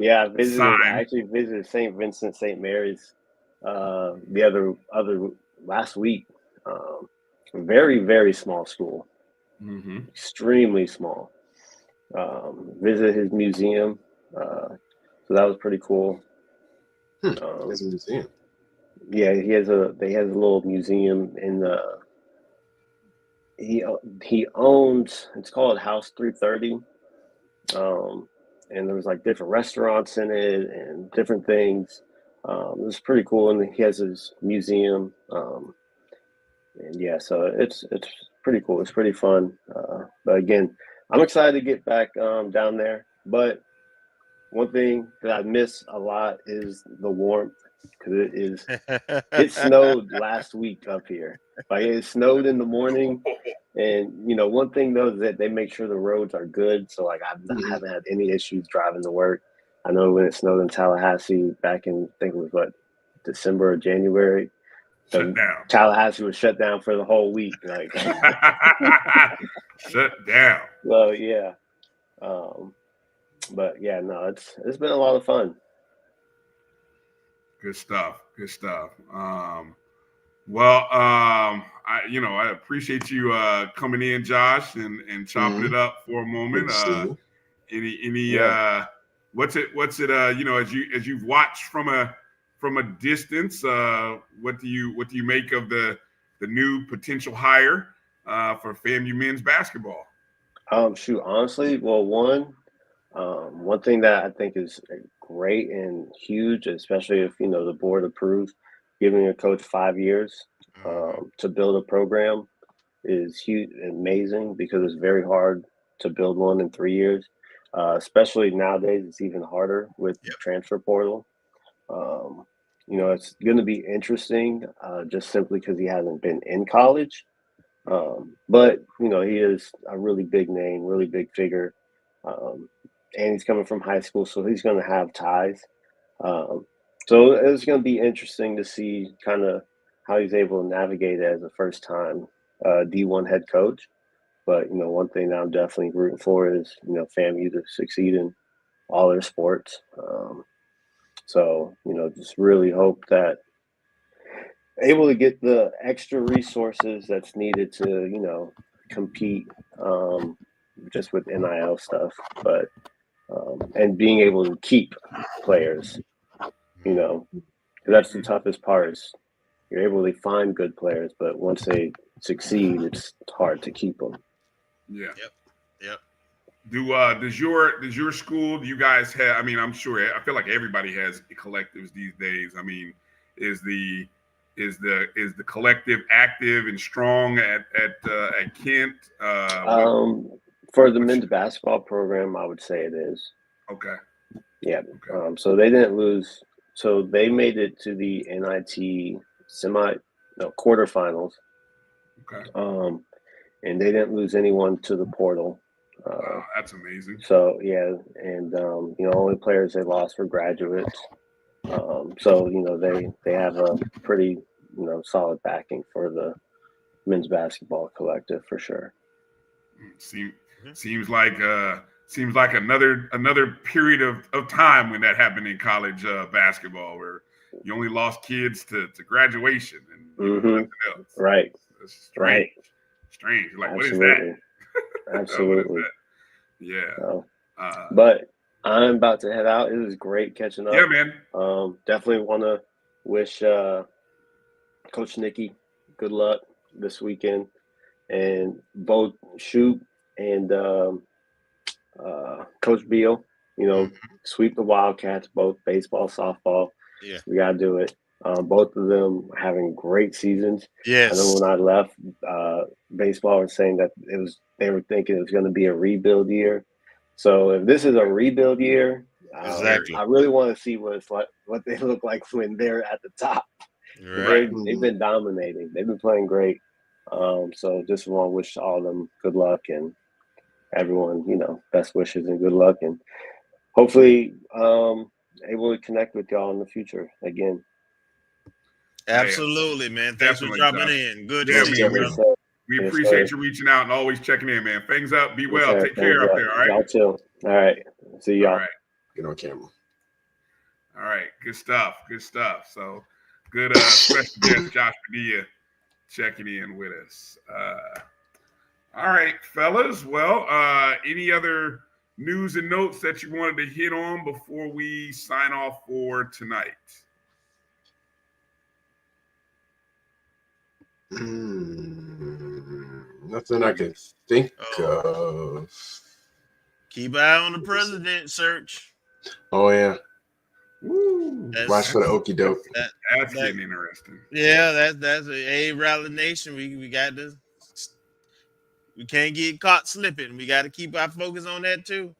actually visited St. Vincent, St. Mary's the other last week. Very, very small school. Extremely small. visit his museum. So that was pretty cool. His museum. Yeah, they has a little museum in the. He owns, it's called House 330. And there's like different restaurants in it and different things. It was pretty cool, and he has his museum. And yeah, so it's pretty cool. It's pretty fun. But again, I'm excited to get back down there. But one thing that I miss a lot is the warmth, because it snowed last week up here. Like, it snowed in the morning. And, you know, one thing, though, is that they make sure the roads are good. So, like, I haven't had any issues driving to work. I know when it snowed in Tallahassee back in, I think it was, December or January. Shut down. Tallahassee was shut down for the whole week. Like, shut down. Well, yeah. But, yeah, no, it's been a lot of fun. Good stuff. Good stuff. I appreciate you coming in, Josh, and chopping it up for a moment. What's it as you've watched from a distance, what do you make of the new potential hire for FAMU men's basketball? Honestly, well, one thing that I think is great and huge, especially if the board approves, giving a coach 5 years to build a program is huge, amazing, because it's very hard to build one in 3 years. Especially nowadays, it's even harder with the transfer portal. It's going to be interesting just simply because he hasn't been in college. But he is a really big name, really big figure. And he's coming from high school, so he's going to have ties. So it's going to be interesting to see kind of how he's able to navigate it as a first-time D1 head coach. But, one thing that I'm definitely rooting for is, FAMU to succeed in all their sports. So, just really hope that able to get the extra resources that's needed to, compete just with NIL stuff. But and being able to keep players, 'cause that's the toughest part, is you're able to find good players, but once they succeed, it's hard to keep them. Yeah. Yep. Does your school, do you guys have, I mean, I'm sure, I feel like everybody has collectives these days. I mean, is the collective active and strong at Kent? For the men's basketball program, I would say it is. Okay. Yeah. Okay. So they didn't lose. So they made it to the NIT quarterfinals. Okay. And they didn't lose anyone to the portal. Wow, that's amazing. So yeah, and only players they lost were graduates. So they have a pretty solid backing for the men's basketball collective for sure. Seems like another period of time when that happened in college basketball, where you only lost kids to graduation and nothing else. Right. That's strange. Right. Strange. Like, absolutely. What is that? Absolutely. Yeah. But I'm about to head out. It was great catching up. Yeah, man. Definitely want to wish Coach Nikki good luck this weekend, and both Shoot and Coach Beal. Sweep the Wildcats, both baseball, softball. Yeah, we gotta do it. Both of them having great seasons. Yes. I know when I left baseball, were saying that they were thinking it was going to be a rebuild year. So if this is a rebuild year, exactly, I really want to see what they look like when they're at the top. Right. They've been dominating. They've been playing great. So just want to wish all of them good luck, and everyone, best wishes and good luck, and hopefully able to connect with y'all in the future again. Absolutely, man. Thanks for dropping in. Good to see you, brother. We appreciate you reaching out and always checking in, man. Things up. Be well. Take care up there, all right? Y'all chill. All right. See y'all. All right. Get on camera. All right. Good stuff. So good special guest Josh Padilla checking in with us. All right, fellas. Well, any other news and notes that you wanted to hit on before we sign off for tonight? Nothing I can think of. Keep an eye on the president search. Oh yeah. Woo. Watch for the okie doke. That's getting interesting. Yeah, that's a rally nation. We got to. We can't get caught slipping. We got to keep our focus on that too,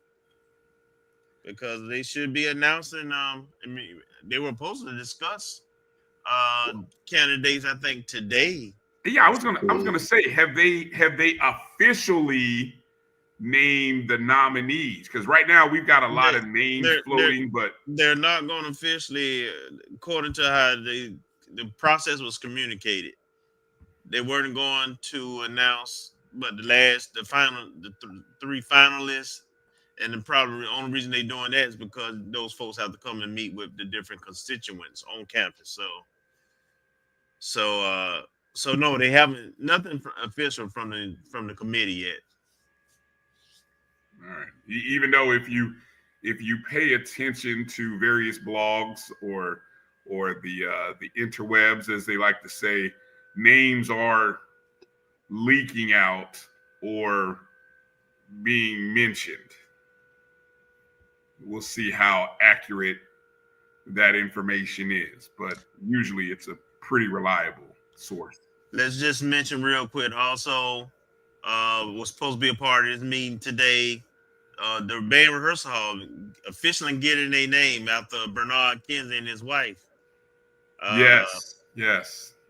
because they should be announcing. I mean, they were supposed to discuss candidates, I think, today. Yeah, I was gonna say, have they officially named the nominees? Because right now we've got a lot of names floating, but they're not going to officially, according to how the process was communicated. They weren't going to announce, but the three finalists, and then probably the only reason they're doing that is because those folks have to come and meet with the different constituents on campus. So no, they haven't nothing official from the committee yet. All right. Even though if you pay attention to various blogs or the interwebs, as they like to say, names are leaking out or being mentioned. We'll see how accurate that information is, but usually it's a pretty reliable source. Let's just mention real quick also, was supposed to be a part of this meeting today. The band rehearsal hall officially getting their name after Bernard Kinsey and his wife. Yes.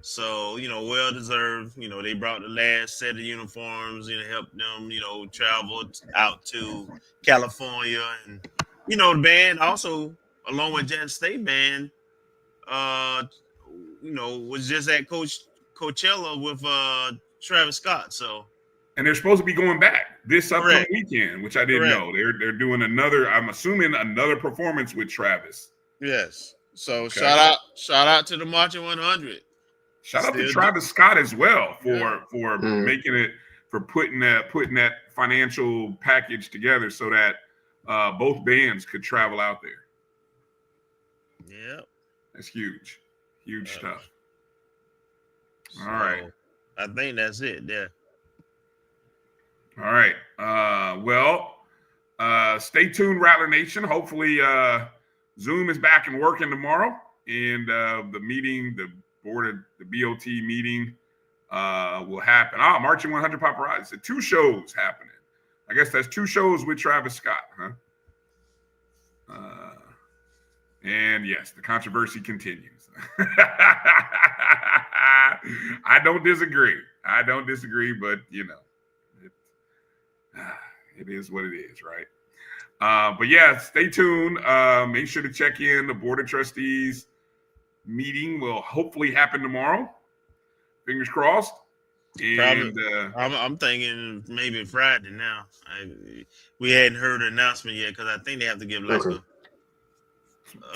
So, well deserved. They brought the last set of uniforms, helped them, travel out to California. And, the band also, along with Jet State Band, was just at Coachella with Travis Scott. So, and they're supposed to be going back this upcoming weekend, which I didn't know. They're doing I'm assuming another performance with Travis. Yes. So shout out to the Marching 100. Shout out to Travis Scott as well for making it, for putting that financial package together so that both bands could travel out there. Yep. That's huge stuff. All right. I think that's it. Yeah. All right. Stay tuned, Rattler Nation. Hopefully, Zoom is back and working tomorrow, and the BOT meeting will happen. Marching 100 Paparazzi. So 2 shows happening. I guess that's 2 shows with Travis Scott, huh? And yes, the controversy continues. I don't disagree, but it is what it is, right? But yeah, stay tuned. Make sure to check in. The Board of Trustees meeting will hopefully happen tomorrow. Fingers crossed. And I'm thinking maybe Friday now. We hadn't heard an announcement yet because I think they have to give like a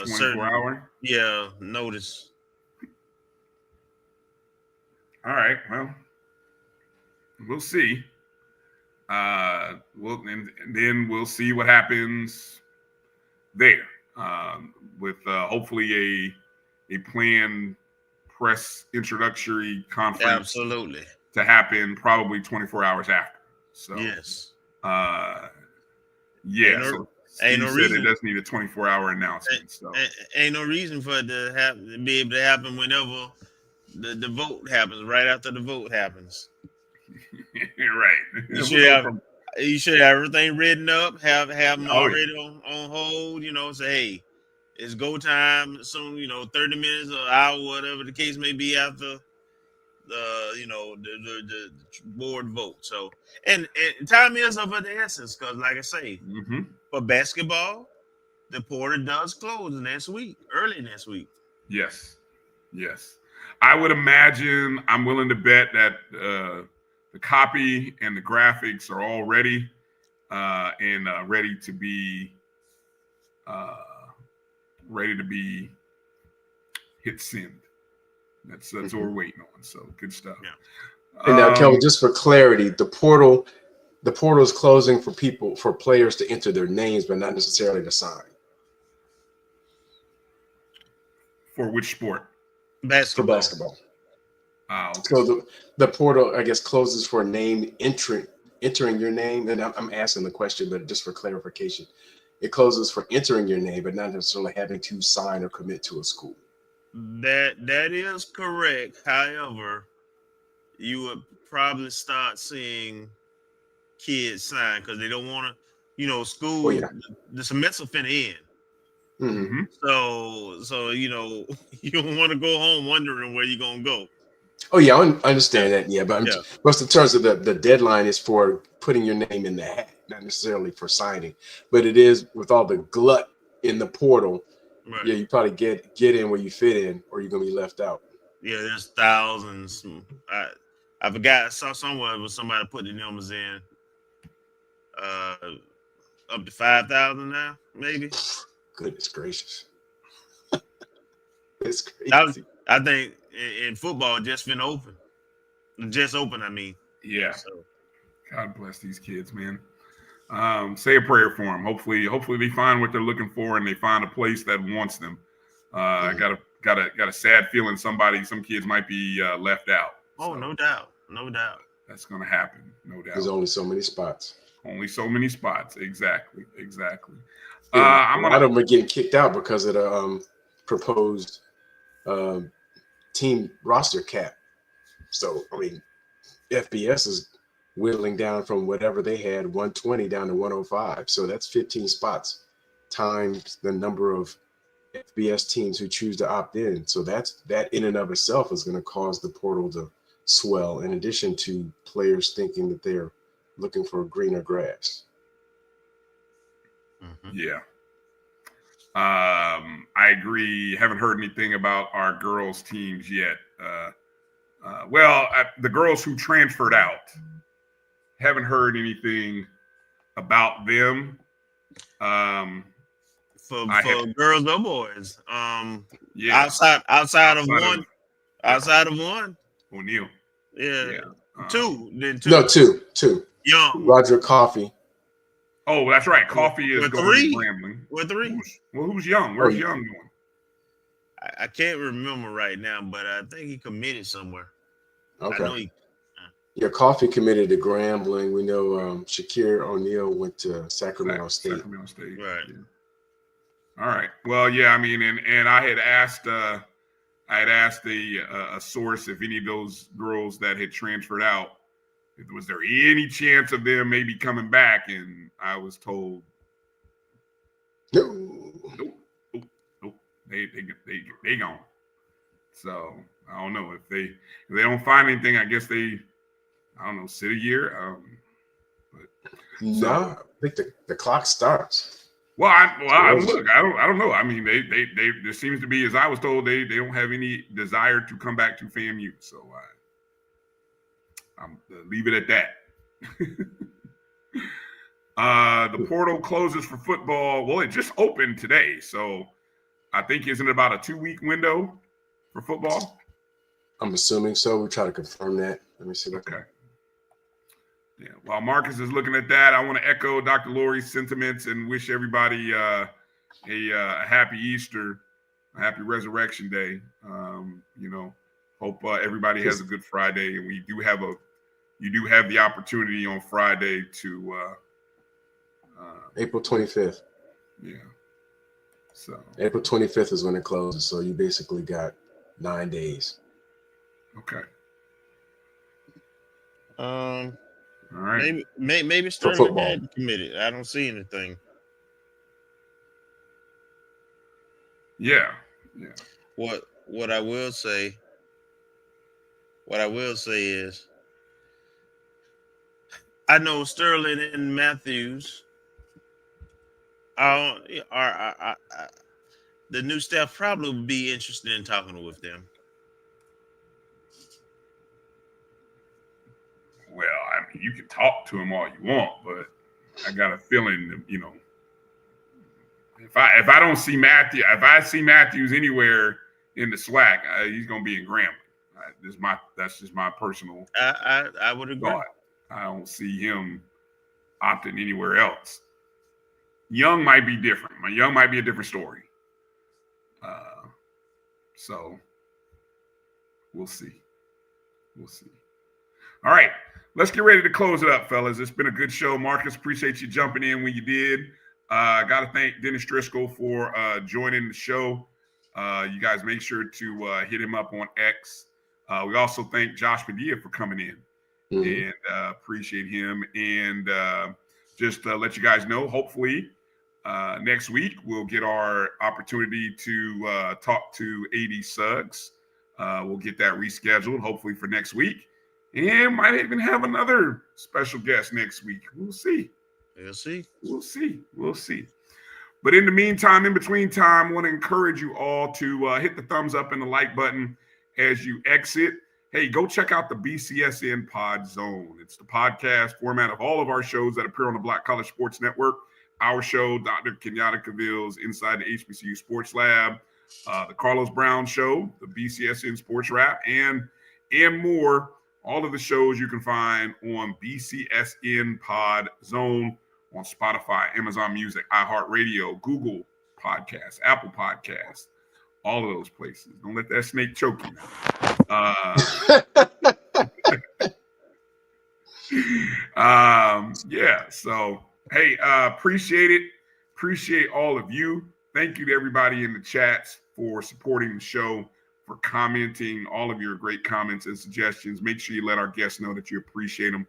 24-hour notice. All right, well, we'll see. And then we'll see what happens there with hopefully a planned press introductory conference. Absolutely. To happen probably 24 hours after. So yes. Ain't no reason. It does need a 24-hour announcement. So ain't no reason for it to be able to happen whenever the vote happens. Right after the vote happens. Right. You should have everything written up. Have them already on hold. Say, hey, it's go time soon. 30 minutes or an hour, whatever the case may be after the board vote. So and time is of the essence because, like I say, for basketball, the portal does close early next week. Yes. I would imagine. I'm willing to bet that the copy and the graphics are all ready and ready to be hit send. That's what we're waiting on. So good stuff. And now, Kelvin, just for clarity, the portal the portal is closing for players to enter their names, but not necessarily to sign. For which sport? Basketball. For basketball. Okay. So the portal, I guess, closes for entering your name. And I'm asking the question, but just for clarification, it closes for entering your name, but not necessarily having to sign or commit to a school. That is correct. However, you would probably start seeing kids sign because they don't want to, school. Oh, yeah. The semester finna end. Mm-hmm. So you don't want to go home wondering where you're gonna go. Oh yeah, I understand that. Yeah, but but in terms of the deadline is for putting your name in the hat, not necessarily for signing. But it is with all the glut in the portal. Right. Yeah, you probably get in where you fit in, or you're gonna be left out. Yeah, there's thousands. I forgot. I saw somewhere where somebody put the numbers in. Up to 5,000 now, maybe. Goodness gracious. It's crazy. I think in football just been open. Just open, I mean. Yeah. So. God bless these kids, man. Say a prayer for them. Hopefully they find what they're looking for and they find a place that wants them. I got a sad feeling some kids might be left out. Oh, so, no doubt. That's gonna happen, no doubt. There's only so many spots. Exactly. Yeah, a lot of them are getting kicked out because of the proposed team roster cap. So, I mean, FBS is whittling down from whatever they had, 120 down to 105. So that's 15 spots times the number of FBS teams who choose to opt in. So that in and of itself is going to cause the portal to swell, in addition to players thinking that they're looking for greener grass. Mm-hmm. Yeah. I agree. Haven't heard anything about our girls teams yet. The girls who transferred out, haven't heard anything about them. For girls or boys. Yeah. Outside of one. O'Neal. Yeah. Two. No, two. Young. Roger Coffey. Oh, that's right. Coffee is going to Grambling. With 3. Who's Young? Where's Young going? I can't remember right now, but I think he committed somewhere. Okay. Coffee committed to Grambling. We know Shakir O'Neal went to Sacramento State. Right. Yeah. All right. Well, yeah. I mean, and I had asked a source if any of those girls that had transferred out, was there any chance of them maybe coming back, and I was told nope. They gone. So I don't know if they don't find anything. I guess they, I don't know, sit a year. I think the clock starts. Well, I don't know. I mean, they there seems to be, as I was told, they don't have any desire to come back to FAMU. So I'm leave it at that. The portal closes for football. Well, it just opened today, so I think isn't it about a 2-week window for football? I'm assuming so. We try to confirm that. Let me see. Okay. Yeah. While Marcus is looking at that, I want to echo Dr. Lori's sentiments and wish everybody a happy Easter, a happy Resurrection Day. Hope everybody has a good Friday, and you do have the opportunity on Friday to April 25th. Yeah. So April 25th is when it closes. So you basically got 9 days. Okay. All right. Maybe Sterling had committed. I don't see anything. Yeah. What I will say is, I know Sterling and Matthews are the new staff probably would be interested in talking with them. Well, I mean, you can talk to him all you want, but I got a feeling that, if I don't see Matthew, if I see Matthews anywhere in the SWAC, he's going to be in Grambling. That's just my personal. I would agree. Thought. I don't see him opting anywhere else. Young might be different. Young might be a different story. So we'll see. We'll see. All right. Let's get ready to close it up, fellas. It's been a good show. Marcus, appreciate you jumping in when you did. Got to thank Dennis Driscoll for joining the show. You guys make sure to hit him up on X. We also thank Josh Padilla for coming in and appreciate him. And just let you guys know, hopefully next week we'll get our opportunity to talk to AD Suggs. We'll get that rescheduled, hopefully for next week. And might even have another special guest next week. We'll see. We'll see. We'll see. We'll see. But in the meantime, in between time, I want to encourage you all to hit the thumbs up and the like button as you exit. Hey, go check out the BCSN Pod Zone. It's the podcast format of all of our shows that appear on the Black College Sports Network. Our show, Dr. Kenyatta Cavill's Inside the HBCU Sports Lab, the Carlos Brown Show, the BCSN Sports Wrap, and more. All of the shows you can find on BCSN Pod Zone on Spotify, Amazon Music, iHeartRadio, Google Podcasts, Apple Podcasts, all of those places. Don't let that snake choke you. Yeah, so, hey, appreciate it. Appreciate all of you. Thank you to everybody in the chats for supporting the show, for commenting, all of your great comments and suggestions. Make sure you let our guests know that you appreciate them.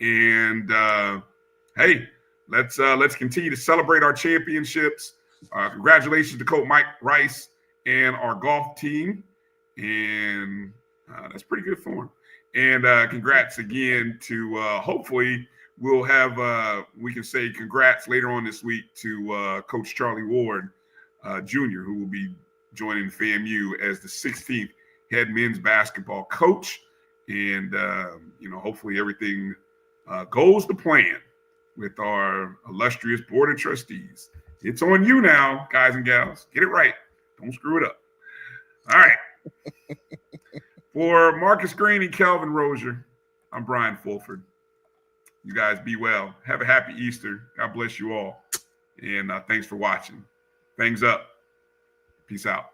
And hey, let's continue to celebrate our championships. Congratulations to Coach Mike Rice and our golf team. And that's pretty good for him. And congrats again to hopefully we'll have we can say congrats later on this week to Coach Charlie Ward Jr., who will be joining FAMU as the 16th head men's basketball coach. And, hopefully everything goes to plan with our illustrious board of trustees. It's on you now, guys and gals. Get it right. Don't screw it up. All right. For Marcus Green and Kelvin Rozier, I'm Bryan Fulford. You guys be well. Have a happy Easter. God bless you all. And thanks for watching. Things up. Peace out.